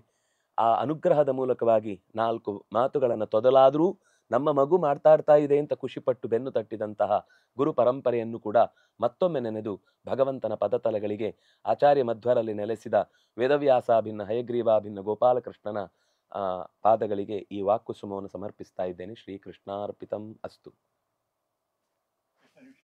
ಆ ಅನುಗ್ರಹದ ಮೂಲಕವಾಗಿ 4 ಮಾತುಗಳನ್ನು ತೊದಲಾದರೂ ನಮ್ಮ ಮಗು ಮಾತಾಡ್ತಾ ಇದೆ ಅಂತ ಖುಷಿಪಟ್ಟು ಬೆನ್ನು ತಟ್ಟಿದಂತಹ ಗುರು ಪರಂಪರೆಯನ್ನು ಕೂಡ ಮತ್ತೊಮ್ಮೆ ನೆನೆದು ಭಗವಂತನ ಪದತಲಗಳಿಗೆ, ಆಚಾರ್ಯ ಮಧ್ವರಲ್ಲಿ ನೆಲೆಸಿದ ವೇದವ್ಯಾಸಾಭಿನ್ನ ಹಯಗ್ರೀವಾಭಿನ್ನ ಗೋಪಾಲಕೃಷ್ಣನ ಪಾದಗಳಿಗೆ ಈ ವಾಕ್ಕುಸುಮವನ್ನು ಸಮರ್ಪಿಸ್ತಾ ಇದ್ದೇನೆ. ಶ್ರೀಕೃಷ್ಣಾರ್ಪಿತಂ ಅಸ್ತು.